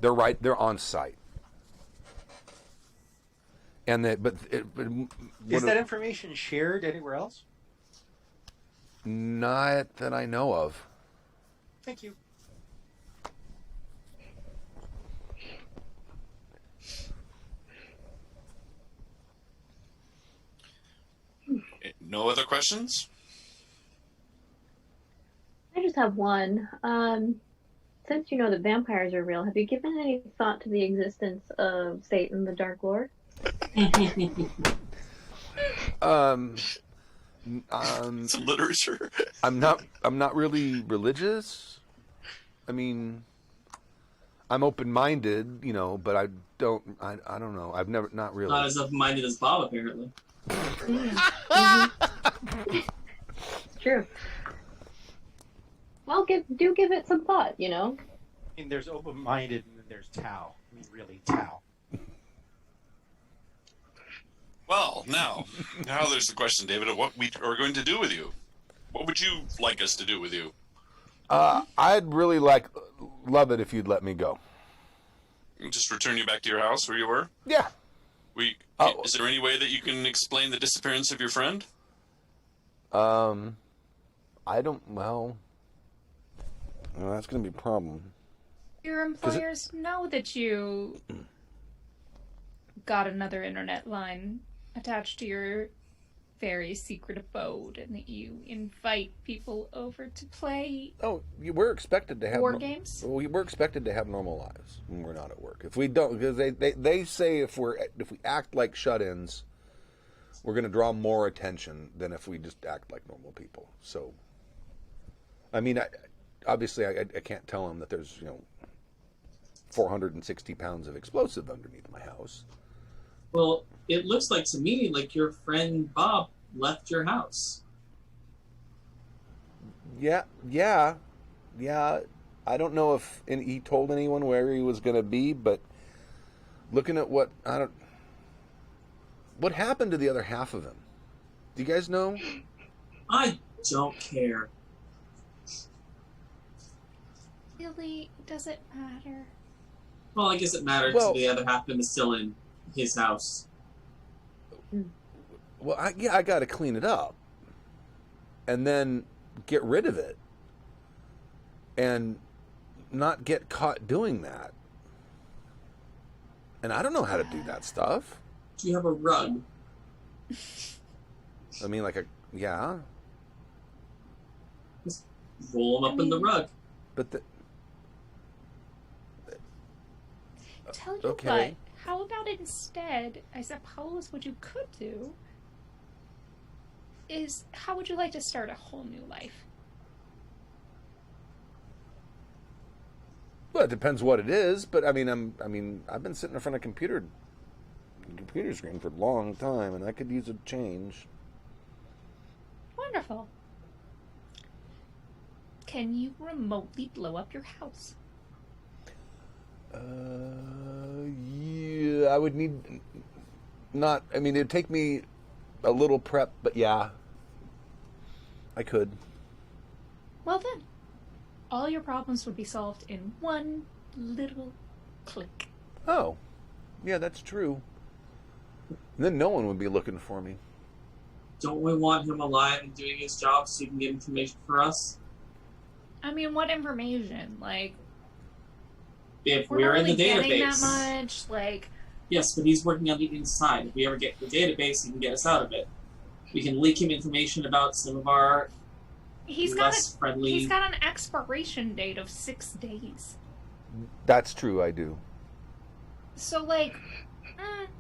They're on site. And is that information shared anywhere else? Not that I know of. Thank you. No other questions? I just have one. Since you know that vampires are real, have you given any thought to the existence of Satan, the Dark Lord? Some literature. I'm not really religious. I mean, I'm open-minded, but I don't know. I've never, not really. Not as open-minded as Bob, apparently. True. Well, give it some thought, I mean, there's open-minded and then there's Tao. I mean, really, Tao. Well, now there's the question, David, of what we are going to do with you. What would you like us to do with you? I'd really love it if you'd let me go. Just return you back to your house where you were? Yeah. Is there any way that you can explain the disappearance of your friend? I don't, that's going to be a problem. Your employers know that you got another internet line attached to your very secret abode, and that you invite people over to play. Oh, we're expected to have war games. We're expected to have normal lives when we're not at work. If we don't, because they say if we act like shut-ins, we're going to draw more attention than if we just act like normal people. So, I mean, obviously I can't tell them that there's 460 pounds of explosive underneath my house. Well, it looks like to me like your friend Bob left your house. Yeah. I don't know if he told anyone where he was going to be, but looking at what happened to the other half of him? Do you guys know? I don't care. Really, does it matter? Well, I guess it matters to the other half of him is still in his house. Well, I got to clean it up and then get rid of it and not get caught doing that. And I don't know how to do that stuff. Do you have a rug? I mean, Just roll him up in the rug. But Tell you what, how about instead, I suppose what you could do is, how would you like to start a whole new life? Well, it depends what it is, but I've been sitting in front of a computer screen for a long time, and I could use a change. Wonderful. Can you remotely blow up your house? Yeah, I would need it'd take me a little prep, but yeah, I could. Well then, all your problems would be solved in one little click. Oh, yeah, that's true. And then no one would be looking for me. Don't we want him alive and doing his job so he can get information for us? I mean, what information? Like, If we're we're not in really the getting database. that much. Like, Yes, but he's working on the inside. If we ever get the database, he can get us out of it. We can leak him information about some of our he's got less friendly. He's got an expiration date of 6 days. That's true, I do. So, like,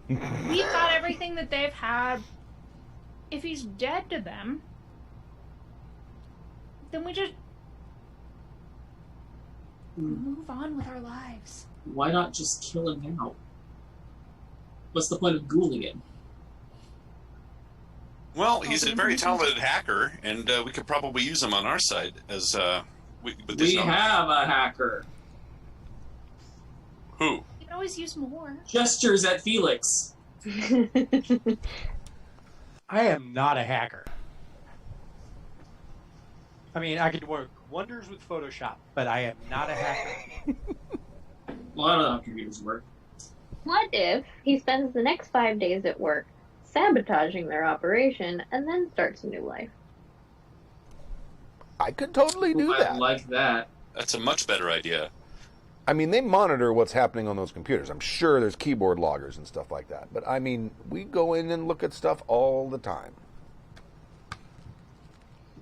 we've got everything that they've had. If he's dead to them, then we just move on with our lives. Why not just kill him now? What's the point of ghouling him? Well, he's a very talented hacker, and we could probably use him on our side as We have a hacker. Who? You can always use more. Gestures at Felix. I am not a hacker. I mean, I could work wonders with Photoshop, but I am not a hacker. Well, I don't know how computers work. What if he spends the next 5 days at work sabotaging their operation and then starts a new life? I could totally do I that. like that. That's a much better idea. I mean, they monitor what's happening on those computers. I'm sure there's keyboard loggers and stuff like that. But, I mean, we go in and look at stuff all the time.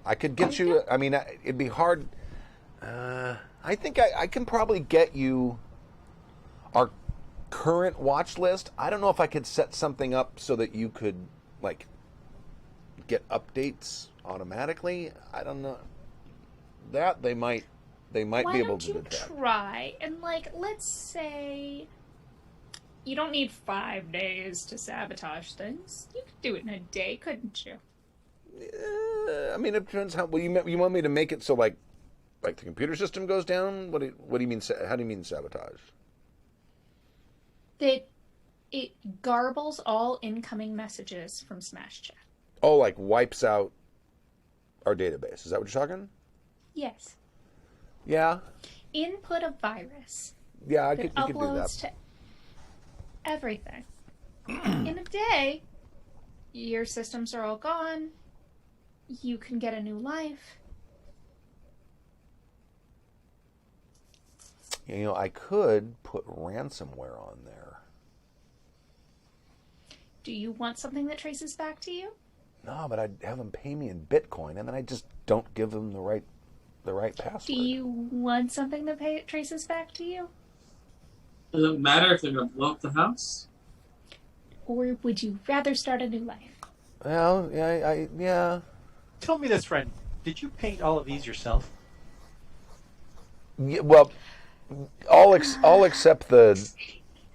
I could get you... I mean, it'd be hard... I think I can probably get you our current watch list. I don't know if I could set something up so that you could, like, get updates automatically. I don't know. That they might be able to do that. Why don't you try and, like, let's say you don't need 5 days to sabotage things. You could do it in a day, couldn't you? I mean, it depends how. Well, you want me to make it so like the computer system goes down? What do you mean? How do you mean sabotage? That it garbles all incoming messages from Smash Chat. Oh, like wipes out our database. Is that what you're talking? Yes. Yeah. Input a virus. Yeah, you that could do that. uploads to everything. In a day, your systems are all gone. You can get a new life. You know, I could put ransomware on there. Do you want something that traces back to you? No, but I'd have them pay me in Bitcoin, and then I just don't give them the right password. Do you want something that traces back to you? Does it matter if they're going to blow up the house? Or would you rather start a new life? Well, yeah. Tell me this, friend. Did you paint all of these yourself? Yeah, well, all except the,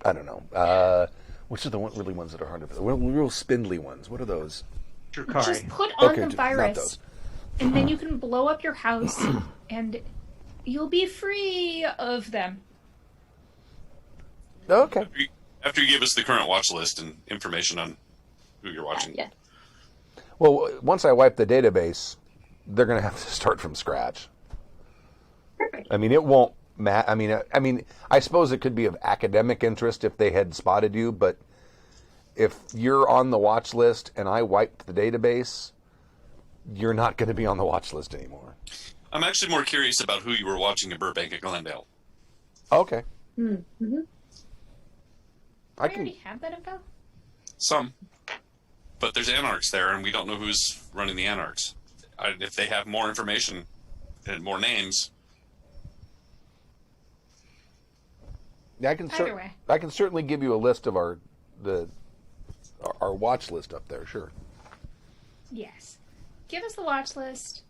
I don't know, which are the really ones that are hard to, the real spindly ones. What are those? Drukari. Just put on the not virus, those. and then you can blow up your house, and you'll be free of them. Okay. After you give us the current watch list and information on who you're watching. Yeah. Well, once I wipe the database, they're going to have to start from scratch. Perfect. I mean, it won't I mean, I suppose it could be of academic interest if they had spotted you, but if you're on the watch list and I wiped the database, you're not going to be on the watch list anymore. I'm actually more curious about who you were watching in Burbank and Glendale. Okay. Mm-hmm. I We can. already have that info? Some. But there's Anarchs there, and we don't know who's running the Anarchs. If they have more information and more names... Yeah, Either way. I can certainly give you a list of our watch list up there. Sure. Yes. Give us the watch list,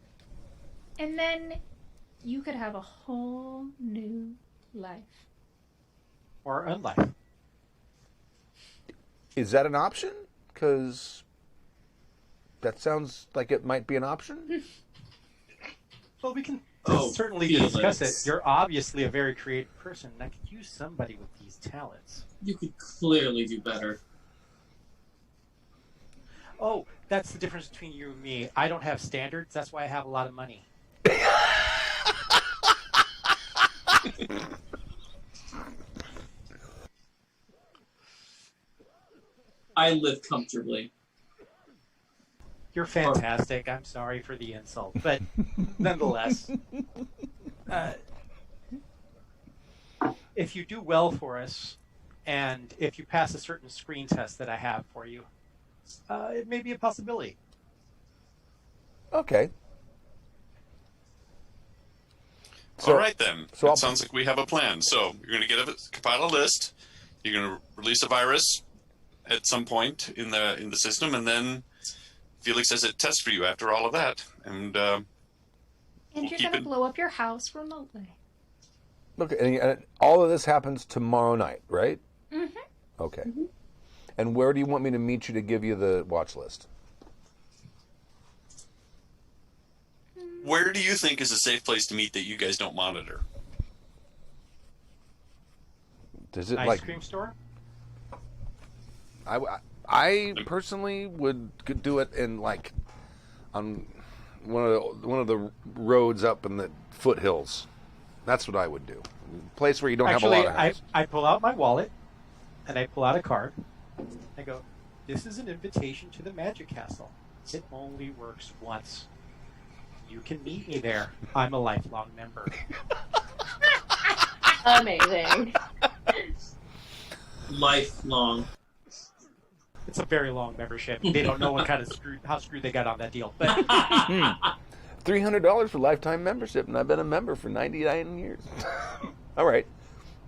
and then you could have a whole new life. Or unlife. Is that an option? Because that sounds like it might be an option. Well, we can Oh, certainly Felix. discuss it. You're obviously a very creative person, and I could use somebody with these talents. You could clearly do better. Oh, that's the difference between you and me. I don't have standards. That's why I have a lot of money. I live comfortably. You're fantastic. I'm sorry for the insult, but nonetheless. if you do well for us, and if you pass a certain screen test that I have for you, it may be a possibility. Okay. So, all right then. So it sounds like we have a plan. So you're going to compile a list. You're going to release a virus at some point in the system, and then Felix has it test for you after all of that. And you're going to blow up your house remotely. Okay, and all of this happens tomorrow night, right? Mm-hmm. Okay. Mm-hmm. And where do you want me to meet you to give you the watch list? Where do you think is a safe place to meet that you guys don't monitor? Does it ice cream store? I personally could do it in on one of the roads up in the foothills. That's what I would do. A place where you don't have a lot of houses. I pull out my wallet and I pull out a card. I go, "This is an invitation to the Magic Castle. It only works once. You can meet me there. I'm a lifelong member." Amazing. Lifelong. It's a very long membership. They don't know what kind of how screwed they got on that deal. But $300 for lifetime membership, and I've been a member for 99 years. All right.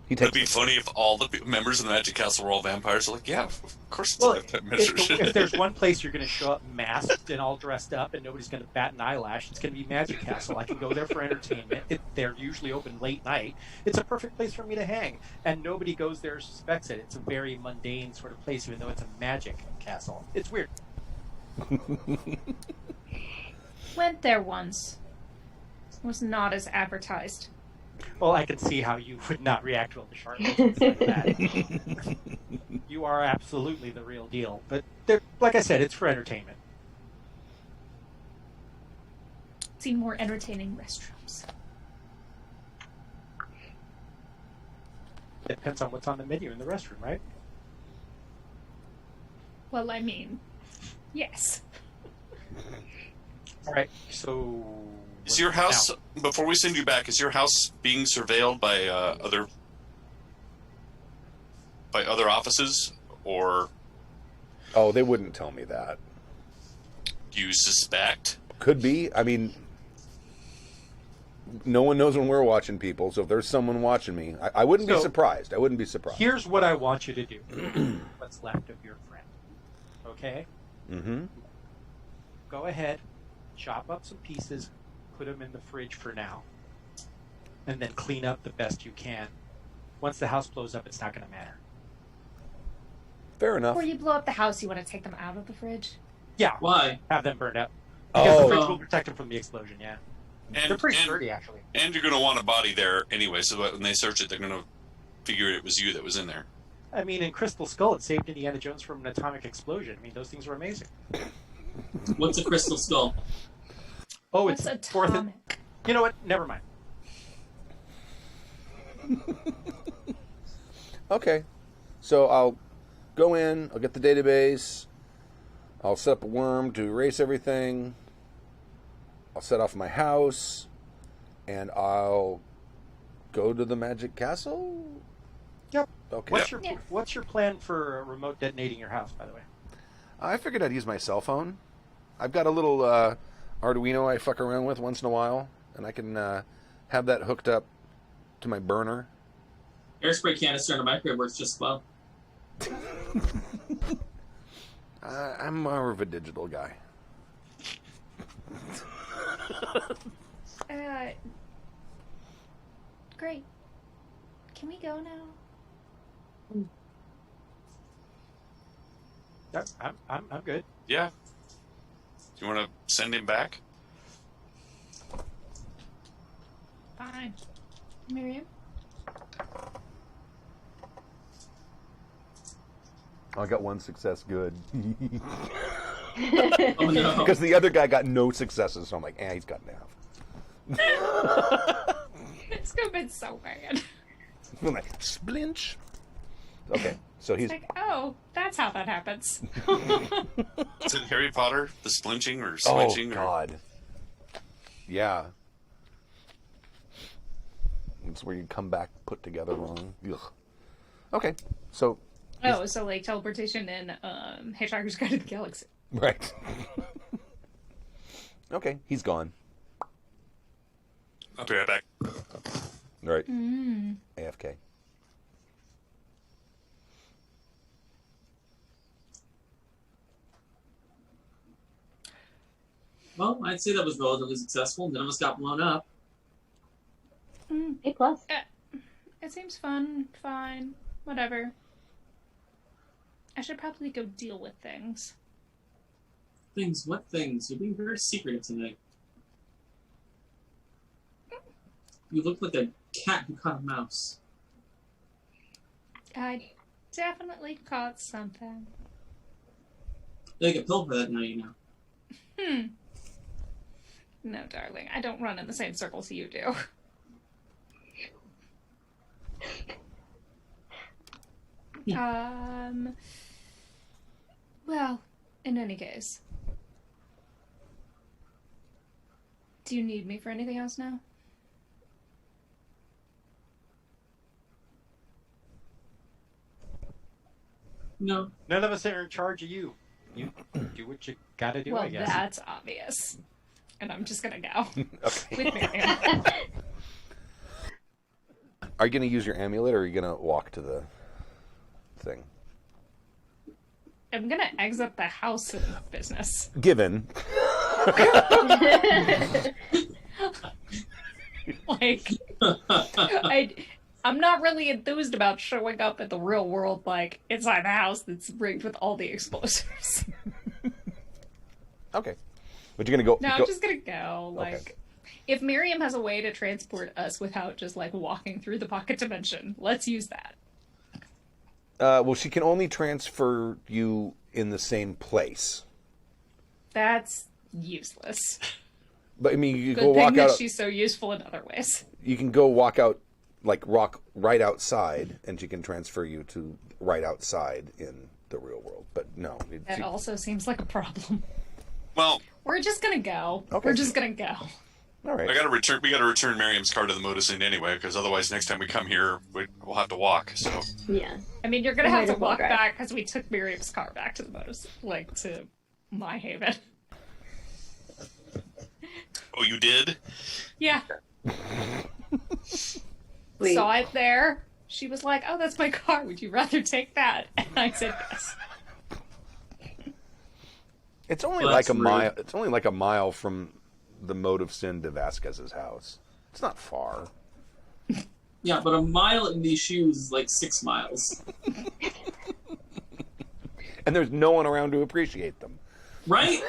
It'd be funny if all the members of the Magic Castle were all vampires. They're like, yeah, of course it's a lifetime membership. If there's one place you're going to show up masked and all dressed up and nobody's going to bat an eyelash, it's going to be Magic Castle. I can go there for entertainment. They're usually open late night. It's a perfect place for me to hang. And nobody goes there or suspects it. It's a very mundane sort of place, even though it's a magic castle. It's weird. Went there once. Was not as advertised. Well, I can see how you would not react well to sharp things like that. You are absolutely the real deal. But like I said, it's for entertainment. Seen more entertaining restrooms. Depends on what's on the menu in the restroom, right? Well, I mean, yes. All right, so... Is your house, before we send you back, is your house being surveilled by other offices, or? Oh, they wouldn't tell me that. Do you suspect? Could be. I mean, no one knows when we're watching people, so if there's someone watching me, I wouldn't be surprised. I wouldn't be surprised. Here's what I want you to do. What's left of your friend. Okay? Mm-hmm. Go ahead, chop up some pieces, put them in the fridge for now, and then clean up the best you can. Once the house blows up, it's not going to matter. Fair enough. Before you blow up the house, you want to take them out of the fridge? Yeah. Why? Have them burned up. Because the fridge will protect them from the explosion, yeah. And, they're pretty sturdy, actually. And you're going to want a body there anyway, so that when they search it, they're going to figure it was you that was in there. I mean, in Crystal Skull, it saved Indiana Jones from an atomic explosion. I mean, those things were amazing. What's a crystal skull? Oh, it's atomic. You know what? Never mind. Okay. So I'll go in, I'll get the database, I'll set up a worm to erase everything, I'll set off my house, and I'll go to the Magic Castle? Yep. Okay. What's your plan for remote detonating your house, by the way? I figured I'd use my cell phone. I've got a little Arduino I fuck around with once in a while, and I can have that hooked up to my burner. Airspray canister in a microwave works just well. I'm more of a digital guy. Great. Can we go now? I'm good. Yeah. Do you want to send him back? Fine. Miriam? I got one success, good. Oh no. Because the other guy got no successes, so I'm like, he's got an half. It's gonna be so bad. I'm like, splinch. Okay, so he's... It's like, oh, that's how that happens. Is it Harry Potter, the splinching or switching? Oh, God. Yeah. happens where you come back put together wrong. Ugh. Okay, so... Oh, so like teleportation in Hitchhiker's Guide to the Galaxy. Right. Okay, he's gone. I'll be right back. Right. AFK. Well, I'd say that was relatively successful. None of us got blown up. A plus. It seems fun, fine, whatever. I should probably go deal with things. Things? What things? You're being very secretive tonight. You look like a cat who caught a mouse. I definitely caught something. You get a pill for that now, you know. No, darling, I don't run in the same circles you do. Well, in any case. Do you need me for anything else now? No. None of us are in charge of you. You do what you gotta do, Well, I guess. that's obvious. And I'm just gonna go. Okay. With Miriam. Are you going to use your amulet, or are you going to walk to the thing? I'm gonna exit the house business. Given. Like, I'm not really enthused about showing up at the real world, like, inside the house that's rigged with all the explosives. Okay. But you're going to go... No, I'm just gonna go. Like, Okay. if Miriam has a way to transport us without just, like, walking through the pocket dimension, let's use that. Well, she can only transfer you in the same place. That's useless. But, I mean, you can Good go thing walk that out... she's so useful in other ways. You can go walk out, like, walk right outside, and she can transfer you to right outside in the real world. But, no. That also seems like a problem. Well, We're just gonna go. Okay. We're just gonna go. All right. we got to return Miriam's car to the Mote of Sin anyway, because otherwise next time we come here, we'll have to walk. So Yeah. I mean, you're gonna We have might to as well walk drive. back because we took Miriam's car back to the Motos, like to my haven. oh, you did? Yeah, Wait. saw it there. She was like, "Oh, that's my car. Would you rather take that?" And I said yes. It's only Well, like that's a mile. rude. It's only like a mile from the Mote of Sin to Vasquez's house. It's not far. Yeah, but a mile in these shoes is like 6 miles. And there's no one around to appreciate them. Right?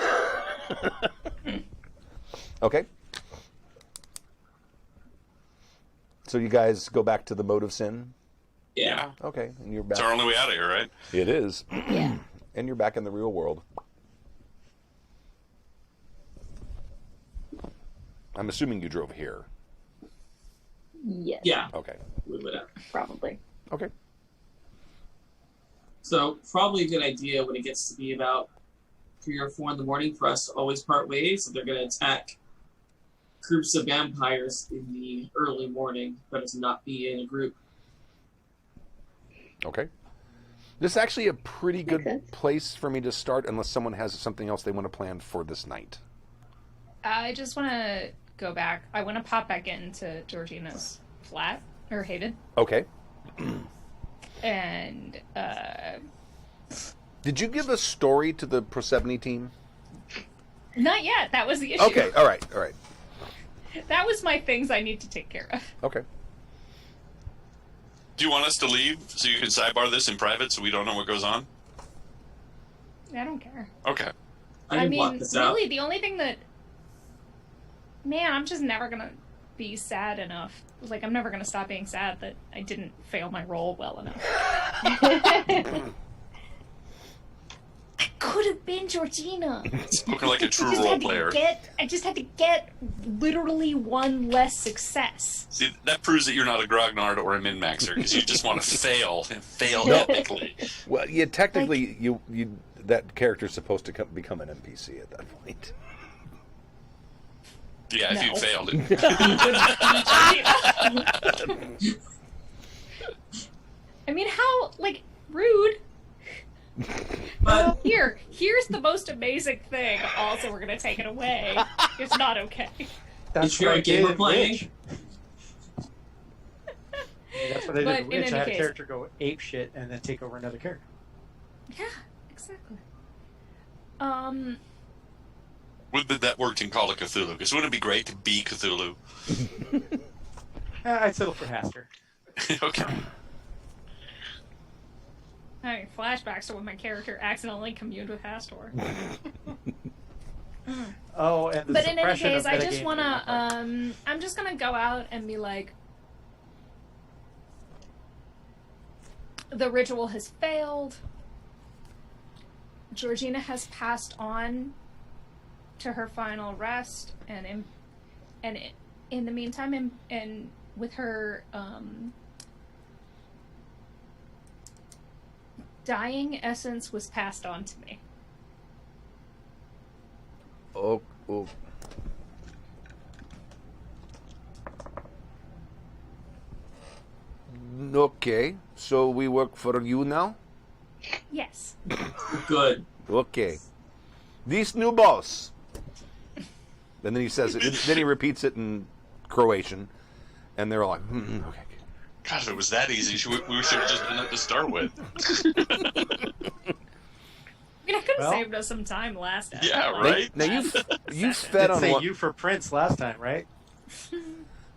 Okay. So you guys go back to the Mote of Sin? Yeah. Okay. And you're back. It's our only way out of here, right? It is. Yeah. And you're back in the real world. I'm assuming you drove here. Yes. Yeah. Okay. We would have. Probably. Okay. So probably a good idea when it gets to be about 3 or 4 in the morning for us to always part ways. If they're going to attack groups of vampires in the early morning, better to not be in a group. Okay. This is actually a pretty Makes good sense. place for me to start, unless someone has something else they want to plan for this night. I just want to go back. I want to pop back into Georgina's flat or haven, Okay. and Did you give a story to the Persephone team? not yet. That was the issue. Okay. All right. All right. That was my things I need to take care of. Okay. Do you want us to leave so you can sidebar this in private so we don't know what goes on? I don't care. Okay. I I can block mean, this out. really, the only thing that... Man, I'm just never gonna be sad enough. Like, I'm never gonna stop being sad that I didn't fail my role well enough. I could have been Georgina. Spoken like a true I role player. just had to get literally one less success. See, that proves that you're not a grognard or a min-maxer, because you just want to fail and fail No. epically. Well, yeah. Technically, you that character's supposed to become an NPC at that point. Yeah, if No. you failed it. I mean, how, like, rude. But Here's the most amazing thing. Also, we're gonna take it away. It's not okay. It's your game we're playing. Witch. That's what I But did in in Witch. any I had a case- character go ape shit and then take over another character. Yeah, exactly. Would that worked in Call of Cthulhu? Because wouldn't it be great to be Cthulhu? I'd settle for Haster. Okay. Having flashbacks to when my character accidentally communed with Hastor. Oh, and the But in any suppression case, of I just metagaming wanna, in that part. I'm just gonna go out and be like, the ritual has failed. Georgina has passed on to her final rest, and in the meantime, and with her dying essence was passed on to me. Oh. Okay, so we work for you now? Yes. Good. Okay. This new boss. And then he says it, then he repeats it in Croatian, and they're all like, okay. God, if it was that easy, we should have just done that to start with. I mean, I could have Well- saved us some time last time. Yeah, Now, right? now you fed Did on say one. you for Prince last time, right?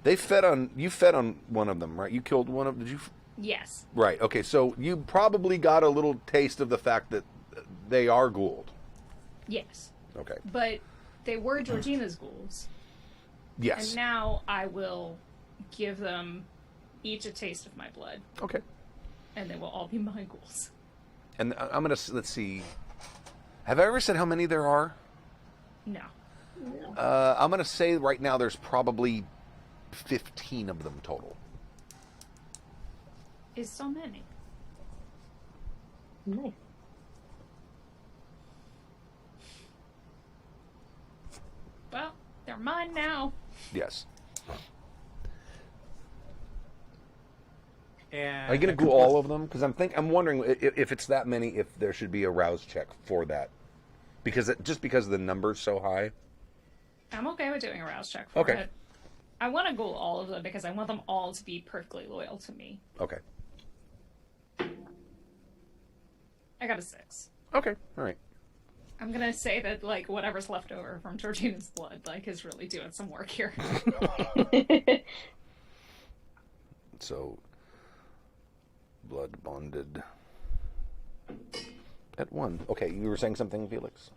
You fed on one of them, right? You killed one of. Did you? Yes. Right. Okay. So you probably got a little taste of the fact that they are Gould. Yes. Okay. But they were Georgina's ghouls. Yes. And now I will give them each a taste of my blood, Okay. and they will all be my ghouls. And I'm gonna let's see. Have I ever said how many there are? No. I'm gonna say right now there's probably 15 of them total. Is so many. Nice. Well, they're mine now. Yes. And Are you gonna go all of them? Because I'm wondering if it's that many, if there should be a rouse check for that, because just because the number's so high. I'm okay with doing a rouse check for Okay. it. I want to ghoul all of them because I want them all to be perfectly loyal to me. Okay. I got a 6. Okay. All right. I'm gonna say that, like, whatever's left over from Georgina's blood, like, is really doing some work here. So, blood bonded at 1. Okay, you were saying something, Felix?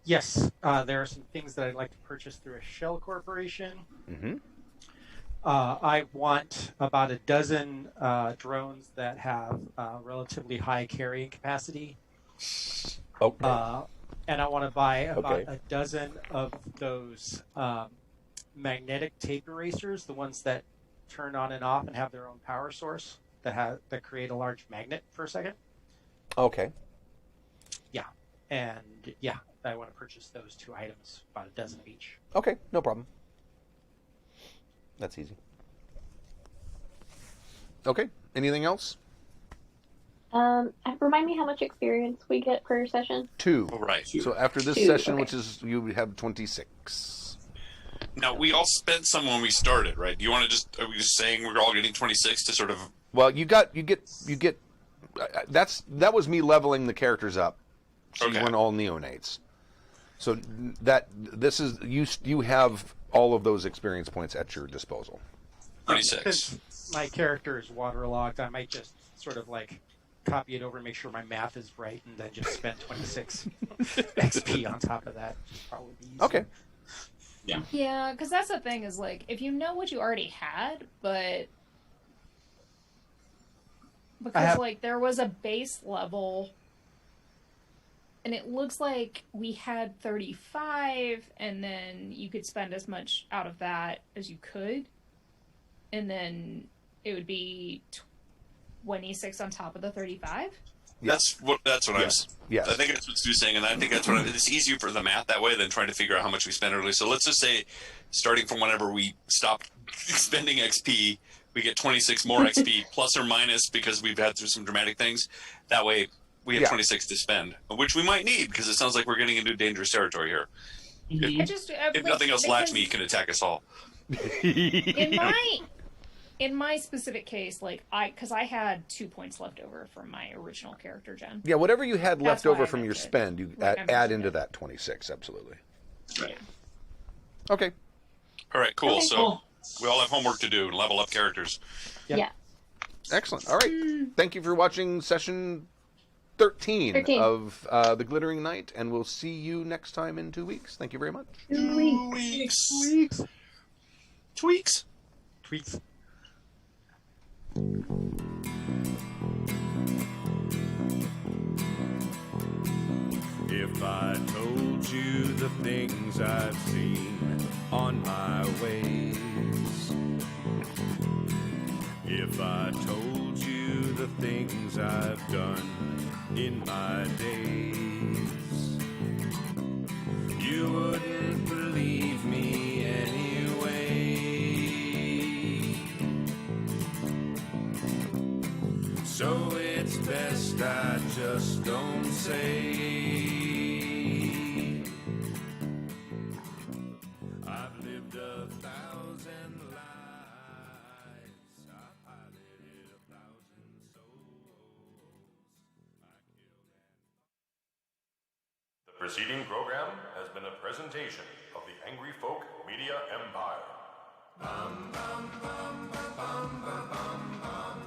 Yes, there are some things that I'd like to purchase through a shell corporation. Mm-hmm. I want about a dozen drones that have relatively high carrying capacity. Okay. And I want to buy about Okay. a dozen of those magnetic tape erasers, the ones that turn on and off and have their own power source that create a large magnet for a second. Okay. And I want to purchase those 2 items, about a dozen of each. Okay, no problem. That's easy. Okay, anything else? Remind me how much experience we get per session. 2. All right. So after this 2, session, okay. which is you have 26. Now, we all spent some when we started, right? Do you want to are we just saying we're all getting 26 to sort of... Well, you get. That was me leveling the characters up. So you Okay. weren't all neonates. So this is you have all of those experience points at your disposal. 26. Because my character is waterlogged, I might just sort of like copy it over and make sure my math is right, and then just spend 26 XP on top of that. Probably be easier. Okay. Yeah, because that's the thing, is, like, if you know what you already had, but... Because, like, there was a base level, and it looks like we had 35, and then you could spend as much out of that as you could, and then it would be 26 on top of the 35. That's what I'm. Yes. I think that's what Stu's saying, and I think that's what it's easier for the math that way than trying to figure out how much we spent early. So let's just say, starting from whenever we stopped spending XP, we get 26 more XP, plus or minus, because we've had through some dramatic things. That way, we have 26 to spend, which we might need, because it sounds like we're getting into dangerous territory here. If nothing else, Latch Me can attack us all. In my specific case, because I had 2 points left over from my original character gen. Yeah, whatever you had left over from your spend, you add into that 26, absolutely. Right. Okay. All right, cool. So we all have homework to do and level up characters. Yeah. Excellent. All right. Thank you for watching session 13 of The Glittering Night, and we'll see you next time in 2 weeks. Thank you very much. 2 weeks. Tweaks. If I told you the things I've seen on my ways, if I told you the things I've done in my days, you wouldn't believe me anyway. So it's best I just don't say. I've lived 1,000 lives. I've piloted 1,000 souls. I killed The preceding program has been a presentation of the Angry Folk Media Empire. Bum, bum, bum, bum, bum, bum, bum.